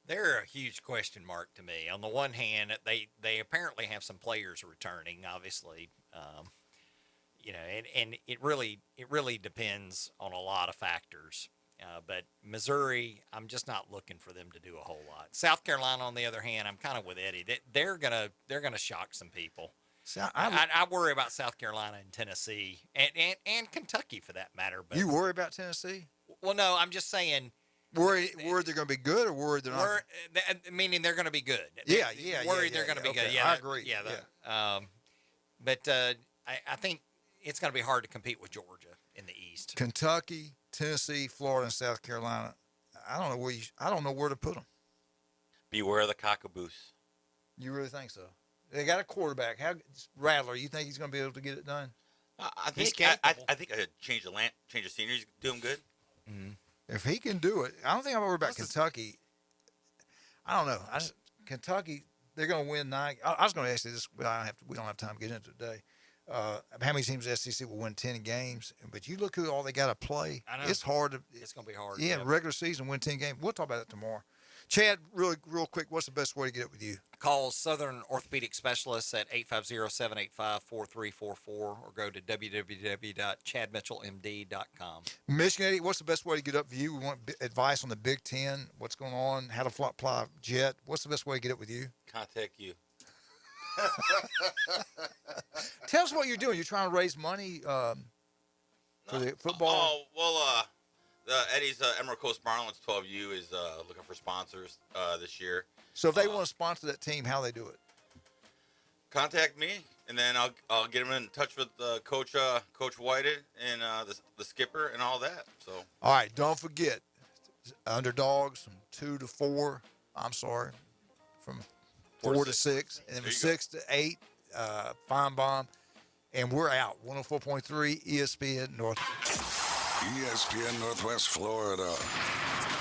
They're a huge question mark to me. On the one hand, they apparently have some players returning, obviously, and it really depends on a lot of factors. But Missouri, I'm just not looking for them to do a whole lot. South Carolina, on the other hand, I'm kind of with Eddie. They're gonna shock some people. See, I worry about South Carolina and Tennessee and Kentucky for that matter. But you worry about Tennessee? Well, no, I'm just saying. Worried they're going to be good, or worried they're not? Meaning they're going to be good. Yeah. Worried they're going to be good. Yeah, I agree. But I think it's going to be hard to compete with Georgia in the East. Kentucky, Tennessee, Florida, and South Carolina. I don't know where to put them. Beware the cockaboose. You really think so? They got a quarterback. Rattler? You think he's going to be able to get it done? I think a change of scenery is doing good. Mm-hmm. If he can do it, I don't think I'm worried about Kentucky. I don't know. Kentucky, they're going to win 9. I was going to ask you this, but we don't have time to get into it today. How many teams in the SEC will win 10 games? But you look who all they got to play. I know. It's hard. It's going to be hard. Yeah, regular season, win 10 games. We'll talk about that tomorrow. Chad, real quick, what's the best way to get up with you? Call Southern Orthopedic Specialists at 850-785-4344 or go to www.chadmitchellmd.com. Michigan Eddie, what's the best way to get up with you? We want advice on the Big Ten, what's going on, how to fly jet. What's the best way to get up with you? Contact you. Tell us what you're doing. You're trying to raise money for the football? Eddie's Emerald Coast Marlins 12U is looking for sponsors this year. So if they want to sponsor that team, how they do it? contact me, and then I'll get him in touch with Coach Whited and the skipper and all that. So. All right, don't forget, underdogs from 2 to 4. I'm sorry, from 4 to 6, and then from 6 to 8, Fine Bomb, and we're out. 104.3 ESPN North. ESPN Northwest Florida.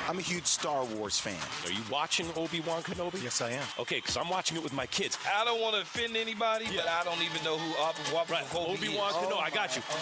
I'm a huge Star Wars fan. Are you watching Obi-Wan Kenobi? Yes, I am. Okay, because I'm watching it with my kids. I don't want to offend anybody, but I don't even know who Obi-Wan Kenobi Obi-Wan is. Kenobi, I got you.